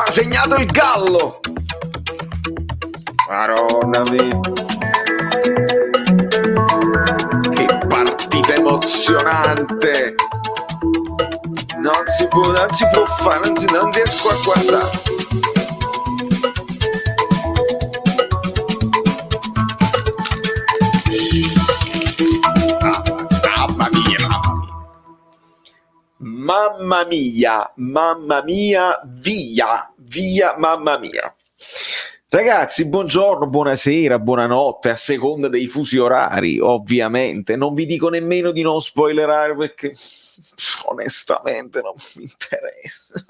Ha segnato il Gallo. Madonna mia. Che partita emozionante. Non si può fare, non riesco a guardare. Mamma mia, via, mamma mia. Ragazzi, buongiorno, buonasera, buonanotte, a seconda dei fusi orari, ovviamente. Non vi dico nemmeno di non spoilerare perché onestamente non mi interessa.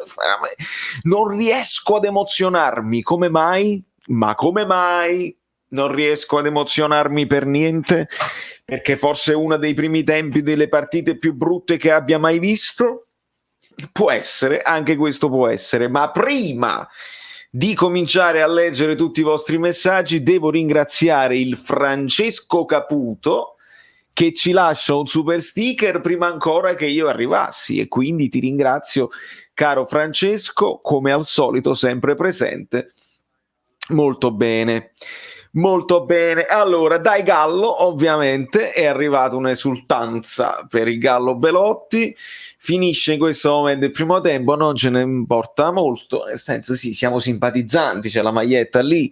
Non riesco ad emozionarmi. Come mai? Ma come mai? Non riesco ad emozionarmi per niente? Perché forse è uno dei primi tempi delle partite più brutte che abbia mai visto? Può essere, anche questo può essere, ma prima di cominciare a leggere tutti i vostri messaggi devo ringraziare il Francesco Caputo che ci lascia un super sticker prima ancora che io arrivassi, e quindi ti ringrazio, caro Francesco, come al solito sempre presente. Molto bene. Molto bene, allora dai Gallo ovviamente è arrivata un'esultanza per il Gallo Belotti, finisce in questo momento il primo tempo, non ce ne importa molto, nel senso sì, siamo simpatizzanti, c'è la maglietta lì,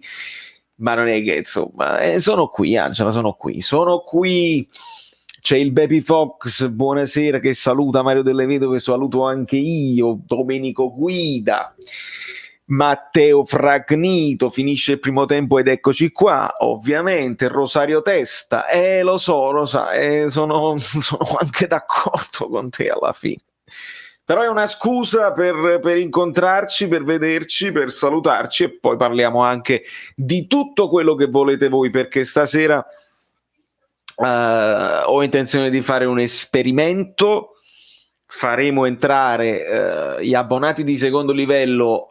ma non è che insomma, sono qui Angela, sono qui, c'è il Baby Fox, buonasera, che saluta Mario Delle Vedove, saluto anche io, Domenico Guida, Matteo Fragnito, finisce il primo tempo ed eccoci qua, ovviamente Rosario Testa, lo so, sono anche d'accordo con te alla fine, però è una scusa per incontrarci, per vederci, per salutarci e poi parliamo anche di tutto quello che volete voi, perché stasera ho intenzione di fare un esperimento, faremo entrare gli abbonati di secondo livello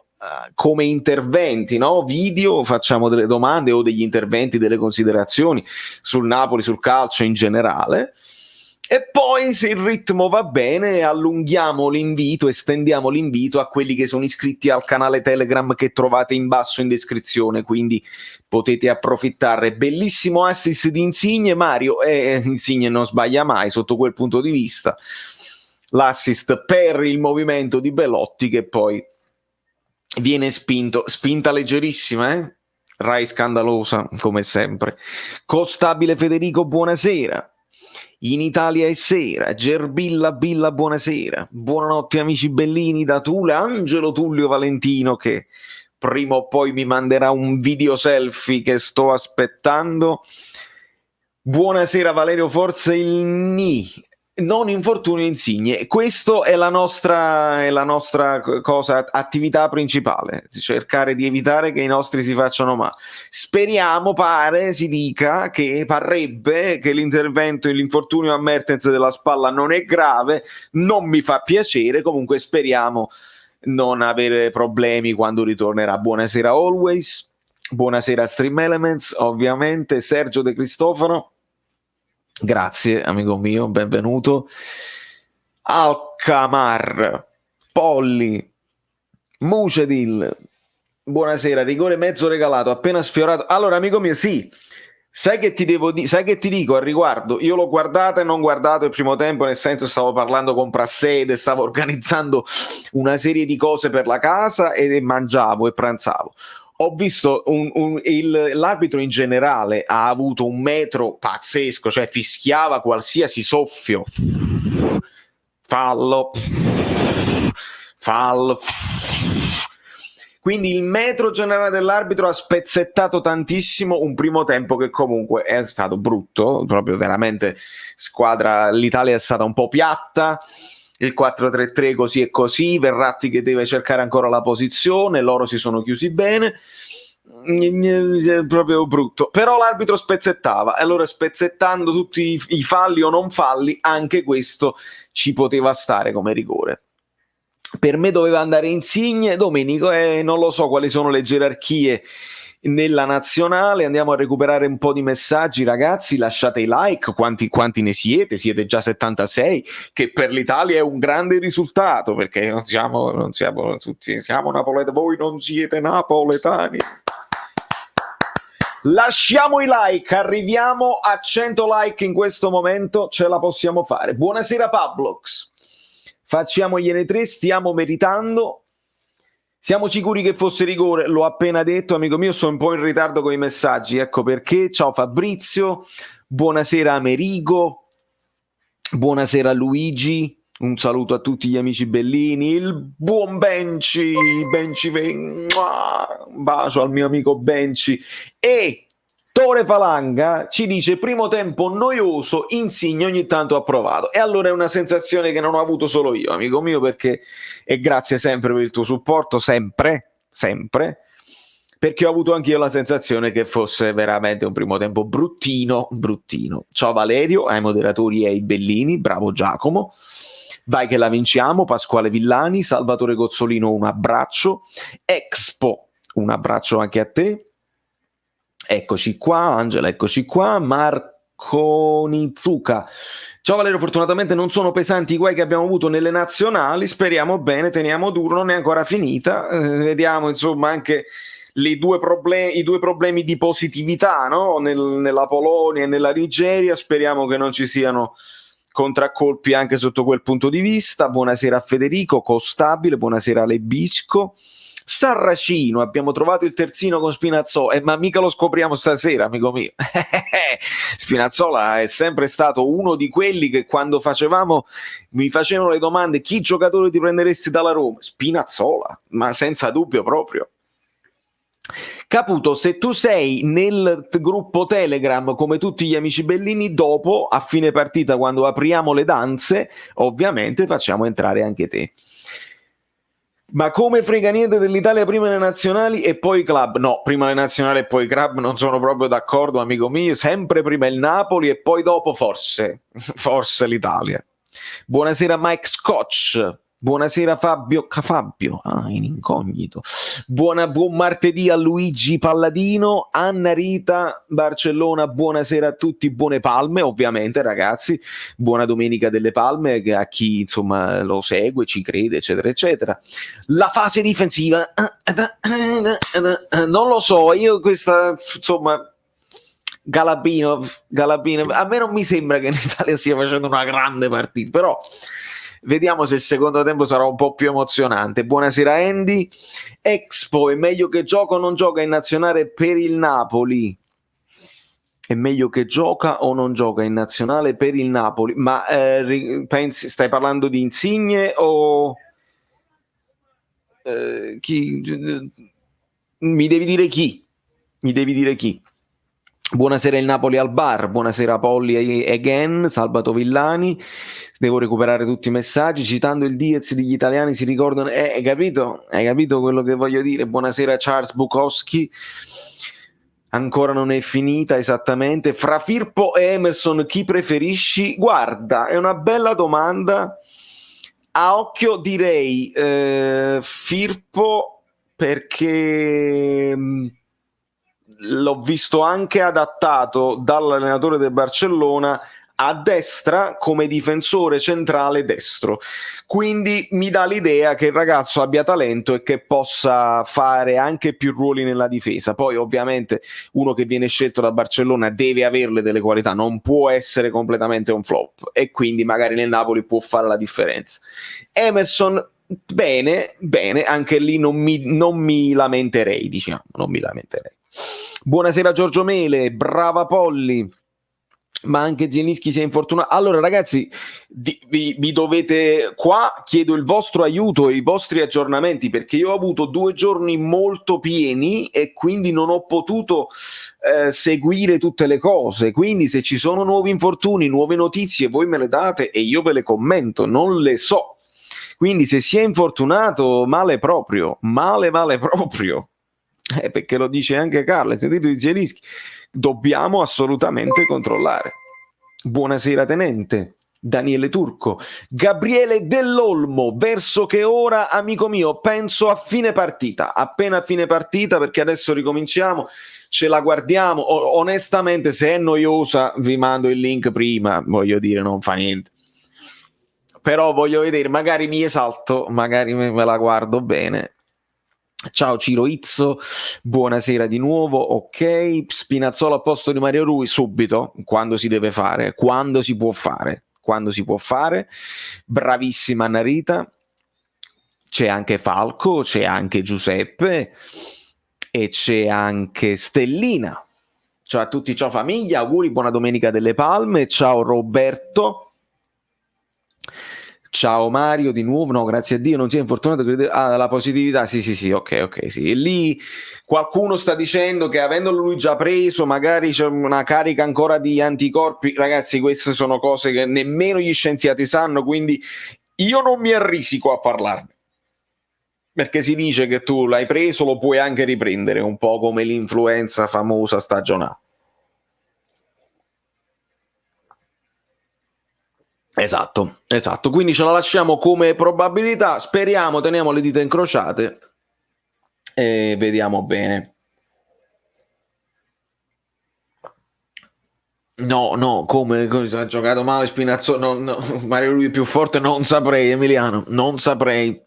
come interventi, no? Video, facciamo delle domande o degli interventi, delle considerazioni sul Napoli, sul calcio in generale, e poi se il ritmo va bene allunghiamo l'invito, estendiamo l'invito a quelli che sono iscritti al canale Telegram che trovate in basso in descrizione, quindi potete approfittare. Bellissimo assist di Insigne, Mario, Insigne non sbaglia mai sotto quel punto di vista, l'assist per il movimento di Belotti che poi viene spinta leggerissima, Rai scandalosa come sempre. Costabile Federico, buonasera. In Italia è sera. Gerbilla Billa, buonasera. Buonanotte amici bellini da Tule. Angelo Tullio Valentino che prima o poi mi manderà un video selfie che sto aspettando. Buonasera Valerio, forza il Ni. Non infortunio Insigne, questo è la nostra cosa, attività principale, cercare di evitare che i nostri si facciano male. Speriamo, parrebbe che l'infortunio a Mertens della spalla non è grave, non mi fa piacere, comunque speriamo non avere problemi quando ritornerà. Buonasera Always, buonasera Stream Elements, ovviamente Sergio De Cristofano. Grazie amico mio, benvenuto. Alcamar, Polli, Mucedil, buonasera, rigore mezzo regalato, appena sfiorato. Allora amico mio, sì, sai che ti dico al riguardo? Io l'ho guardato e non guardato il primo tempo, nel senso stavo parlando con Prassede, stavo organizzando una serie di cose per la casa e mangiavo e pranzavo. Ho visto l'arbitro in generale ha avuto un metro pazzesco, cioè fischiava qualsiasi soffio, fallo, quindi il metro generale dell'arbitro ha spezzettato tantissimo un primo tempo che comunque è stato brutto, proprio veramente l'Italia è stata un po' piatta. Il 4-3-3 così e così, Verratti che deve cercare ancora la posizione, loro si sono chiusi bene, proprio brutto, però l'arbitro spezzettava, e allora spezzettando tutti i falli o non falli, anche questo ci poteva stare come rigore. Per me doveva andare Insigne, Domenico, non lo so quali sono le gerarchie nella nazionale. Andiamo a recuperare un po' di messaggi, ragazzi, lasciate i like, quanti ne siete già 76, che per l'Italia è un grande risultato, perché non siamo tutti, siamo napoletani, voi non siete napoletani. Lasciamo i like, arriviamo a 100 like in questo momento, ce la possiamo fare. Buonasera Pablox, facciamogliene 3, stiamo meritando. Siamo sicuri che fosse rigore? L'ho appena detto, amico mio, sto un po' in ritardo con i messaggi, ecco perché. Ciao Fabrizio, buonasera Amerigo, buonasera Luigi, un saluto a tutti gli amici bellini, il buon Benci, un bacio al mio amico Benci. E Tore Falanga ci dice: primo tempo noioso, Insigne ogni tanto approvato. E allora è una sensazione che non ho avuto solo io, amico mio, perché, e grazie sempre per il tuo supporto, sempre, perché ho avuto anche io la sensazione che fosse veramente un primo tempo bruttino. Ciao Valerio, ai moderatori e ai bellini, bravo Giacomo. Vai che la vinciamo, Pasquale Villani, Salvatore Gozzolino, un abbraccio. Expo, un abbraccio anche a te. Eccoci qua, Angela, eccoci qua. Marco Nizuka. Ciao Valerio, fortunatamente non sono pesanti i guai che abbiamo avuto nelle nazionali, speriamo bene, teniamo duro, non è ancora finita. Vediamo insomma anche i due problemi di positività, no? Nella Polonia e nella Nigeria, speriamo che non ci siano contraccolpi anche sotto quel punto di vista. Buonasera a Federico, Costabile, buonasera a Lebisco. Sarracino, abbiamo trovato il terzino con Spinazzola, ma mica lo scopriamo stasera, amico mio. Spinazzola è sempre stato uno di quelli che quando mi facevano le domande: chi giocatore ti prenderesti dalla Roma? Spinazzola, ma senza dubbio proprio. Caputo, se tu sei nel gruppo Telegram come tutti gli amici bellini, dopo a fine partita, quando apriamo le danze, ovviamente facciamo entrare anche te. Ma come frega niente dell'Italia prima le nazionali e poi i club? No, prima le nazionali e poi i club non sono proprio d'accordo, amico mio. Sempre prima il Napoli e poi dopo forse l'Italia. Buonasera Mike Scotch. Buonasera Fabio, in incognito. Buon martedì a Luigi Palladino, Anna Rita Barcellona, buonasera a tutti, buone palme ovviamente ragazzi, buona domenica delle palme a chi insomma lo segue, ci crede eccetera eccetera. La fase difensiva non lo so, io questa insomma Galabino, a me non mi sembra che l'Italia stia facendo una grande partita, però vediamo se il secondo tempo sarà un po' più emozionante. Buonasera Andy. Expo, è meglio che gioca o non gioca in nazionale per il Napoli? È meglio che gioca o non gioca in nazionale per il Napoli? Ma stai parlando di Insigne o chi? Mi devi dire chi? Buonasera il Napoli al bar, buonasera Polli again, Salvato Villani, devo recuperare tutti i messaggi, citando il Diez degli italiani si ricordano, hai capito quello che voglio dire? Buonasera Charles Bukowski, ancora non è finita esattamente, fra Firpo e Emerson chi preferisci? Guarda, è una bella domanda, a occhio direi Firpo perché l'ho visto anche adattato dall'allenatore del Barcellona a destra come difensore centrale destro, quindi mi dà l'idea che il ragazzo abbia talento e che possa fare anche più ruoli nella difesa. Poi ovviamente uno che viene scelto da Barcellona deve averle delle qualità, non può essere completamente un flop e quindi magari nel Napoli può fare la differenza. Emerson bene, anche lì non mi lamenterei, diciamo, non mi lamenterei. Buonasera Giorgio Mele, brava Polli, ma anche Zielinski si è infortunato. Allora ragazzi, vi dovete, qua chiedo il vostro aiuto e i vostri aggiornamenti, perché io ho avuto 2 giorni molto pieni e quindi non ho potuto seguire tutte le cose, quindi se ci sono nuovi infortuni, nuove notizie, voi me le date e io ve le commento, non le so. Quindi se si è infortunato, male proprio, perché lo dice anche Carla, sentito di Zielinski, dobbiamo assolutamente controllare. Buonasera tenente. Daniele Turco. Gabriele Dell'Olmo, verso che ora, amico mio? Penso a fine partita, appena a fine partita, perché adesso ricominciamo, ce la guardiamo. Onestamente, se è noiosa vi mando il link prima, voglio dire, non fa niente, però voglio vedere, magari mi esalto, magari me la guardo bene. Ciao Ciro Izzo, buonasera di nuovo. Ok, Spinazzola a posto di Mario Rui subito, quando si deve fare, quando si può fare, bravissima Narita. C'è anche Falco, c'è anche Giuseppe e c'è anche Stellina. Ciao a tutti, ciao famiglia, auguri, buona domenica delle Palme. Ciao Roberto. Ciao Mario di nuovo, no grazie a Dio non si è infortunato, la positività, sì, ok, sì. E lì qualcuno sta dicendo che avendolo lui già preso magari c'è una carica ancora di anticorpi. Ragazzi, queste sono cose che nemmeno gli scienziati sanno, quindi io non mi arrisico a parlarne, perché si dice che tu l'hai preso, lo puoi anche riprendere, un po' come l'influenza famosa stagionale. Esatto, quindi ce la lasciamo come probabilità, speriamo, teniamo le dita incrociate e vediamo bene. No, come ha giocato male Spinazzola, no, Mario Rui più forte, non saprei Emiliano, non saprei.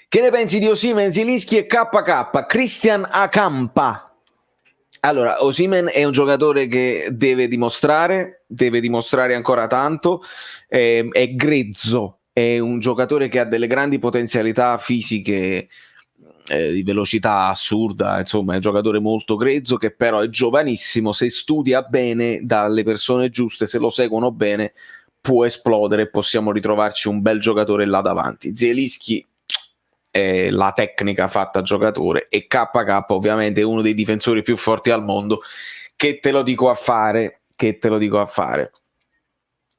Che ne pensi di Osimhen, Zielinski e KK? Christian Acampa. Allora, Osimhen è un giocatore che deve dimostrare ancora tanto, è grezzo, è un giocatore che ha delle grandi potenzialità fisiche, di velocità assurda, insomma è un giocatore molto grezzo che però è giovanissimo, se studia bene dalle persone giuste, se lo seguono bene, può esplodere e possiamo ritrovarci un bel giocatore là davanti. Zielinski è la tecnica fatta giocatore e KK ovviamente è uno dei difensori più forti al mondo, che te lo dico a fare.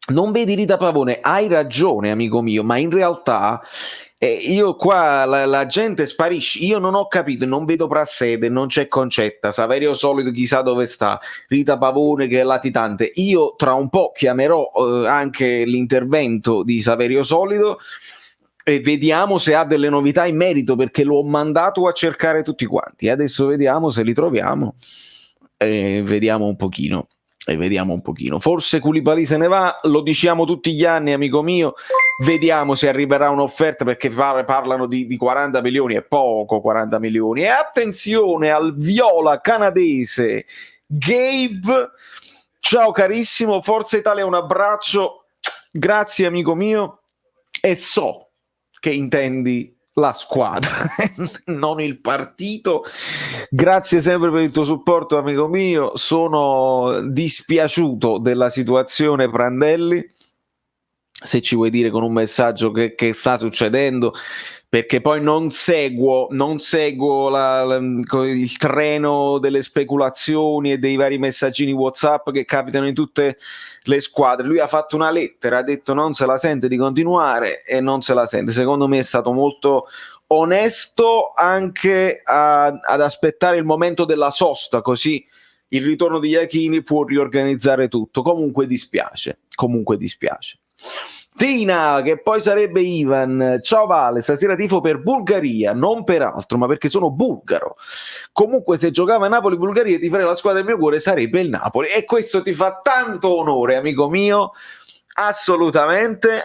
Non vedi Rita Pavone? Hai ragione amico mio, ma in realtà io qua la gente sparisce, io non ho capito, non vedo Prassede, non c'è Concetta, Saverio Solido chissà dove sta, Rita Pavone che è latitante. Io tra un po' chiamerò anche l'intervento di Saverio Solido e vediamo se ha delle novità in merito, perché l'ho mandato a cercare tutti quanti. Adesso vediamo se li troviamo e vediamo un pochino. Forse Koulibaly se ne va, lo diciamo tutti gli anni amico mio, vediamo se arriverà un'offerta, perché parlano di 40 milioni, è poco 40 milioni. E attenzione al viola canadese Gabe, ciao carissimo, Forza Italia, un abbraccio, grazie amico mio, e so che intendi la squadra, non il partito. Grazie sempre per il tuo supporto amico mio, sono dispiaciuto della situazione Prandelli, se ci vuoi dire con un messaggio che sta succedendo, perché poi non seguo il treno delle speculazioni e dei vari messaggini WhatsApp che capitano in tutte le squadre. Lui ha fatto una lettera, ha detto non se la sente di continuare e non se la sente. Secondo me è stato molto onesto anche ad aspettare il momento della sosta, così il ritorno di Iachini può riorganizzare tutto. Comunque dispiace. Tina, che poi sarebbe Ivan, ciao Vale, stasera tifo per Bulgaria, non per altro, ma perché sono bulgaro. Comunque se giocava Napoli-Bulgaria ti farei la squadra del mio cuore, sarebbe il Napoli, e questo ti fa tanto onore amico mio, assolutamente.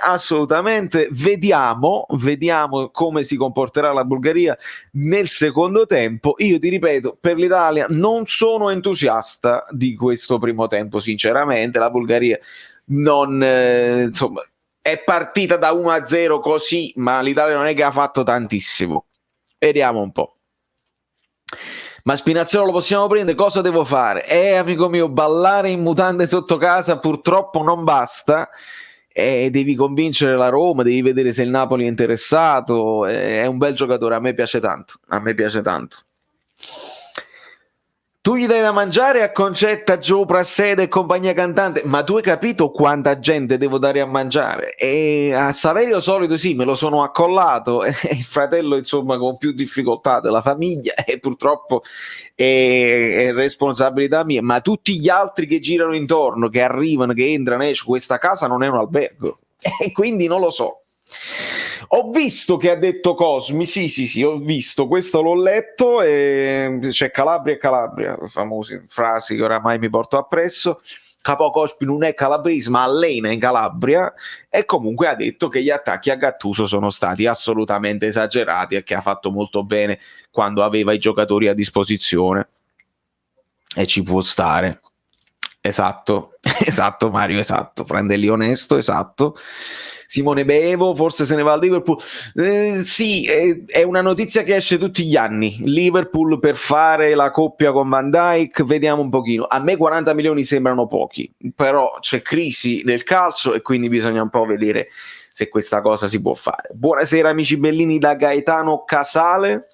Vediamo come si comporterà la Bulgaria nel secondo tempo. Io ti ripeto, per l'Italia non sono entusiasta di questo primo tempo, sinceramente. La Bulgaria non insomma è partita da 1-0 così, ma l'Italia non è che ha fatto tantissimo. Vediamo un po'. Ma Spinazzola lo possiamo prendere? Cosa devo fare? Amico mio, ballare in mutande sotto casa purtroppo non basta. Devi convincere la Roma, devi vedere se il Napoli è interessato. È un bel giocatore, a me piace tanto. Tu gli dai da mangiare a Concetta, Gio, Prassede e compagnia cantante, ma tu hai capito quanta gente devo dare a mangiare? E a Saverio Solito sì, me lo sono accollato, e il fratello insomma con più difficoltà della famiglia e purtroppo è responsabilità mia, ma tutti gli altri che girano intorno, che arrivano, che entrano, escono, questa casa non è un albergo e quindi non lo so. Ho visto che ha detto Cosmi, sì, ho visto, questo l'ho letto e c'è Calabria e Calabria, famose frasi che oramai mi porto appresso. Capo Cosmi non è calabrese ma allena in Calabria e comunque ha detto che gli attacchi a Gattuso sono stati assolutamente esagerati e che ha fatto molto bene quando aveva i giocatori a disposizione e ci può stare. Esatto, esatto Mario, esatto, Prandelli onesto, esatto. Simone Bevo forse se ne va al Liverpool. Sì, è una notizia che esce tutti gli anni. Liverpool per fare la coppia con Van Dijk, vediamo un pochino. A me 40 milioni sembrano pochi, però c'è crisi nel calcio e quindi bisogna un po' vedere se questa cosa si può fare. Buonasera amici bellini da Gaetano Casale.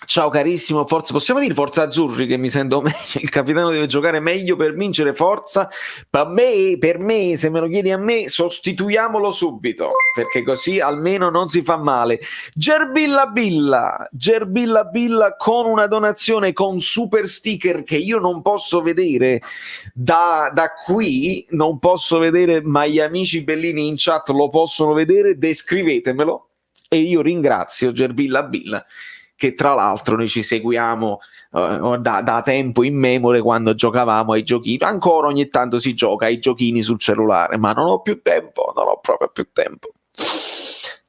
Ciao carissimo, forza, possiamo dire forza azzurri che mi sento meglio, il capitano deve giocare meglio per vincere, forza, per me, se me lo chiedi a me, sostituiamolo subito, perché così almeno non si fa male. Gerbilla Billa con una donazione con super sticker che io non posso vedere da qui, non posso vedere, ma gli amici bellini in chat lo possono vedere, descrivetemelo e io ringrazio Gerbilla Billa, che tra l'altro noi ci seguiamo da tempo immemore quando giocavamo ai giochini. Ancora ogni tanto si gioca ai giochini sul cellulare, ma non ho più tempo, non ho proprio più tempo.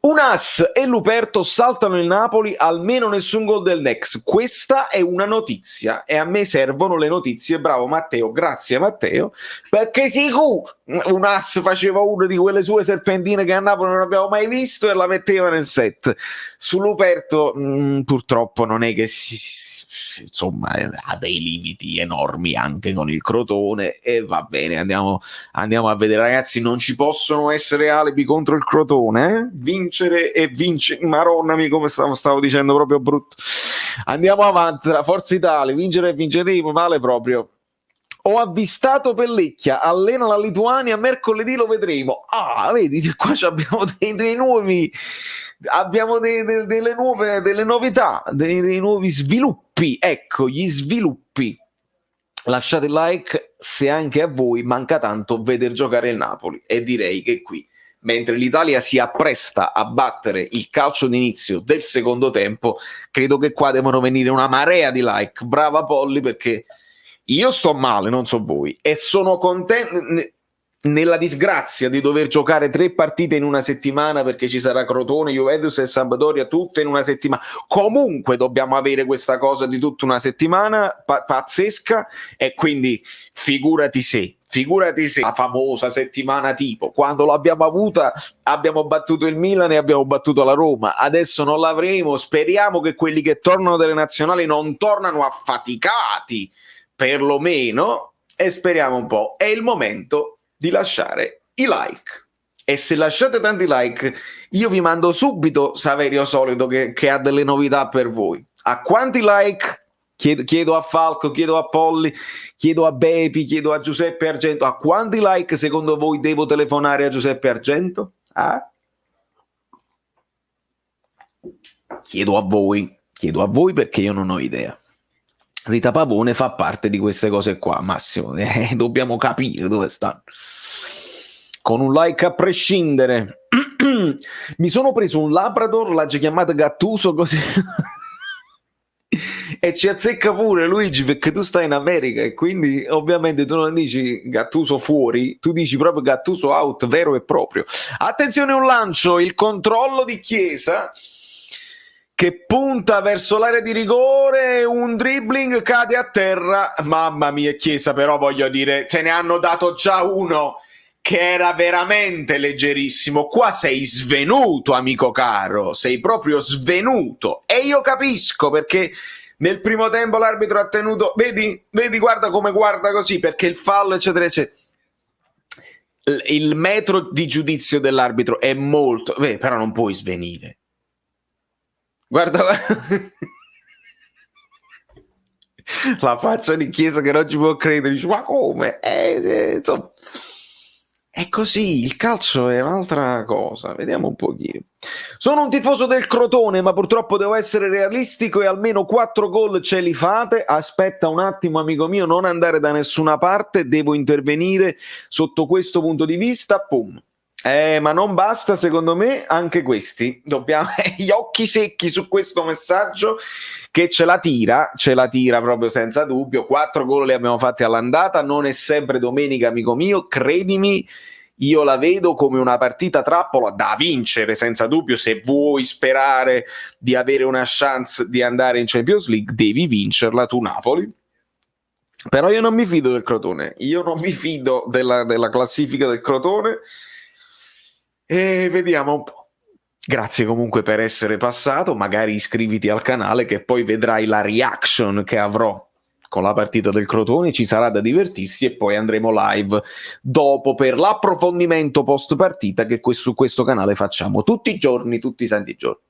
Unas e Luperto saltano il Napoli, almeno nessun gol del Nex. Questa è una notizia e a me servono le notizie. Bravo Matteo, grazie Matteo, perché sicuro Unas faceva una di quelle sue serpentine che a Napoli non abbiamo mai visto e la metteva nel set. Su Luperto purtroppo non è che insomma ha dei limiti enormi anche con il Crotone e va bene, andiamo a vedere ragazzi, non ci possono essere alibi contro il Crotone, vincere e vincere, maronnami come stavo dicendo proprio brutto. Andiamo avanti, la Forza Italia, vincere e vinceremo, male proprio. Ho avvistato Pellecchia, allena la Lituania, mercoledì lo vedremo. Ah, vedi, qua abbiamo dei nuovi, abbiamo delle novità, dei nuovi sviluppi. Ecco, gli sviluppi. Lasciate il like se anche a voi manca tanto veder giocare il Napoli. E direi che qui, mentre l'Italia si appresta a battere il calcio d'inizio del secondo tempo, credo che qua devono venire una marea di like. Brava Polly, perché io sto male, non so voi, e sono contento nella disgrazia di dover giocare 3 partite in una settimana perché ci sarà Crotone, Juventus e Sampdoria tutte in una settimana. Comunque dobbiamo avere questa cosa di tutta una settimana pazzesca e quindi figurati se la famosa settimana tipo, quando l'abbiamo avuta abbiamo battuto il Milan e abbiamo battuto la Roma, adesso non l'avremo, speriamo che quelli che tornano delle nazionali non tornano affaticati perlomeno e speriamo un po'. È il momento di lasciare i like e se lasciate tanti like io vi mando subito Saverio Solito che ha delle novità per voi. A quanti like? Chiedo a Falco, chiedo a Polli, chiedo a Bepi, chiedo a Giuseppe Argento. A quanti like secondo voi devo telefonare a Giuseppe Argento? Chiedo a voi perché io non ho idea. Rita Pavone fa parte di queste cose qua, Massimo, dobbiamo capire dove stanno. Con un like a prescindere. Mi sono preso un Labrador, l'ha chiamato Gattuso così e ci azzecca pure Luigi perché tu stai in America e quindi ovviamente tu non dici Gattuso fuori, tu dici proprio Gattuso out vero e proprio. Attenzione, un lancio, il controllo di Chiesa che punta verso l'area di rigore, un dribbling, cade a terra. Mamma mia, Chiesa, però voglio dire, te ne hanno dato già uno che era veramente leggerissimo. Qua sei svenuto, amico caro, sei proprio svenuto. E io capisco perché nel primo tempo l'arbitro ha tenuto, vedi, guarda come guarda così, perché il fallo, eccetera, eccetera. Il metro di giudizio dell'arbitro è molto, però non puoi svenire. Guarda. La faccia di Chiesa che non ci può credere, dice, ma come? Insomma, è così, il calcio è un'altra cosa, vediamo un pochino. Sono un tifoso del Crotone, ma purtroppo devo essere realistico e almeno 4 gol ce li fate. Aspetta un attimo, amico mio, non andare da nessuna parte, devo intervenire sotto questo punto di vista, pum. Ma non basta, secondo me, anche questi. Dobbiamo gli occhi secchi su questo messaggio che ce la tira proprio senza dubbio. 4 gol li abbiamo fatti all'andata, non è sempre domenica, amico mio, credimi, io la vedo come una partita trappola da vincere, senza dubbio. Se vuoi sperare di avere una chance di andare in Champions League, devi vincerla tu, Napoli. Però io non mi fido del Crotone, io non mi fido della classifica del Crotone. E vediamo un po'. Grazie comunque per essere passato, magari iscriviti al canale che poi vedrai la reaction che avrò con la partita del Crotone, ci sarà da divertirsi e poi andremo live dopo per l'approfondimento post partita che su questo canale facciamo tutti i giorni, tutti i santi giorni.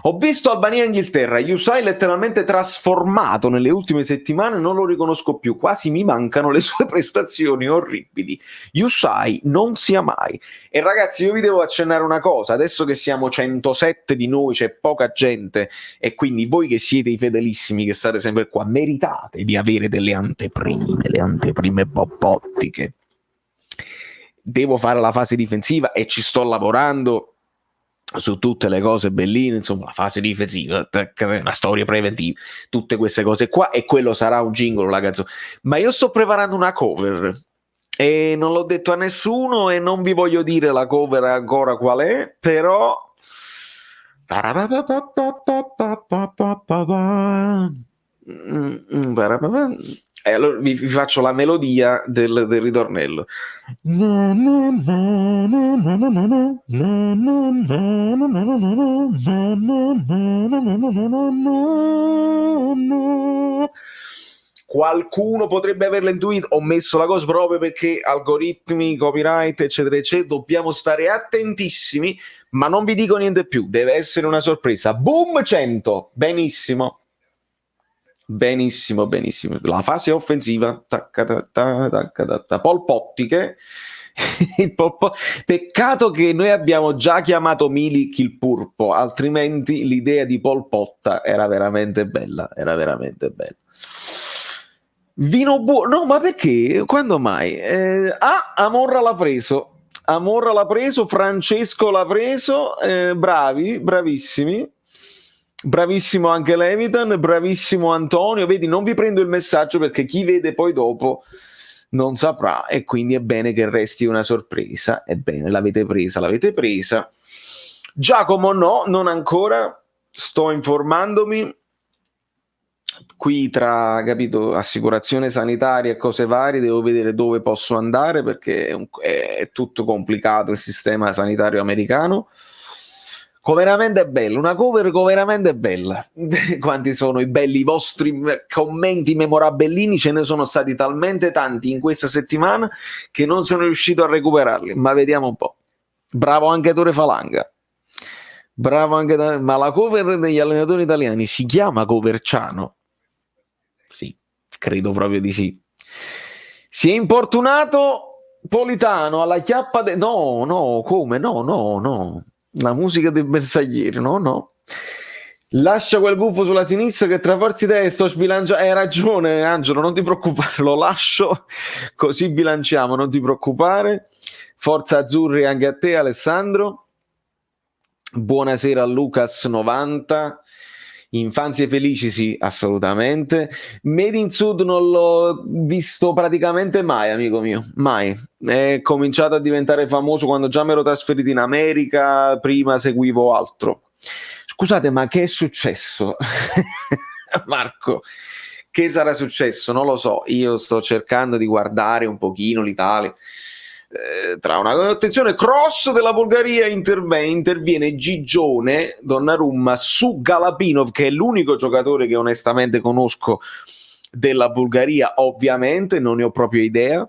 Ho visto Albania-Inghilterra, Yusai letteralmente trasformato nelle ultime settimane, non lo riconosco più, quasi mi mancano le sue prestazioni orribili. Yusai non sia mai. E ragazzi, io vi devo accennare una cosa, adesso che siamo 107 di noi, c'è poca gente, e quindi voi che siete i fedelissimi, che state sempre qua, meritate di avere delle anteprime, le anteprime bobbottiche. Devo fare la fase difensiva e ci sto lavorando su tutte le cose belline, insomma, la fase difensiva, una storia preventiva, tutte queste cose qua, e quello sarà un jingle, la canzone. Ma io sto preparando una cover e non l'ho detto a nessuno e non vi voglio dire la cover ancora qual è, però allora vi faccio la melodia del ritornello. Qualcuno potrebbe averla intuito, ho messo la cosa proprio perché algoritmi, copyright, eccetera, eccetera, dobbiamo stare attentissimi, ma non vi dico niente più, deve essere una sorpresa. Boom 100, benissimo. Benissimo, benissimo. La fase offensiva, polpottiche. Peccato che noi abbiamo già chiamato Milik il Purpo, altrimenti l'idea di Polpotta era veramente bella, era veramente bella. Vino buono, no, ma perché? Quando mai? Amorra l'ha preso. Amorra l'ha preso, Francesco l'ha preso, bravi, bravissimi. Bravissimo anche Levitan, bravissimo Antonio. Vedi, non vi prendo il messaggio perché chi vede poi dopo non saprà, e quindi è bene che resti una sorpresa. Ebbene, l'avete presa. Giacomo no, non ancora, sto informandomi. Qui tra, capito, assicurazione sanitaria e cose varie devo vedere dove posso andare perché è tutto complicato il sistema sanitario americano. Veramente è bello, una cover veramente bella. Quanti sono i belli vostri commenti memorabellini, ce ne sono stati talmente tanti in questa settimana che non sono riuscito a recuperarli, ma vediamo un po'. Bravo anche Tore Falanga, bravo anche, ma la cover degli allenatori italiani si chiama Coverciano? Sì, credo proprio di sì. Si è importunato Politano alla chiappa no, come? No. La musica dei bersaglieri, no. Lascia quel gufo sulla sinistra che tra forza idee sto sbilanciando. Hai ragione, Angelo, non ti preoccupare, lo lascio così bilanciamo, non ti preoccupare. Forza azzurri anche a te, Alessandro. Buonasera a Lucas 90. Infanzie felici, sì, assolutamente. Made in Sud non l'ho visto praticamente mai, amico mio, mai. È cominciato a diventare famoso quando già mi ero trasferito in America, prima seguivo altro. Scusate, ma che è successo? Marco, che sarà successo? Non lo so, io sto cercando di guardare un pochino l'Italia. Tra una attenzione, cross della Bulgaria, interviene Gigione Donnarumma su Galapinov, che è l'unico giocatore che onestamente conosco della Bulgaria, ovviamente non ne ho proprio idea.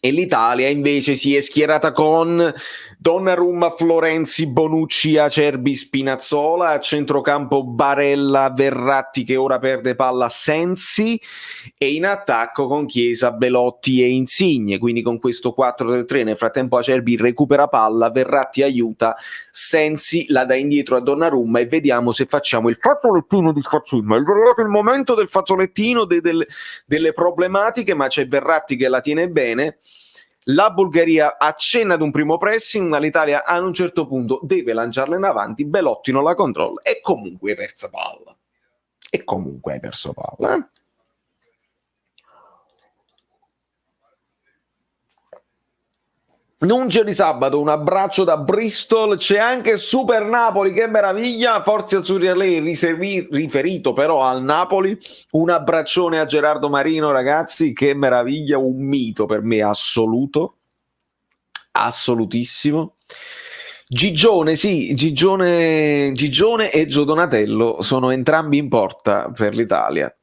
E l'Italia invece si è schierata con Donnarumma, Florenzi, Bonucci, Acerbi, Spinazzola, a centrocampo Barella, Verratti che ora perde palla, Sensi, e in attacco con Chiesa, Belotti e Insigne, quindi con questo 4-3. Nel frattempo Acerbi recupera palla, Verratti aiuta, Sensi la dà indietro a Donnarumma e vediamo se facciamo il fazzolettino di Sfaccimma. È arrivato il momento del fazzolettino, delle problematiche, ma c'è Verratti che la tiene bene. La Bulgaria accenna ad un primo pressing, ma l'Italia ad un certo punto deve lanciarla in avanti, Belotti non la controlla e comunque hai perso palla. Nunzio di sabato, un abbraccio da Bristol, c'è anche Super Napoli, che meraviglia, Forza Azzurri a lei riferito però al Napoli, un abbraccione a Gerardo Marino ragazzi, che meraviglia, un mito per me assoluto, assolutissimo. Gigione, sì, Gigione e Gio Donatello sono entrambi in porta per l'Italia.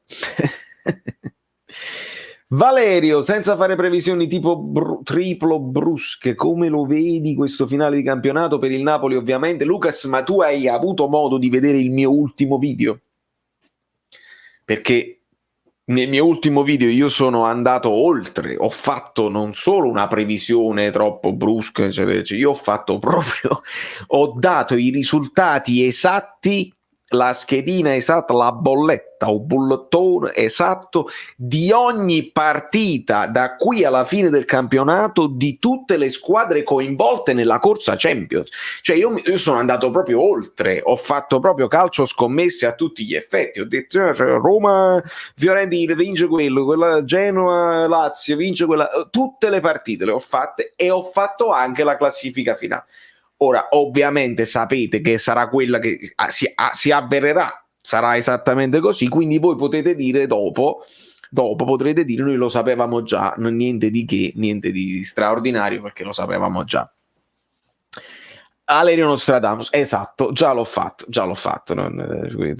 Valerio, senza fare previsioni tipo triplo brusche, come lo vedi questo finale di campionato per il Napoli ovviamente? Lucas, ma tu hai avuto modo di vedere il mio ultimo video? Perché nel mio ultimo video io sono andato oltre, ho fatto non solo una previsione troppo brusca, eccetera, eccetera, io ho fatto proprio, ho dato i risultati esatti, la schedina esatta, la bolletta o bollettone esatto di ogni partita da qui alla fine del campionato di tutte le squadre coinvolte nella corsa Champions. Cioè io sono andato proprio oltre, ho fatto proprio calcio scommesse a tutti gli effetti, ho detto Roma Fiorentina vince quello, quella Genoa Lazio vince quella, tutte le partite le ho fatte e ho fatto anche la classifica finale. Ora, ovviamente sapete che sarà quella che si avvererà, sarà esattamente così, quindi voi potete dire dopo potrete dire noi lo sapevamo già, niente di che, niente di straordinario perché lo sapevamo già. Valerio Nostradamus, esatto, già l'ho fatto,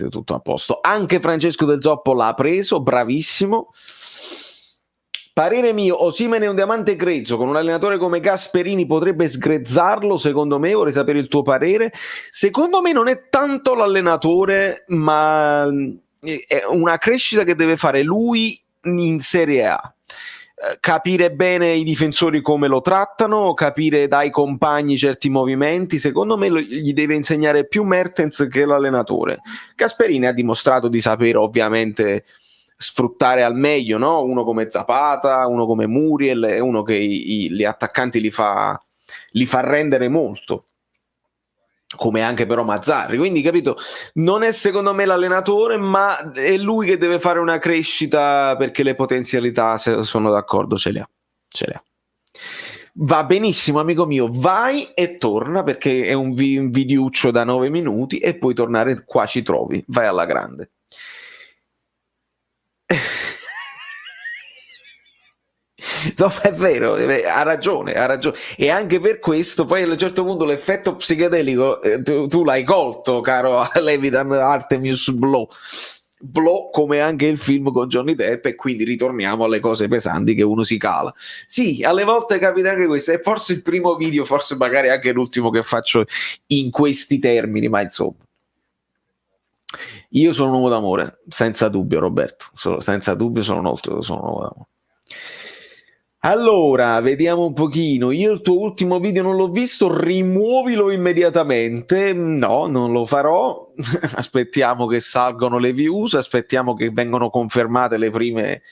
tutto a posto. Anche Francesco Del Zoppo l'ha preso, bravissimo. Parere mio, Osimhen è un diamante grezzo, con un allenatore come Gasperini potrebbe sgrezzarlo, secondo me, vorrei sapere il tuo parere. Secondo me non è tanto l'allenatore, ma è una crescita che deve fare lui in Serie A. Capire bene i difensori come lo trattano, capire dai compagni certi movimenti, secondo me gli deve insegnare più Mertens che l'allenatore. Gasperini ha dimostrato di sapere ovviamente sfruttare al meglio, no? Uno come Zapata, uno come Muriel, è uno che gli attaccanti li fa rendere molto, come anche però Mazzarri, quindi capito, non è secondo me l'allenatore, ma è lui che deve fare una crescita perché le potenzialità, se sono d'accordo, ce le ha. Va benissimo amico mio, vai e torna perché è un videouccio da 9 minuti e puoi tornare qua, ci trovi, vai alla grande. No, è vero, ha ragione. E anche per questo, poi a un certo punto l'effetto psichedelico tu l'hai colto, caro Levitan Artemius Blow, come anche il film con Johnny Depp, e quindi ritorniamo alle cose pesanti che uno si cala. Sì, alle volte capita anche questo, è forse il primo video, forse magari anche l'ultimo che faccio in questi termini, ma insomma. Io sono un uomo d'amore, senza dubbio Roberto, senza dubbio sono un uomo d'amore. Allora, vediamo un pochino. Io il tuo ultimo video non l'ho visto, rimuovilo immediatamente. No, non lo farò. Aspettiamo che salgano le views, aspettiamo che vengano confermate le prime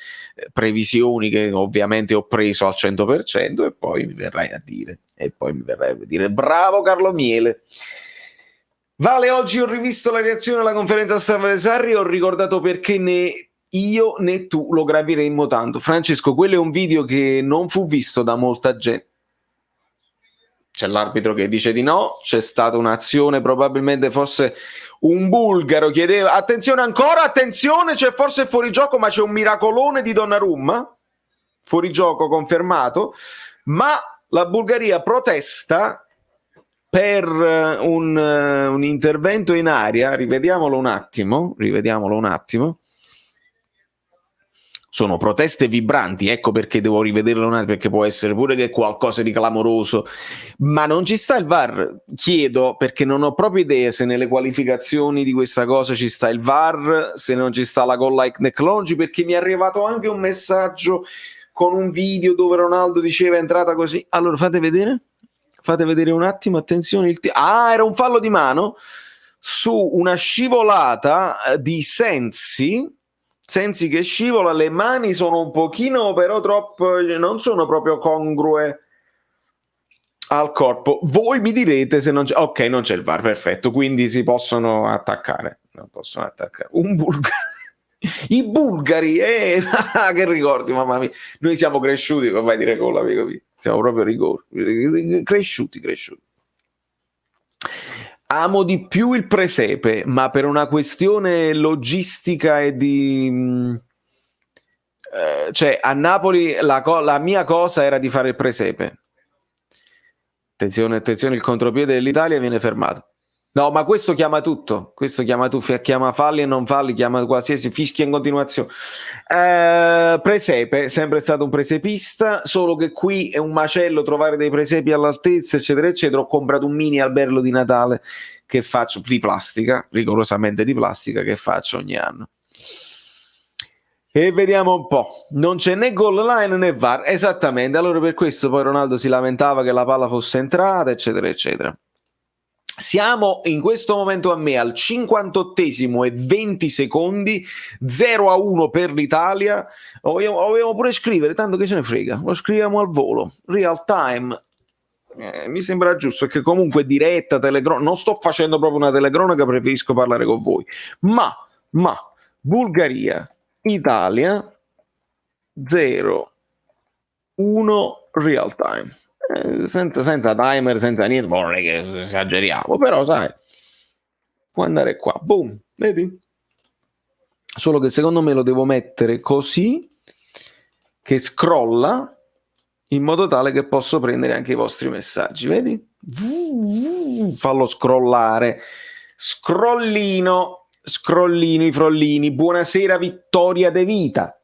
previsioni che ovviamente ho preso al 100% e poi mi verrai a dire. Bravo Carlo Miele. Vale, oggi ho rivisto la reazione alla conferenza stampa di Sarri e ho ricordato perché né io né tu lo gradiremmo tanto. Francesco, quello è un video che non fu visto da molta gente. C'è l'arbitro che dice di no, c'è stata un'azione, probabilmente forse un bulgaro chiedeva attenzione ancora, attenzione, c'è forse fuori gioco, ma c'è un miracolone di Donnarumma, fuori gioco confermato, ma la Bulgaria protesta per un intervento in aria, rivediamolo un attimo, sono proteste vibranti, ecco perché devo rivederlo un attimo, perché può essere pure che è qualcosa di clamoroso, ma non ci sta il VAR. Chiedo, perché non ho proprio idea se nelle qualificazioni di questa cosa ci sta il VAR, se non ci sta la goal line technology, perché mi è arrivato anche un messaggio con un video dove Ronaldo diceva è entrata così. Allora fate vedere un attimo, attenzione, era un fallo di mano su una scivolata di Sensi che scivola, le mani sono un pochino però troppo, non sono proprio congrue al corpo. Voi mi direte se non c'è, ok, non c'è il VAR, perfetto, quindi si possono attaccare, non possono attaccare un bulgaro. I bulgari, che ricordi, mamma mia, noi siamo cresciuti, come vai a dire con l'amico mio, siamo proprio cresciuti. Amo di più il presepe, ma per una questione logistica e di cioè a Napoli la mia cosa era di fare il presepe. Attenzione, il contropiede dell'Italia viene fermato. No, ma questo chiama tutto, chiama falli e non falli, chiama qualsiasi, fischia in continuazione. Presepe, sempre stato un presepista, solo che qui è un macello trovare dei presepi all'altezza, eccetera, eccetera. Ho comprato un mini albergo di Natale che faccio di plastica, rigorosamente di plastica, che faccio ogni anno. E vediamo un po', non c'è né goal line né VAR, esattamente, allora per questo poi Ronaldo si lamentava che la palla fosse entrata, eccetera, eccetera. Siamo in questo momento al 58esimo e 20 secondi, 0-1 per l'Italia. Volevo pure scrivere, tanto che ce ne frega, lo scriviamo al volo, real time. Mi sembra giusto, perché comunque diretta, telecronaca, non sto facendo proprio una telecronaca, preferisco parlare con voi. Ma Bulgaria, Italia 0-1 real time. Senza timer, senza niente, non è che esageriamo, però sai, può andare qua, boom, vedi? Solo che secondo me lo devo mettere così che scrolla in modo tale che posso prendere anche i vostri messaggi, vedi? Fallo scrollare, scrollino i frollini. Buonasera Vittoria De Vita.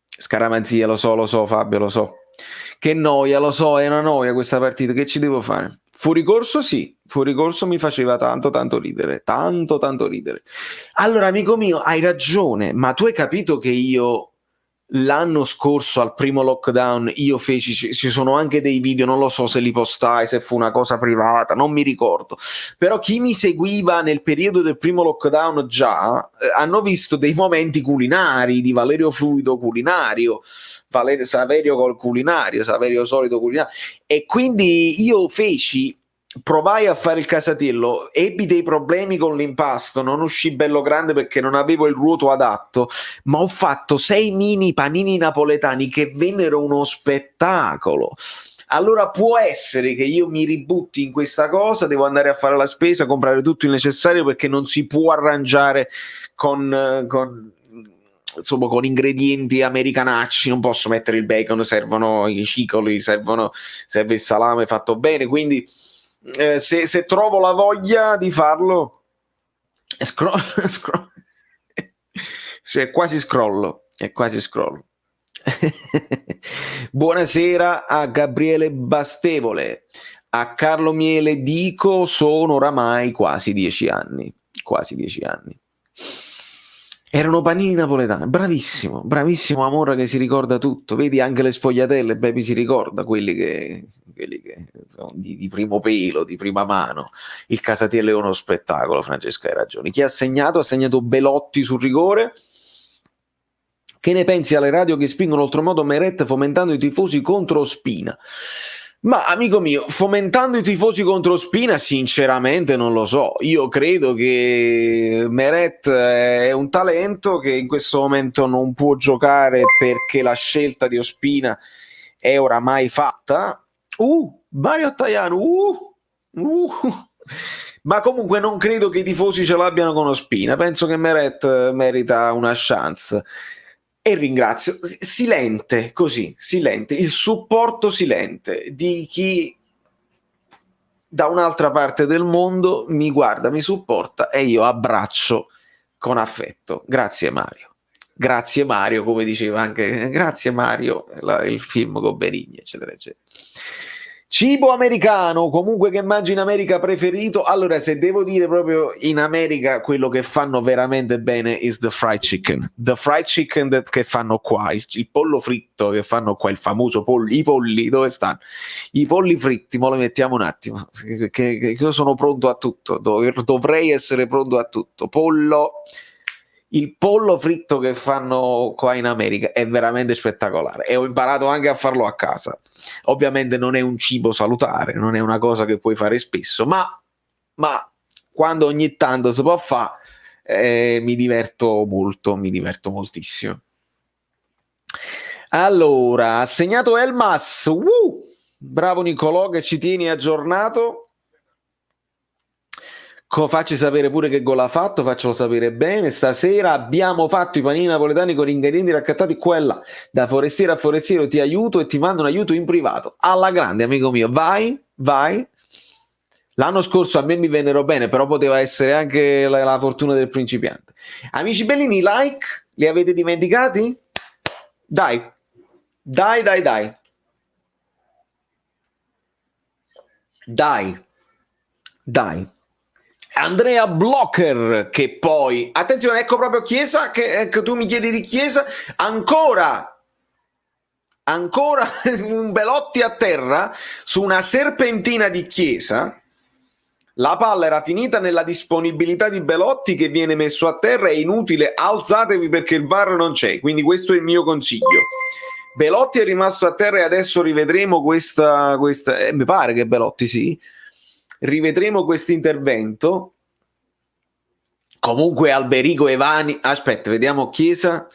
Scaramanzia, lo so Fabio, lo so. Che noia, lo so, è una noia questa partita, che ci devo fare? Fuori corso sì, fuori corso mi faceva tanto ridere, tanto ridere. Allora amico mio, hai ragione, ma tu hai capito che io l'anno scorso al primo lockdown io feci, ci sono anche dei video, non lo so se li postai, se fu una cosa privata, non mi ricordo, però chi mi seguiva nel periodo del primo lockdown già hanno visto dei momenti culinari di Valerio Fluido culinario, Saverio col culinario, Saverio solito culinario, e quindi io provai a fare il casatiello, ebbi dei problemi con l'impasto, non uscì bello grande perché non avevo il ruoto adatto, ma ho fatto 6 mini panini napoletani che vennero uno spettacolo. Allora può essere che io mi ributti in questa cosa, devo andare a fare la spesa, comprare tutto il necessario, perché non si può arrangiare con ingredienti americanacci, non posso mettere il bacon, servono i cicoli, serve il salame fatto bene, quindi se trovo la voglia di farlo è quasi scrollo. Buonasera a Gabriele Bastevole, a Carlo Miele dico sono oramai quasi 10 anni. Erano panini napoletani, bravissimo Amora che si ricorda tutto, vedi anche le sfogliatelle, Bepi si ricorda quelli che di primo pelo, di prima mano. Il Casatiello è uno spettacolo, Francesca, hai ragione. Chi ha segnato? Ha segnato Belotti sul rigore. Che ne pensi alle radio che spingono oltremodo Meret fomentando i tifosi contro Ospina? Ma amico mio, fomentando i tifosi contro Ospina sinceramente non lo so, io credo che Meret è un talento che in questo momento non può giocare perché la scelta di Ospina è oramai fatta. Mario Attaiano, ma comunque non credo che i tifosi ce l'abbiano con Ospina, penso che Meret merita una chance. E ringrazio, silente, il supporto silente di chi da un'altra parte del mondo mi guarda, mi supporta e io abbraccio con affetto. Grazie Mario, Grazie Mario, come diceva anche grazie Mario, il film con Benigni, eccetera, eccetera. Cibo americano, comunque che mangi in America preferito? Allora, se devo dire proprio in America quello che fanno veramente bene is the fried chicken. The fried chicken che fanno qua, il pollo fritto che fanno qua, il famoso pollo, i polli, dove stanno? I polli fritti, mo lo mettiamo un attimo, che io sono pronto a tutto, dovrei essere pronto a tutto. Il pollo fritto che fanno qua in America è veramente spettacolare e ho imparato anche a farlo a casa. Ovviamente non è un cibo salutare, non è una cosa che puoi fare spesso, ma quando ogni tanto si può fare, mi diverto molto, mi diverto moltissimo. Allora, assegnato Elmas, bravo Nicolò che ci tieni aggiornato. Facci sapere pure che gol ha fatto, faccelo sapere bene. Stasera abbiamo fatto i panini napoletani con ingredienti raccattati qua e là. Da forestiero a forestiero ti aiuto e ti mando un aiuto in privato. Alla grande, amico mio. Vai, vai. L'anno scorso a me mi vennero bene, però poteva essere anche la fortuna del principiante. Amici bellini, like? Li avete dimenticati? Dai. Dai, dai, dai. Dai. Dai. Andrea Blocker, che poi, attenzione, ecco proprio Chiesa, che tu mi chiedi di Chiesa, ancora un Belotti a terra su una serpentina di Chiesa. La palla era finita nella disponibilità di Belotti che viene messo a terra, è inutile, alzatevi perché il VAR non c'è, quindi questo è il mio consiglio. Belotti è rimasto a terra e adesso rivedremo questa mi pare che Belotti sì, rivedremo questo intervento. Comunque Alberico Evani, aspetta, vediamo Chiesa,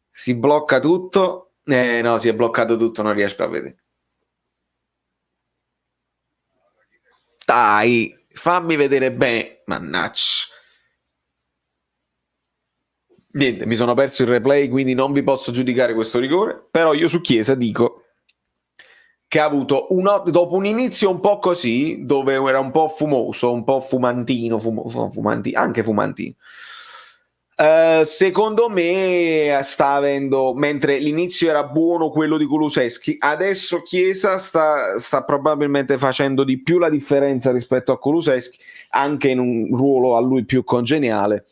si blocca tutto, no, si è bloccato tutto, non riesco a vedere. Dai, fammi vedere bene, mannaggia. Niente, mi sono perso il replay, quindi non vi posso giudicare questo rigore, però io su Chiesa dico che ha avuto dopo un inizio un po' così, dove era un po' fumoso, un po' fumantino, anche fumantino. Secondo me sta avendo, mentre l'inizio era buono quello di Kulusevski, adesso Chiesa sta probabilmente facendo di più la differenza rispetto a Kulusevski, anche in un ruolo a lui più congeniale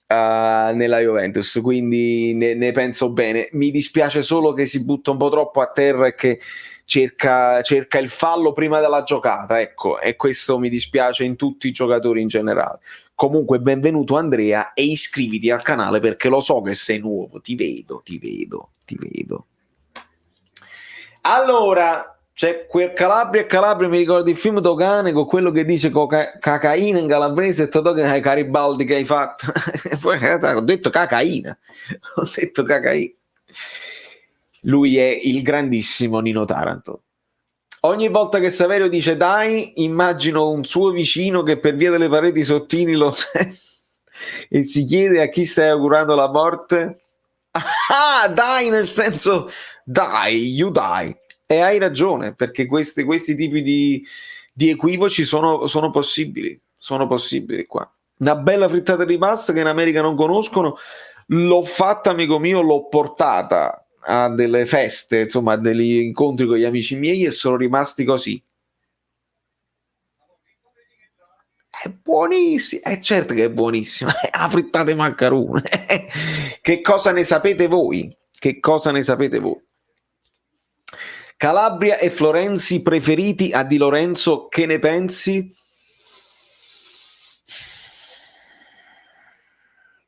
nella Juventus, quindi ne penso bene. Mi dispiace solo che si butta un po' troppo a terra e che cerca il fallo prima della giocata, ecco, e questo mi dispiace in tutti i giocatori in generale. Comunque benvenuto Andrea e iscriviti al canale perché lo so che sei nuovo, ti vedo. Allora, c'è quel Calabria, mi ricordo il film Tocane con quello che dice cacaina in calabrese e Totò che Garibaldi che hai fatto. Ho detto cacaina. Lui è il grandissimo Nino Taranto. Ogni volta che Saverio dice dai, immagino un suo vicino che per via delle pareti sottili lo e si chiede a chi stai augurando la morte. Ah, dai, nel senso dai, you die. E hai ragione, perché questi tipi di equivoci sono possibili. Sono possibili qua. Una bella frittata di pasta che in America non conoscono. L'ho fatta, amico mio, l'ho portata a delle feste, insomma, a degli incontri con gli amici miei e sono rimasti così. È buonissimo, è certo che è buonissima. La frittata di maccherone. Che cosa ne sapete voi? Che cosa ne sapete voi? Calabria e Florenzi preferiti a Di Lorenzo, che ne pensi?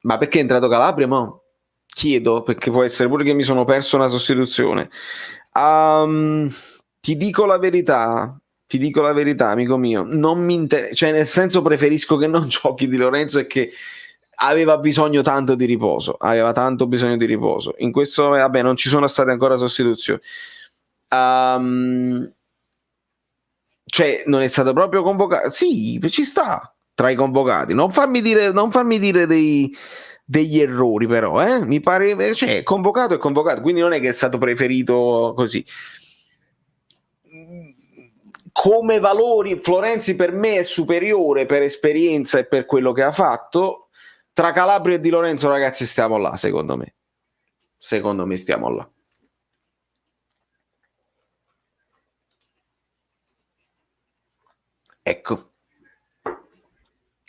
Ma perché è entrato Calabria, mo? Chiedo, perché può essere pure che mi sono perso una sostituzione. Ti dico la verità, amico mio, non mi interessa, cioè nel senso preferisco che non giochi Di Lorenzo e che aveva bisogno tanto di riposo, aveva tanto bisogno di riposo. In questo, vabbè, non ci sono state ancora sostituzioni. Cioè, non è stato proprio convocato? Sì, ci sta tra i convocati. Non farmi dire degli errori, però, mi pare, cioè, convocato è convocato, quindi non è che è stato preferito così. Come valori, Florenzi per me è superiore per esperienza e per quello che ha fatto, Tra Calabria e Di Lorenzo, ragazzi, stiamo là, secondo me stiamo là. Ecco,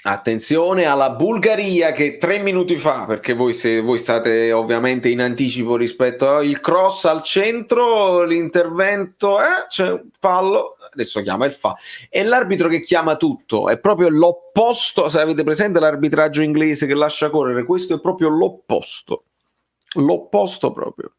attenzione alla Bulgaria che 3 minuti fa, perché voi state ovviamente in anticipo rispetto al cross al centro, l'intervento, c'è un fallo, adesso chiama il fallo, è l'arbitro che chiama tutto, è proprio l'opposto, se avete presente l'arbitraggio inglese che lascia correre, questo è proprio l'opposto proprio.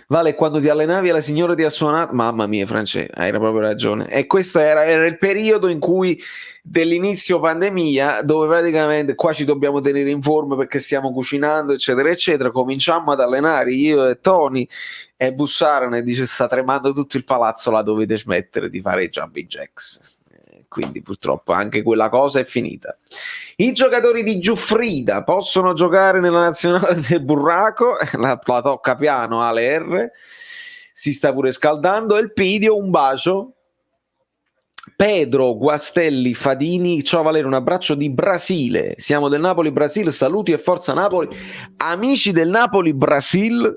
Vale, quando ti allenavi alla signora ti ha suonato, mamma mia Francesco, hai proprio ragione, e questo era il periodo in cui dell'inizio pandemia, dove praticamente qua ci dobbiamo tenere in forma perché stiamo cucinando eccetera eccetera, cominciamo ad allenare io e Tony e bussarono e dice sta tremando tutto il palazzo, la dovete smettere di fare i jumping jacks. Quindi purtroppo anche quella cosa è finita. I giocatori di Giuffrida possono giocare nella nazionale del Burraco, la tocca piano Ale R, si sta pure scaldando. Elpidio, un bacio. Pedro Guastelli Fadini, ciao Valerio, un abbraccio di Brasile, siamo del Napoli Brasil, saluti e forza Napoli. Amici del Napoli Brasil,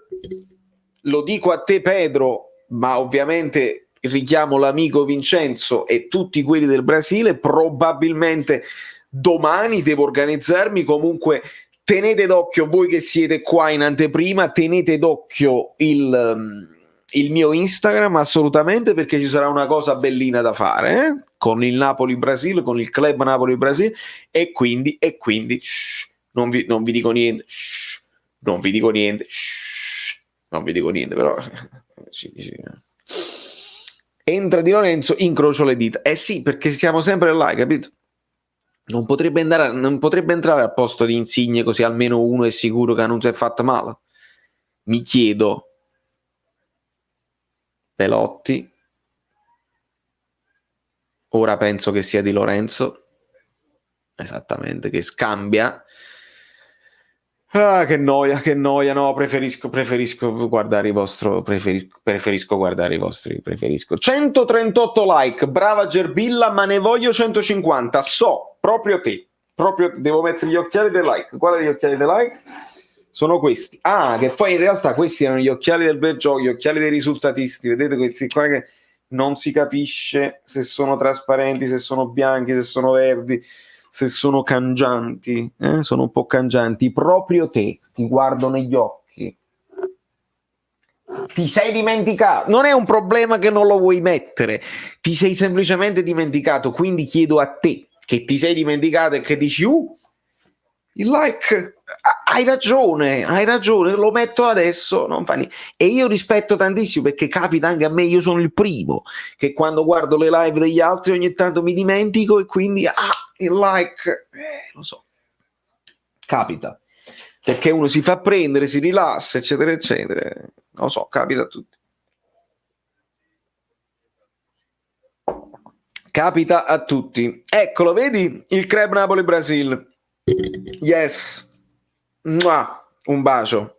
lo dico a te Pedro, ma ovviamente richiamo l'amico Vincenzo e tutti quelli del Brasile, probabilmente domani devo organizzarmi, comunque tenete d'occhio voi che siete qua in anteprima, tenete d'occhio il mio Instagram assolutamente, perché ci sarà una cosa bellina da fare con il Napoli Brasil, con il club Napoli Brasil, e quindi non vi dico niente, non vi dico niente, però entra Di Lorenzo, incrocio le dita. Sì, perché siamo sempre là, capito? Non potrebbe entrare al posto di Insigne, così almeno uno è sicuro che non si è fatta male. Mi chiedo. Pelotti, ora penso che sia Di Lorenzo, esattamente, che scambia. Che noia, no, preferisco guardare i vostri, preferisco 138 like, brava Gerbilla, ma ne voglio 150, proprio te, devo mettere gli occhiali dei like. Quali gli occhiali dei like? Sono questi. Che poi in realtà questi erano gli occhiali del bel gioco, gli occhiali dei risultatisti, vedete questi qua che non si capisce se sono trasparenti, se sono bianchi, se sono verdi, se sono cangianti, sono un po' cangianti. Proprio te, ti guardo negli occhi. Ti sei dimenticato, non è un problema che non lo vuoi mettere, ti sei semplicemente dimenticato, quindi chiedo a te che ti sei dimenticato e che dici il like, hai ragione, lo metto adesso, non fa niente. E io rispetto tantissimo, perché capita anche a me, io sono il primo che quando guardo le live degli altri ogni tanto mi dimentico, e quindi il like, lo so, capita, perché uno si fa prendere, si rilassa eccetera eccetera, lo so, capita a tutti. Capita a tutti. Eccolo, vedi? Il Club Napoli Brasil. Yes. Un bacio.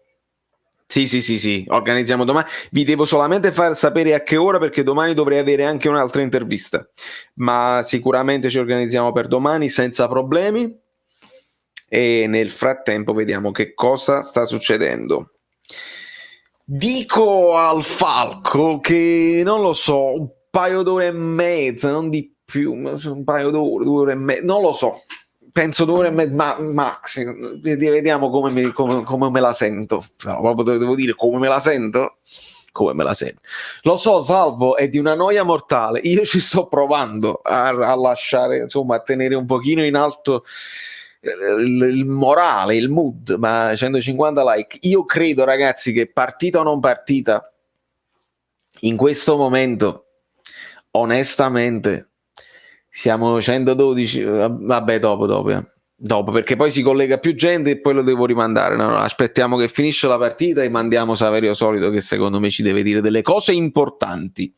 Sì, organizziamo domani. Vi devo solamente far sapere a che ora, perché domani dovrei avere anche un'altra intervista, ma sicuramente ci organizziamo per domani senza problemi, e nel frattempo vediamo che cosa sta succedendo. Dico al Falco che non lo so, un paio d'ore e mezza, non di più, un paio d'ore, 2 ore e mezza, non lo so, penso 2 ore e mezza max. Vediamo come me la sento. No, proprio devo dire come me la sento. Lo so, Salvo, è di una noia mortale. Io ci sto provando a lasciare, insomma, a tenere un pochino in alto il morale, il mood, ma 150 like. Io credo, ragazzi, che partita o non partita, in questo momento, onestamente, siamo 112, vabbè, dopo, perché poi si collega più gente e poi lo devo rimandare. No, aspettiamo che finisce la partita e mandiamo Saverio Solito, che secondo me ci deve dire delle cose importanti.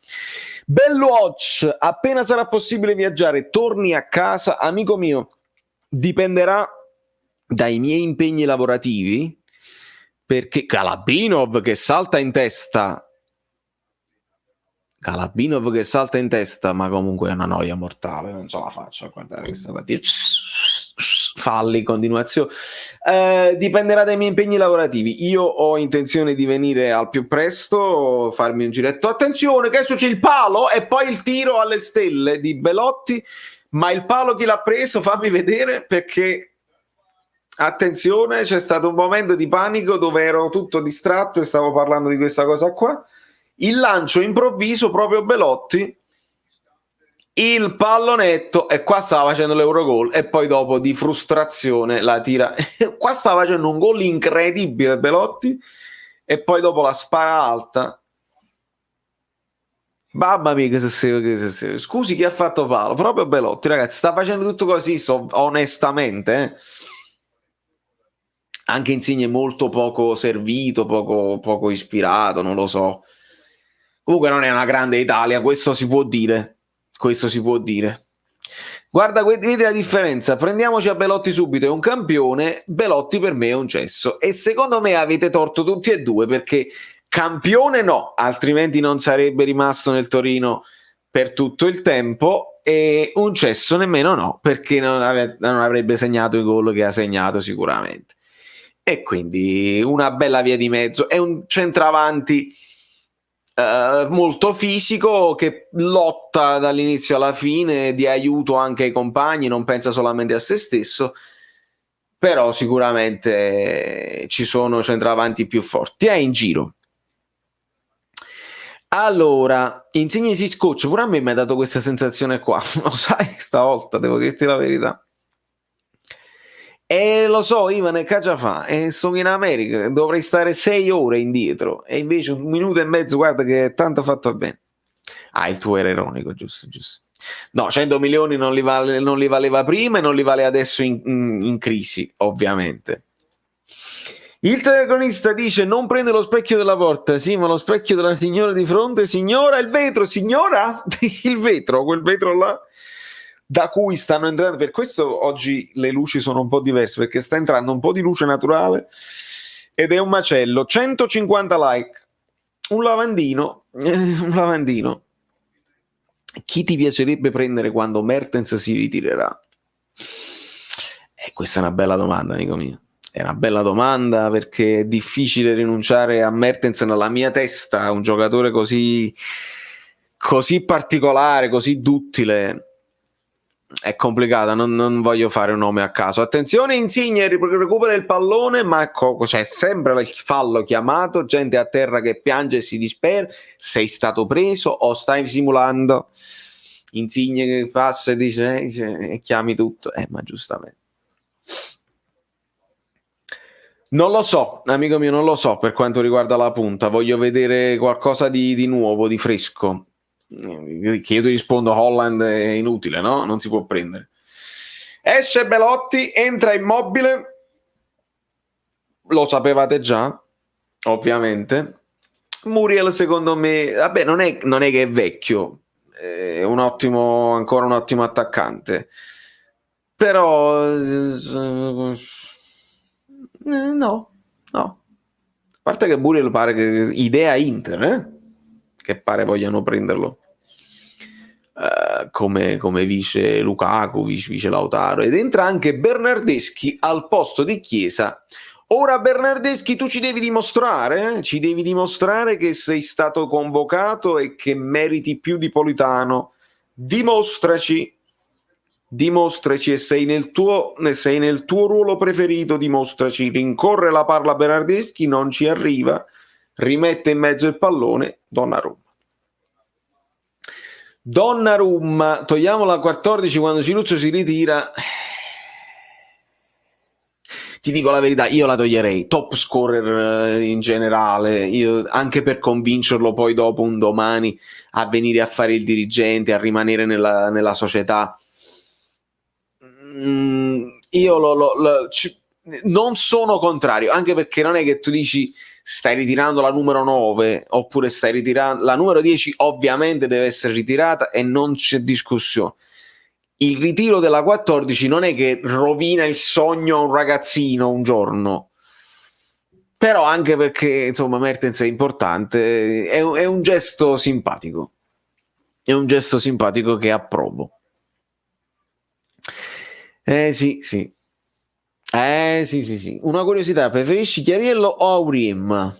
Bellwatch, appena sarà possibile viaggiare, torni a casa, amico mio. Dipenderà dai miei impegni lavorativi, perché Galabinov che salta in testa, ma comunque è una noia mortale, non ce la faccio a guardare questa partita. falli, continuazione. Dipenderà dai miei impegni lavorativi. Io ho intenzione di venire al più presto, farmi un giretto. Attenzione, che adesso c'è il palo e poi il tiro alle stelle di Belotti. Ma il palo chi l'ha preso? Fammi vedere, perché attenzione, c'è stato un momento di panico dove ero tutto distratto e stavo parlando di questa cosa qua. Il lancio improvviso, proprio Belotti, il pallonetto, e qua stava facendo l'Eurogol e poi dopo di frustrazione la tira. Qua stava facendo un gol incredibile Belotti e poi dopo la spara alta. Mamma mia, che se scusi, chi ha fatto palo? Proprio Belotti, ragazzi, sta facendo tutto così, onestamente. Anche Insigne molto poco servito, poco ispirato, non lo so. Comunque non è una grande Italia, questo si può dire. Questo si può dire. Guarda, vedi la differenza. Prendiamoci a Belotti subito, è un campione, Belotti per me è un cesso. E secondo me avete torto tutti e due, perché campione no, altrimenti non sarebbe rimasto nel Torino per tutto il tempo, e un cesso nemmeno no, perché non avrebbe segnato i gol che ha segnato sicuramente. E quindi una bella via di mezzo. È un centravanti molto fisico, che lotta dall'inizio alla fine, di aiuto anche ai compagni, non pensa solamente a se stesso, però sicuramente ci sono centravanti più forti. È in giro. Allora, Insigne si scoccia, pure a me mi ha dato questa sensazione qua, lo sai, stavolta devo dirti la verità. E lo so, Ivan, e cosa fa? Sono in America, dovrei stare 6 ore indietro, e invece 1 minuto e mezzo, guarda che tanto fatto bene. Ah, il tuo era ironico, giusto. No, 100 milioni non li valeva prima e non li vale adesso in crisi, ovviamente. Il telecronista dice: non prende lo specchio della porta. Sì, ma lo specchio della signora di fronte. Signora, il vetro, signora? Il vetro, quel vetro là da cui stanno entrando. Per questo oggi le luci sono un po' diverse, perché sta entrando un po' di luce naturale ed è un macello. 150 like. Un lavandino. Chi ti piacerebbe prendere quando Mertens si ritirerà? Questa è una bella domanda, amico mio. È una bella domanda, perché è difficile rinunciare a Mertens nella mia testa, un giocatore così particolare, così duttile. È complicata, non voglio fare un nome a caso. Attenzione, Insigne recupera il pallone, ma c'è sempre il fallo chiamato, gente a terra che piange e si dispera. Sei stato preso o stai simulando? Insigne che passa e dice e chiami tutto, ma giustamente. Non lo so, amico mio, non lo so per quanto riguarda la punta. Voglio vedere qualcosa di nuovo, di fresco. Che io ti rispondo, Holland è inutile, no? Non si può prendere. Esce Belotti, entra Immobile. Lo sapevate già, ovviamente. Muriel, secondo me, vabbè, non è che è vecchio, è ancora un ottimo attaccante. Però no. A parte che Muriel pare che idea Inter, che pare vogliano prenderlo come vice Lukaku, vice Lautaro, ed entra anche Bernardeschi al posto di Chiesa. Ora Bernardeschi, tu ci devi dimostrare che sei stato convocato e che meriti più di Politano. Dimostraci e sei nel tuo ruolo preferito, dimostraci. Rincorre la palla Bernardeschi, non ci arriva, rimette in mezzo il pallone, Donnarumma, togliamo la 14 quando Ciluzzo si ritira. Ti dico la verità, io la toglierei, top scorer in generale, anche per convincerlo poi dopo un domani a venire a fare il dirigente, a rimanere nella società. Io non sono contrario, anche perché non è che tu dici stai ritirando la numero 9 oppure stai ritirando la numero 10, ovviamente deve essere ritirata e non c'è discussione. Il ritiro della 14 non è che rovina il sogno a un ragazzino un giorno, però anche perché insomma Mertens è importante, è un gesto simpatico, che approvo. Sì, sì. Sì. Una curiosità, preferisci Chiariello o Auriem?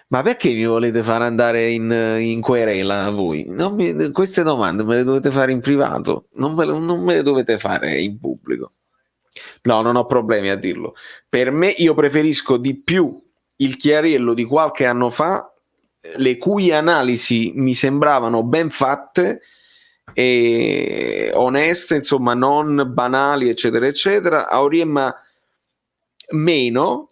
Ma perché mi volete far andare in querela voi? Queste domande me le dovete fare in privato, non me le dovete fare in pubblico. No, non ho problemi a dirlo. Per me, io preferisco di più il Chiariello di qualche anno fa, le cui analisi mi sembravano ben fatte e oneste, insomma, non banali, eccetera, eccetera. Auriemma meno.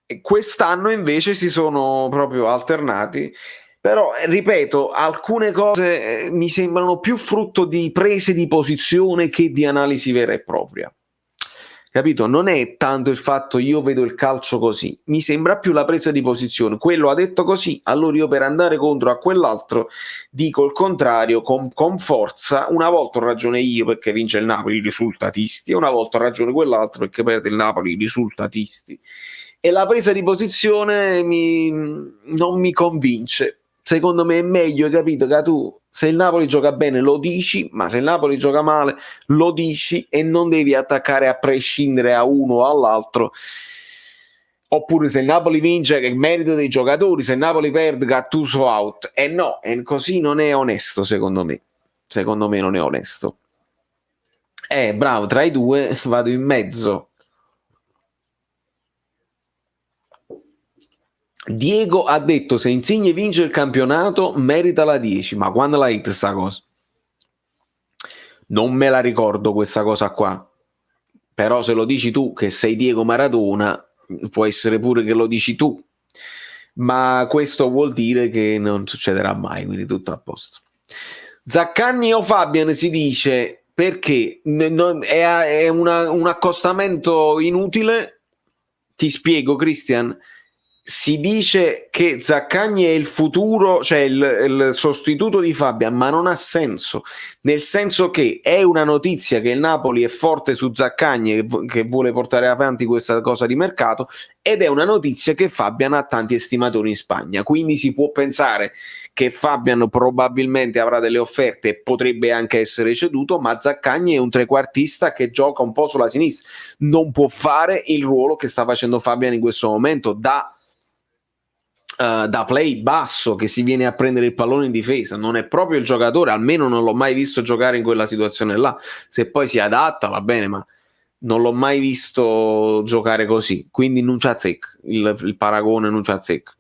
E quest'anno invece si sono proprio alternati. Però, ripeto, alcune cose mi sembrano più frutto di prese di posizione che di analisi vera e propria. Capito? Non è tanto il fatto io vedo il calcio così, mi sembra più la presa di posizione. Quello ha detto così, allora io per andare contro a quell'altro dico il contrario con forza. Una volta ho ragione io perché vince il Napoli, i risultatisti, e una volta ho ragione quell'altro perché perde il Napoli, i risultatisti. E la presa di posizione non mi convince. Secondo me è meglio, capito, che tu se il Napoli gioca bene lo dici, ma se il Napoli gioca male lo dici e non devi attaccare a prescindere a uno o all'altro. Oppure se il Napoli vince che è merito dei giocatori, se il Napoli perde Gattuso out. E no, e così non è onesto secondo me. Secondo me non è onesto. Bravo, tra i due vado in mezzo. Diego ha detto se Insigne vince il campionato merita la 10, ma quando l'ha hit sta cosa? Non me la ricordo questa cosa qua, però se lo dici tu che sei Diego Maradona può essere pure che lo dici tu, ma questo vuol dire che non succederà mai, quindi tutto a posto. Zaccagni o Fabian si dice perché è un accostamento inutile. Ti spiego, Christian. Si dice che Zaccagni è il futuro, cioè il sostituto di Fabian, ma non ha senso, nel senso che è una notizia che il Napoli è forte su Zaccagni e che vuole portare avanti questa cosa di mercato, ed è una notizia che Fabian ha tanti estimatori in Spagna, quindi si può pensare che Fabian probabilmente avrà delle offerte e potrebbe anche essere ceduto, ma Zaccagni è un trequartista che gioca un po' sulla sinistra, non può fare il ruolo che sta facendo Fabian in questo momento da play basso che si viene a prendere il pallone in difesa. Non è proprio il giocatore, almeno non l'ho mai visto giocare in quella situazione là. Se poi si adatta va bene, ma non l'ho mai visto giocare così, quindi non c'ha zecco, il paragone non c'ha zecco.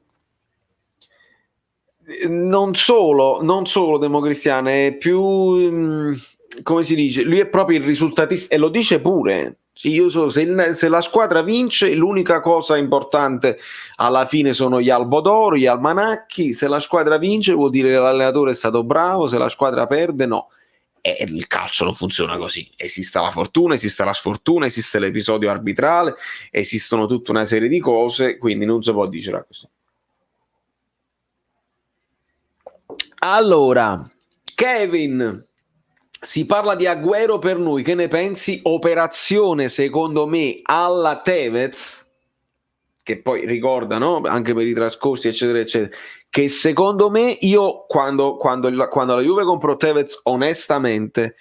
Non solo democristiano, è più come si dice, lui è proprio il risultatista e lo dice pure. Io so, se la squadra vince, l'unica cosa importante alla fine sono gli albodoro, gli almanacchi. Se la squadra vince vuol dire che l'allenatore è stato bravo, se la squadra perde no. E il calcio non funziona così. Esiste la fortuna, esiste la sfortuna, esiste l'episodio arbitrale, esistono tutta una serie di cose, quindi non si può dire così. Allora, Kevin, si parla di Agüero per noi, che ne pensi? Operazione secondo me alla Tevez, che poi ricorda, no? Anche per i trascorsi eccetera eccetera, che secondo me io quando la Juve comprò Tevez onestamente,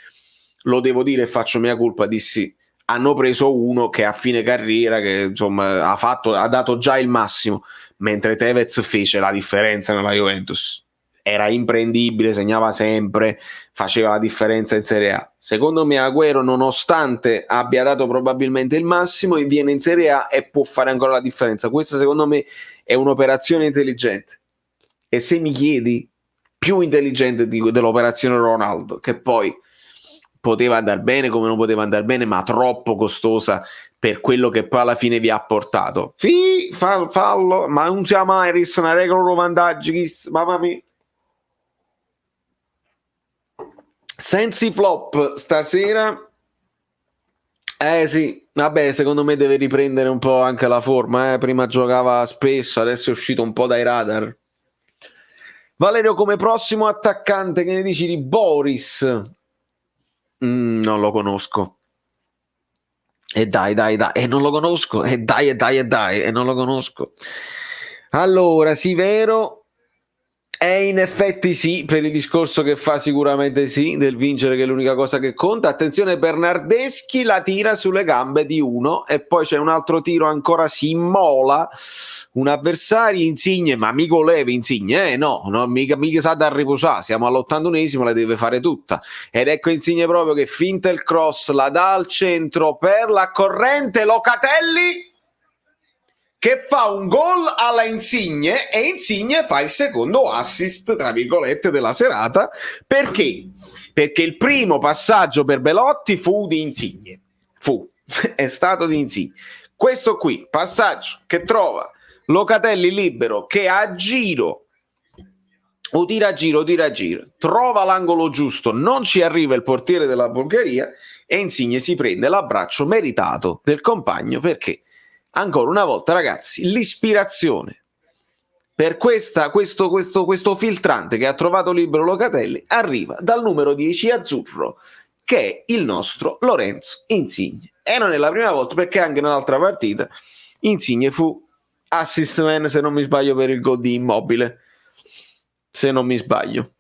lo devo dire e faccio mia colpa, dissi hanno preso uno che a fine carriera che insomma ha dato già il massimo, mentre Tevez fece la differenza nella Juventus, era imprendibile, segnava sempre, faceva la differenza in Serie A. Secondo me Agüero, nonostante abbia dato probabilmente il massimo, viene in Serie A e può fare ancora la differenza. Questa secondo me è un'operazione intelligente, e se mi chiedi più intelligente dell'operazione Ronaldo, che poi poteva andare bene come non poteva andare bene, ma troppo costosa per quello che poi alla fine vi ha portato. Fallo, ma non siamo Iris, una regola vantaggi, mamma mia. Sensi flop stasera. Sì, vabbè, secondo me deve riprendere un po' anche la forma. Prima giocava spesso, adesso è uscito un po' dai radar. Valerio, come prossimo attaccante, che ne dici di Boris? Non lo conosco. E dai, non lo conosco. E dai, non lo conosco. Allora, Sivero E in effetti sì, per il discorso che fa sicuramente sì, del vincere che è l'unica cosa che conta. Attenzione, Bernardeschi la tira sulle gambe di uno e poi c'è un altro tiro, ancora si immola un avversario. Insigne, ma mica leve Insigne, no, mica sa da riposare, siamo all'81esimo, la deve fare tutta. Ed ecco Insigne proprio che finta il cross, la dà al centro per la corrente Locatelli, che fa un gol alla Insigne, e Insigne fa il secondo assist, tra virgolette, della serata. Perché? Perché il primo passaggio per Belotti fu di Insigne. È stato di Insigne. Questo qui, passaggio che trova Locatelli libero, che a giro, tira a giro, trova l'angolo giusto, non ci arriva il portiere della Bulgaria, e Insigne si prende l'abbraccio meritato del compagno, perché ancora una volta, ragazzi, l'ispirazione per questo filtrante che ha trovato libero Locatelli arriva dal numero 10 azzurro, che è il nostro Lorenzo Insigne. E non è la prima volta, perché anche nell'altra partita Insigne fu assist man, se non mi sbaglio, per il gol di Immobile. Se non mi sbaglio.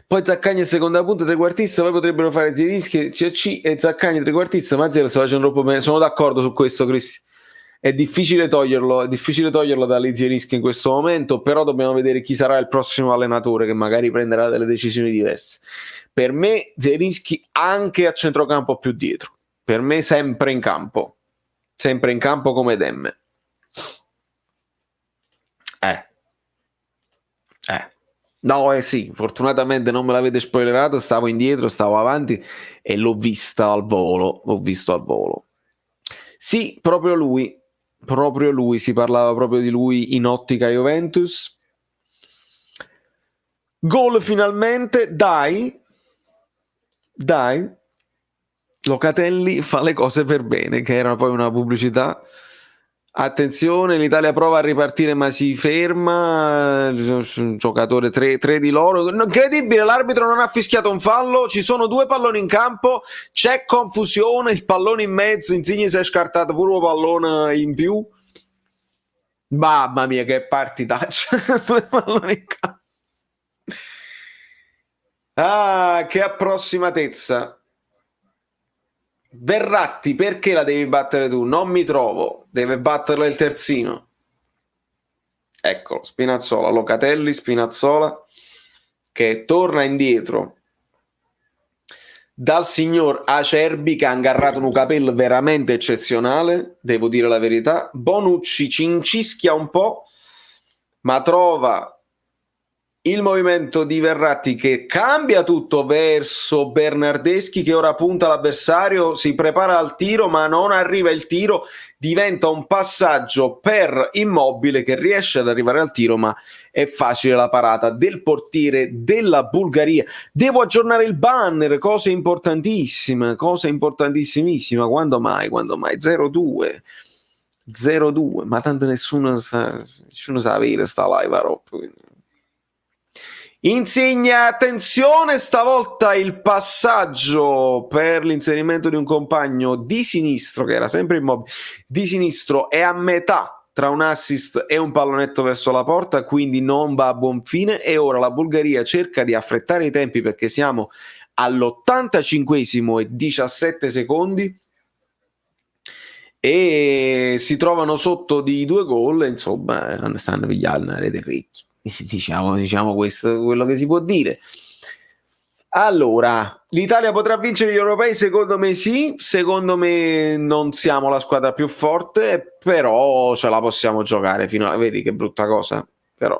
Poi Zaccagni a seconda punta, trequartista, poi potrebbero fare Zielinski, CC e Zaccagni trequartista, ma Zero sta facendo troppo bene. Sono d'accordo su questo, Cristi. È difficile toglierlo da Zielinski in questo momento, però dobbiamo vedere chi sarà il prossimo allenatore che magari prenderà delle decisioni diverse. Per me Zielinski anche a centrocampo più dietro. Per me sempre in campo come Demme. No, sì, fortunatamente non me l'avete spoilerato, stavo indietro, stavo avanti e l'ho visto al volo. Sì, proprio lui, si parlava proprio di lui in ottica Juventus. Gol finalmente, dai, Locatelli fa le cose per bene, che era poi una pubblicità. Attenzione, l'Italia prova a ripartire ma si ferma, un giocatore, tre di loro, incredibile, l'arbitro non ha fischiato un fallo, ci sono due palloni in campo, c'è confusione, il pallone in mezzo, Insigne si è scartato pure un pallone in più, mamma mia che partitaccia. Due palloni in campo, che approssimatezza. Verratti, perché la devi battere tu? Non mi trovo, deve batterla il terzino. Eccolo, Spinazzola, Locatelli, Spinazzola, che torna indietro dal signor Acerbi, che ha ingarrato un capello veramente eccezionale, devo dire la verità. Bonucci ci incischia un po', ma trova il movimento di Verratti che cambia tutto verso Bernardeschi, che ora punta l'avversario, si prepara al tiro ma non arriva il tiro, diventa un passaggio per Immobile che riesce ad arrivare al tiro, ma è facile la parata del portiere della Bulgaria. Devo aggiornare il banner, cosa importantissimissima, quando mai 0-2, ma tanto nessuno sa avere sta live a roba. Insigne, attenzione, stavolta il passaggio per l'inserimento di un compagno di sinistro, che era sempre Immobile, di sinistro, è a metà tra un assist e un pallonetto verso la porta, quindi non va a buon fine, e ora la Bulgaria cerca di affrettare i tempi perché siamo all'85esimo e 17 secondi e si trovano sotto di 2 gol, insomma, stanno pigliando una rete ricchi. Diciamo questo quello che si può dire. Allora, l'Italia potrà vincere gli europei? Secondo me sì, secondo me non siamo la squadra più forte, però ce la possiamo giocare fino a... Vedi che brutta cosa? Però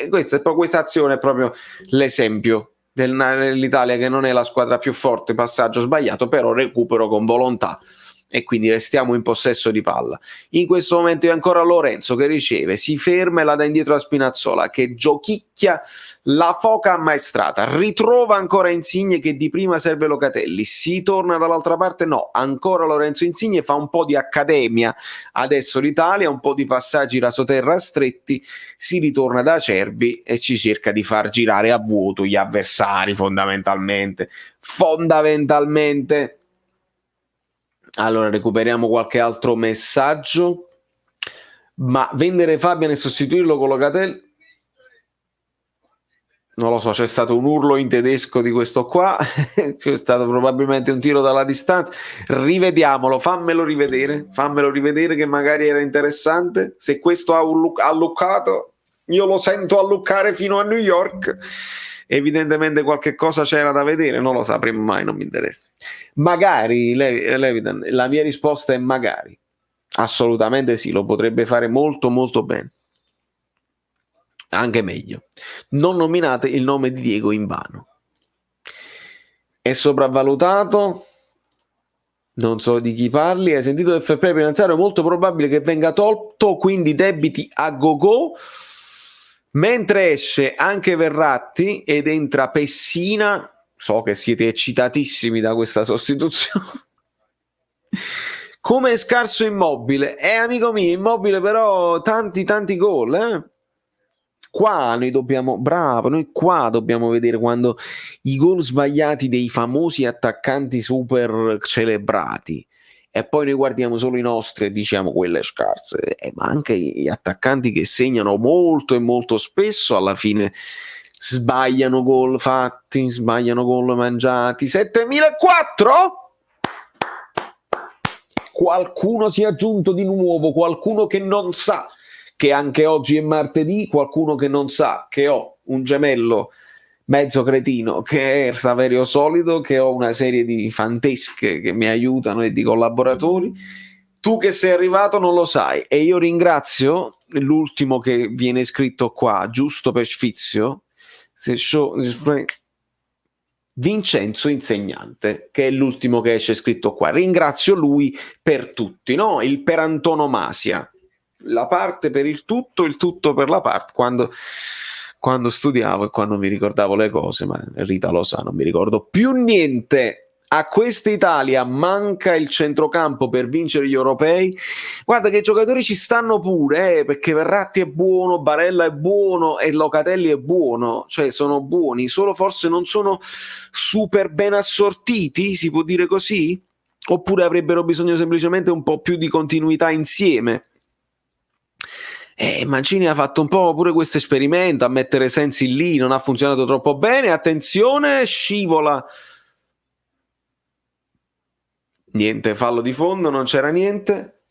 questa azione è proprio l'esempio dell'Italia che non è la squadra più forte, passaggio sbagliato, però recupero con volontà. E quindi restiamo in possesso di palla. In questo momento è ancora Lorenzo che riceve, si ferma e la dà indietro a Spinazzola, che giochicchia la foca ammaestrata, ritrova ancora Insigne, che di prima serve Locatelli, si torna dall'altra parte, no, ancora Lorenzo Insigne, fa un po' di accademia adesso l'Italia, un po' di passaggi rasoterra stretti, si ritorna da Acerbi e ci cerca di far girare a vuoto gli avversari fondamentalmente. Allora recuperiamo qualche altro messaggio. Ma vendere Fabian e sostituirlo con Locatelli, non lo so, c'è stato un urlo in tedesco di questo qua, c'è stato probabilmente un tiro dalla distanza. Rivediamolo, fammelo rivedere che magari era interessante. Se questo ha alluccato, io lo sento alluccare fino a New York. Evidentemente qualche cosa c'era da vedere, non lo sapremo mai, non mi interessa. Magari, Levitan, la mia risposta è magari. Assolutamente sì, lo potrebbe fare molto molto bene. Anche meglio. Non nominate il nome di Diego in vano. È sopravvalutato? Non so di chi parli. Hai sentito del fair play finanziario? È molto probabile che venga tolto, quindi debiti a go-go. Mentre esce anche Verratti ed entra Pessina. So che siete eccitatissimi da questa sostituzione. Come è scarso Immobile? Amico mio, Immobile però tanti gol, Qua noi dobbiamo, bravo, noi qua dobbiamo vedere quando i gol sbagliati dei famosi attaccanti super celebrati e poi noi guardiamo solo i nostri e diciamo quelle scarse, ma anche gli attaccanti che segnano molto e molto spesso alla fine sbagliano gol fatti, sbagliano gol mangiati. 7004? Qualcuno si è aggiunto di nuovo, qualcuno che non sa che anche oggi è martedì, qualcuno che non sa che ho un gemello mezzo cretino che è Saverio Solido, che ho una serie di fantesche che mi aiutano e di collaboratori. Tu che sei arrivato non lo sai e io ringrazio l'ultimo che viene scritto qua, giusto per sfizio, Vincenzo Insegnante, che è l'ultimo che esce scritto qua. Ringrazio lui per tutti, no? Il per antonomasia, la parte per il tutto per la parte. Quando studiavo e quando mi ricordavo le cose, ma Rita lo sa, non mi ricordo più niente. A questa Italia manca il centrocampo per vincere gli europei. Guarda che i giocatori ci stanno pure, perché Verratti è buono, Barella è buono e Locatelli è buono, cioè sono buoni, solo forse non sono super ben assortiti, si può dire così? Oppure avrebbero bisogno semplicemente un po' più di continuità insieme. Mancini ha fatto un po' pure questo esperimento a mettere Sensi lì, non ha funzionato troppo bene, attenzione, scivola. Niente, fallo di fondo, non c'era niente.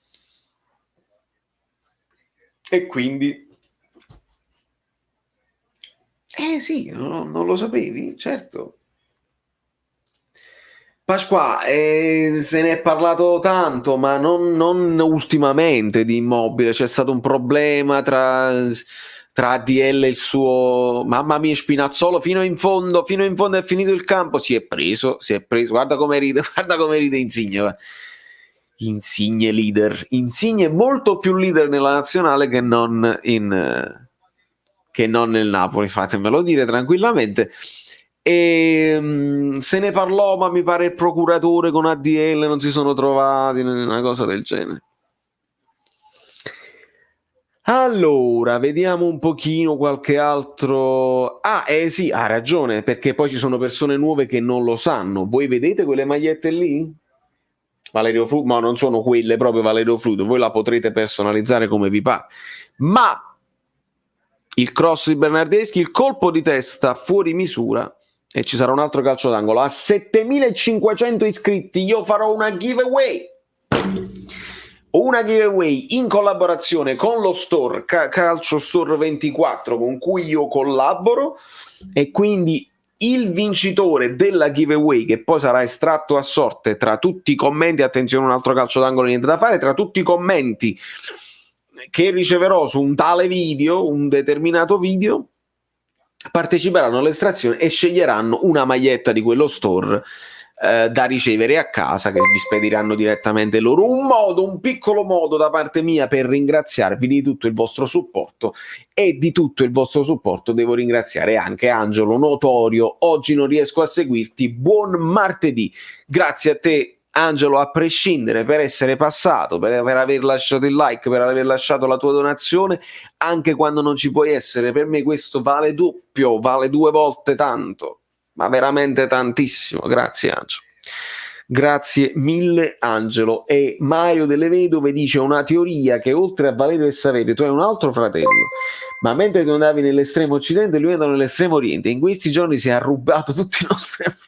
E quindi... sì, non lo sapevi? Certo. Pasqua, se ne è parlato tanto, ma non ultimamente di Immobile. C'è stato un problema tra ADL e il suo... Mamma mia, Spinazzolo, fino in fondo è finito il campo. Si è preso. Guarda come ride Insigne. Insigne leader. Insigne molto più leader nella nazionale che non nel Napoli, fatemelo dire tranquillamente. E se ne parlò, ma mi pare il procuratore con ADL non si sono trovati, una cosa del genere. Allora, vediamo un pochino qualche altro... sì, ha ragione, perché poi ci sono persone nuove che non lo sanno. Voi vedete quelle magliette lì? Valerio Fludo, ma non sono quelle proprio Valerio Fludo, voi la potrete personalizzare come vi pare. Ma il cross di Bernardeschi, il colpo di testa fuori misura, e ci sarà un altro calcio d'angolo. A 7500 iscritti io farò una giveaway in collaborazione con lo store Calcio Store 24 con cui io collaboro, e quindi il vincitore della giveaway, che poi sarà estratto a sorte tra tutti i commenti, attenzione, un altro calcio d'angolo, niente da fare, tra tutti i commenti che riceverò su un tale video, un determinato video, parteciperanno all'estrazione e sceglieranno una maglietta di quello store da ricevere a casa, che vi spediranno direttamente loro. Un piccolo modo da parte mia per ringraziarvi di tutto il vostro supporto, e di tutto il vostro supporto devo ringraziare anche Angelo Notorio. Oggi non riesco a seguirti, buon martedì. Grazie a te Angelo, a prescindere, per essere passato, per aver lasciato il like, per aver lasciato la tua donazione, anche quando non ci puoi essere. Per me questo vale doppio, vale 2 volte tanto, ma veramente tantissimo. Grazie Angelo. Grazie mille Angelo. E Mario delle Vedove dice una teoria che oltre a Valerio e Saverio tu hai un altro fratello, ma mentre tu andavi nell'estremo occidente lui andava nell'estremo oriente, in questi giorni si è rubato tutti i nostri amici.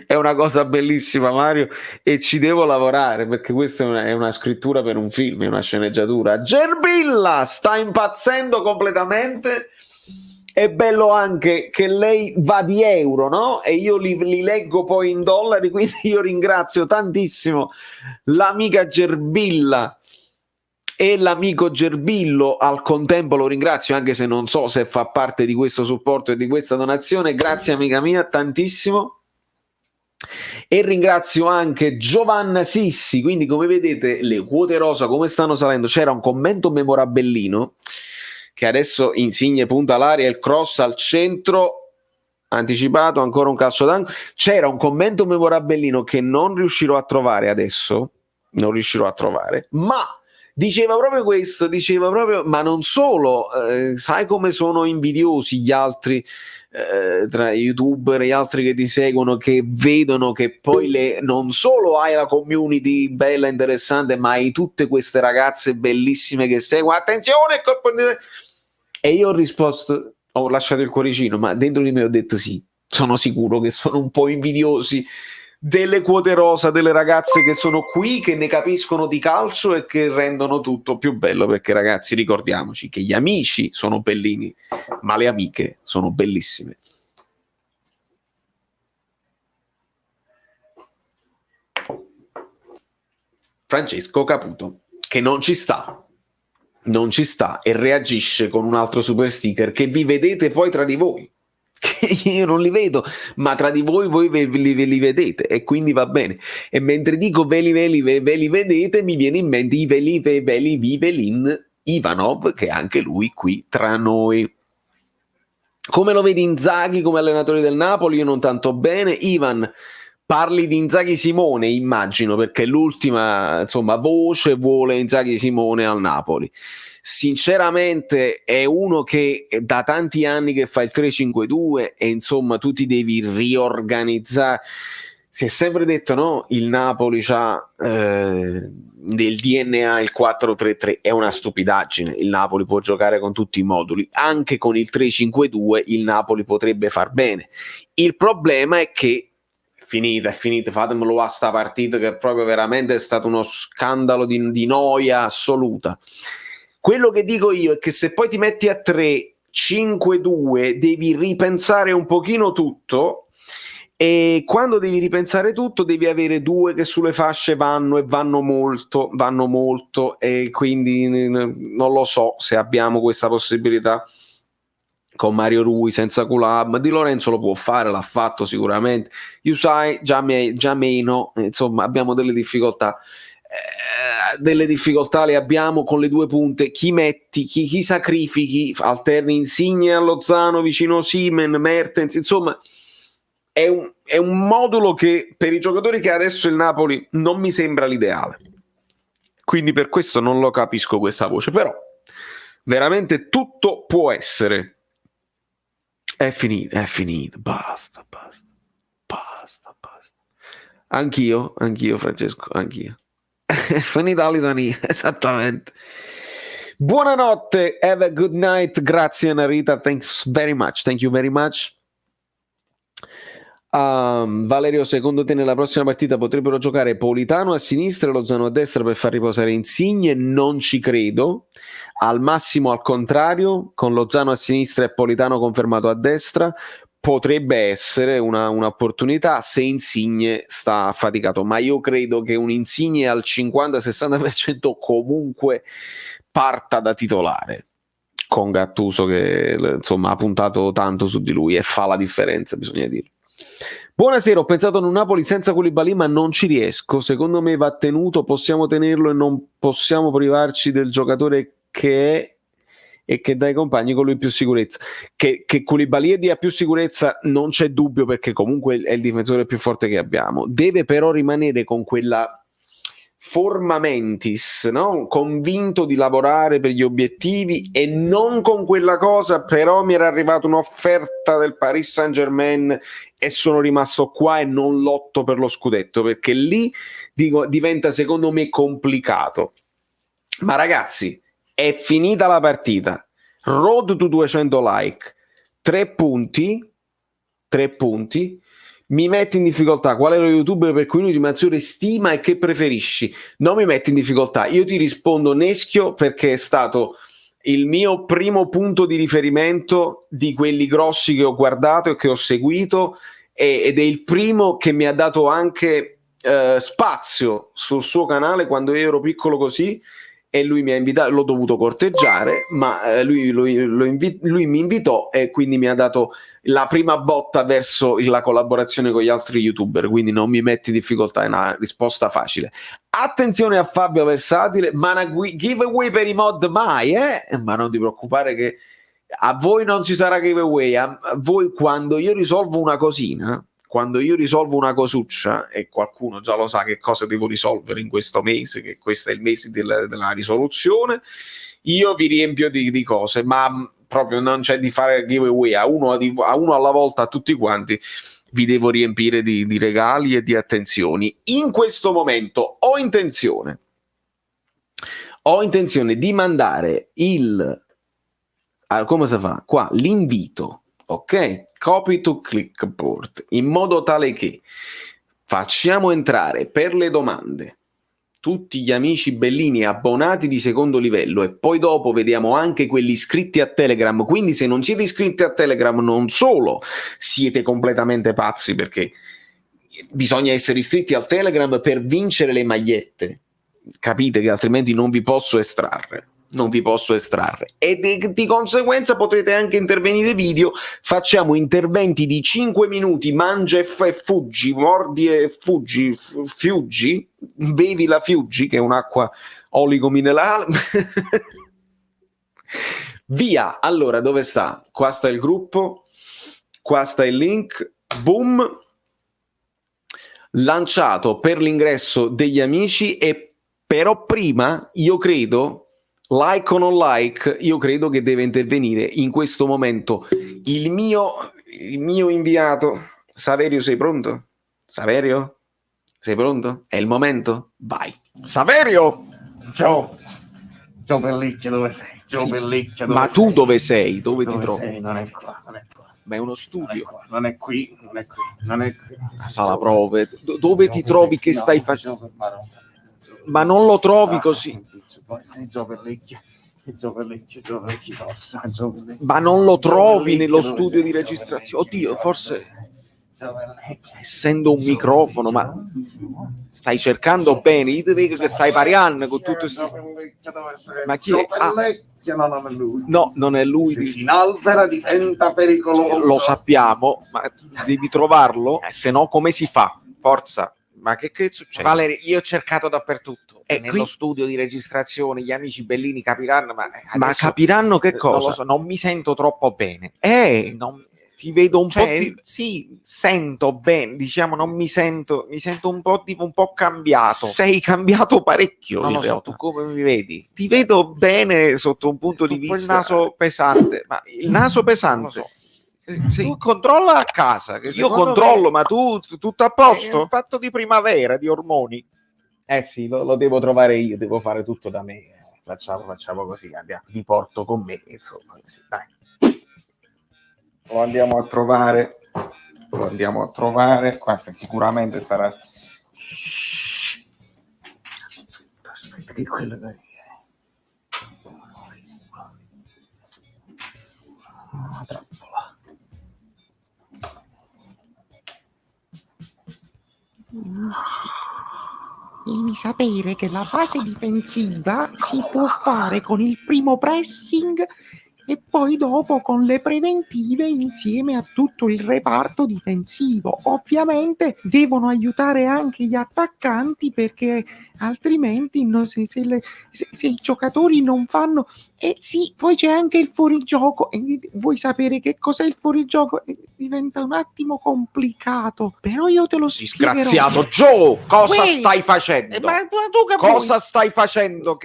È una cosa bellissima Mario e ci devo lavorare perché questa è una scrittura per un film, è una sceneggiatura. Gerbilla sta impazzendo completamente. È bello anche che lei va di euro, no? E io li leggo poi in dollari, quindi io ringrazio tantissimo l'amica Gerbilla e l'amico Gerbillo, al contempo lo ringrazio anche se non so se fa parte di questo supporto e di questa donazione. Grazie amica mia, tantissimo. E ringrazio anche Giovanna Sissi, quindi come vedete le quote rosa come stanno salendo. C'era un commento memorabellino che adesso Insigne punta l'aria, il cross al centro anticipato, ancora un calcio d'angolo. C'era un commento memorabellino che non riuscirò a trovare adesso, non riuscirò a trovare, ma diceva proprio questo, diceva proprio, ma non solo, sai come sono invidiosi gli altri tra youtuber e gli altri che ti seguono, che vedono che poi non solo hai la community bella interessante, ma hai tutte queste ragazze bellissime che seguono, attenzione, e io ho risposto, ho lasciato il cuoricino, ma dentro di me ho detto sì, sono sicuro che sono un po' invidiosi delle quote rosa, delle ragazze che sono qui, che ne capiscono di calcio e che rendono tutto più bello, perché ragazzi ricordiamoci che gli amici sono bellini, ma le amiche sono bellissime. Francesco Caputo, che non ci sta e reagisce con un altro super sticker che vi vedete poi tra di voi. Io non li vedo, ma tra di voi ve li vedete e quindi va bene. E mentre dico ve li vedete, mi viene in mente i veli Vivelin Ivanov, che è anche lui qui tra noi. Come lo vedi Inzaghi come allenatore del Napoli? Io non tanto bene. Ivan, parli di Inzaghi Simone, immagino, perché l'ultima, insomma, voce vuole Inzaghi Simone al Napoli. Sinceramente è uno che da tanti anni che fa il 3-5-2 e insomma tu ti devi riorganizzare. Si è sempre detto, no? Il Napoli c'ha del DNA il 4-3-3, è una stupidaggine. Il Napoli può giocare con tutti i moduli, anche con il 3-5-2 il Napoli potrebbe far bene. Il problema è che è finita, fatemelo a sta partita che proprio veramente è stato uno scandalo di noia assoluta. Quello che dico io è che se poi ti metti a 3-5-2 devi ripensare un pochino tutto, e quando devi ripensare tutto devi avere due che sulle fasce vanno molto, e quindi non lo so se abbiamo questa possibilità con Mario Rui senza Culab. Di Lorenzo lo può fare, l'ha fatto sicuramente. Yusai già meno, insomma abbiamo delle difficoltà. Le abbiamo con le due punte. Chi metti, chi sacrifichi, alterni Insigne a Lozano vicino Simen, Mertens, insomma è un modulo che per i giocatori che ha adesso il Napoli non mi sembra l'ideale, quindi per questo non lo capisco questa voce, però veramente tutto può essere. È finita, basta. Anch'io Francesco, anch'io. È finita l'Italia, esattamente. Buonanotte, have a good night, grazie Narita, thank you very much. Valerio, secondo te nella prossima partita potrebbero giocare Politano a sinistra e Lozano a destra per far riposare Insigne? Non ci credo, al massimo al contrario, con Lozano a sinistra e Politano confermato a destra potrebbe essere un'opportunità se Insigne sta affaticato, ma io credo che un Insigne al 50-60% comunque parta da titolare, con Gattuso che insomma ha puntato tanto su di lui e fa la differenza, bisogna dire. Buonasera, ho pensato ad un Napoli senza Koulibaly ma non ci riesco, secondo me va tenuto, possiamo tenerlo e non possiamo privarci del giocatore che è e che dai compagni con lui più sicurezza. Che Koulibaly dia più sicurezza non c'è dubbio, perché comunque è il difensore più forte che abbiamo, deve però rimanere con quella forma mentis, no? Convinto di lavorare per gli obiettivi e non con quella cosa, però mi era arrivata un'offerta del Paris Saint-Germain e sono rimasto qua e non lotto per lo scudetto, perché lì diventa secondo me complicato. Ma ragazzi, è finita la partita, road to 200 like, 3 punti, mi metti in difficoltà, qual è lo youtuber per cui uno di maggiore stima e che preferisci? Non mi metti in difficoltà, io ti rispondo Neschio perché è stato il mio primo punto di riferimento di quelli grossi che ho guardato e che ho seguito, ed è il primo che mi ha dato anche spazio sul suo canale quando io ero piccolo così, e lui mi ha invitato, l'ho dovuto corteggiare, ma lui mi invitò e quindi mi ha dato la prima botta verso la collaborazione con gli altri youtuber, quindi non mi metti in difficoltà, è una risposta facile. Attenzione a Fabio Versatile, ma una giveaway per i mod mai, ma non ti preoccupare che a voi non ci sarà giveaway, a voi quando io risolvo una cosina, quando io risolvo una cosuccia, e qualcuno già lo sa che cosa devo risolvere in questo mese, che questo è il mese della risoluzione, io vi riempio di cose, ma proprio non c'è di fare giveaway a uno alla volta a tutti quanti, vi devo riempire di regali e di attenzioni. In questo momento ho intenzione di mandare come si fa? Qua l'invito, ok? Copy to clipboard, in modo tale che facciamo entrare per le domande tutti gli amici bellini abbonati di secondo livello e poi dopo vediamo anche quelli iscritti a Telegram. Quindi se non siete iscritti a Telegram non solo siete completamente pazzi, perché bisogna essere iscritti al Telegram per vincere le magliette, capite che altrimenti non vi posso estrarre e di conseguenza potrete anche intervenire video. Facciamo interventi di 5 minuti, mangia e fuggi, mordi e fuggi, bevi la Fiuggi che è un'acqua oligominerale. Via. Allora, dove sta? Qua sta il gruppo, qua sta il link, boom, lanciato per l'ingresso degli amici. E però prima io credo, like o non like, io credo che deve intervenire in questo momento il mio inviato. Saverio, sei pronto? Saverio? Sei pronto? È il momento? Vai. Saverio! Gio Pellicchio, dove sei? Gio Pellicchio, dove ma sei? Tu dove sei? Dove ti trovi? Sei? Non è qua. Ma è uno studio. Non è qui. La sala prove. Dove ti trovi? Che stai facendo? Ma non lo trovi così. Gio Pellicchio. Ma non lo trovi nello studio di registrazione? Oddio, forse essendo un microfono, ma stai cercando bene, io ti dico che stai pariando con tutto ma chi è? Non è lui. No, non è lui. Se si inalbera diventa pericoloso. Lo sappiamo, ma devi trovarlo, se no come si fa? Forza. Ma che succede? Valerio, io ho cercato dappertutto, nello qui... studio di registrazione, gli amici bellini capiranno, ma capiranno che cosa? Non lo so, non mi sento troppo bene. Ti vedo un po' sì, sento bene, diciamo, non mi sento un po' cambiato. Sei cambiato parecchio. Non lo so, tu come mi vedi? Ti vedo bene sotto un punto di vista. Il naso pesante, ma il naso pesante. Non lo so. Sì. Tu controlla a casa. Che io controllo, ma tu tutto a posto? È un fatto di primavera, di ormoni. Sì, lo devo trovare io, devo fare tutto da me. Facciamo così, vi porto con me, insomma, così, dai. Lo andiamo a trovare. Questa sicuramente sarà. Aspetta, che quello da trappola. Devi sapere che la fase difensiva si può fare con il primo pressing e poi dopo con le preventive insieme a tutto il reparto difensivo. Ovviamente devono aiutare anche gli attaccanti, perché altrimenti se i giocatori non fanno... sì, poi c'è anche il fuorigioco, e vuoi sapere che cos'è il fuorigioco? Diventa un attimo complicato, però io te lo spiegherò. Disgraziato Joe, cosa Uè, stai facendo? ma tu che Cosa stai facendo?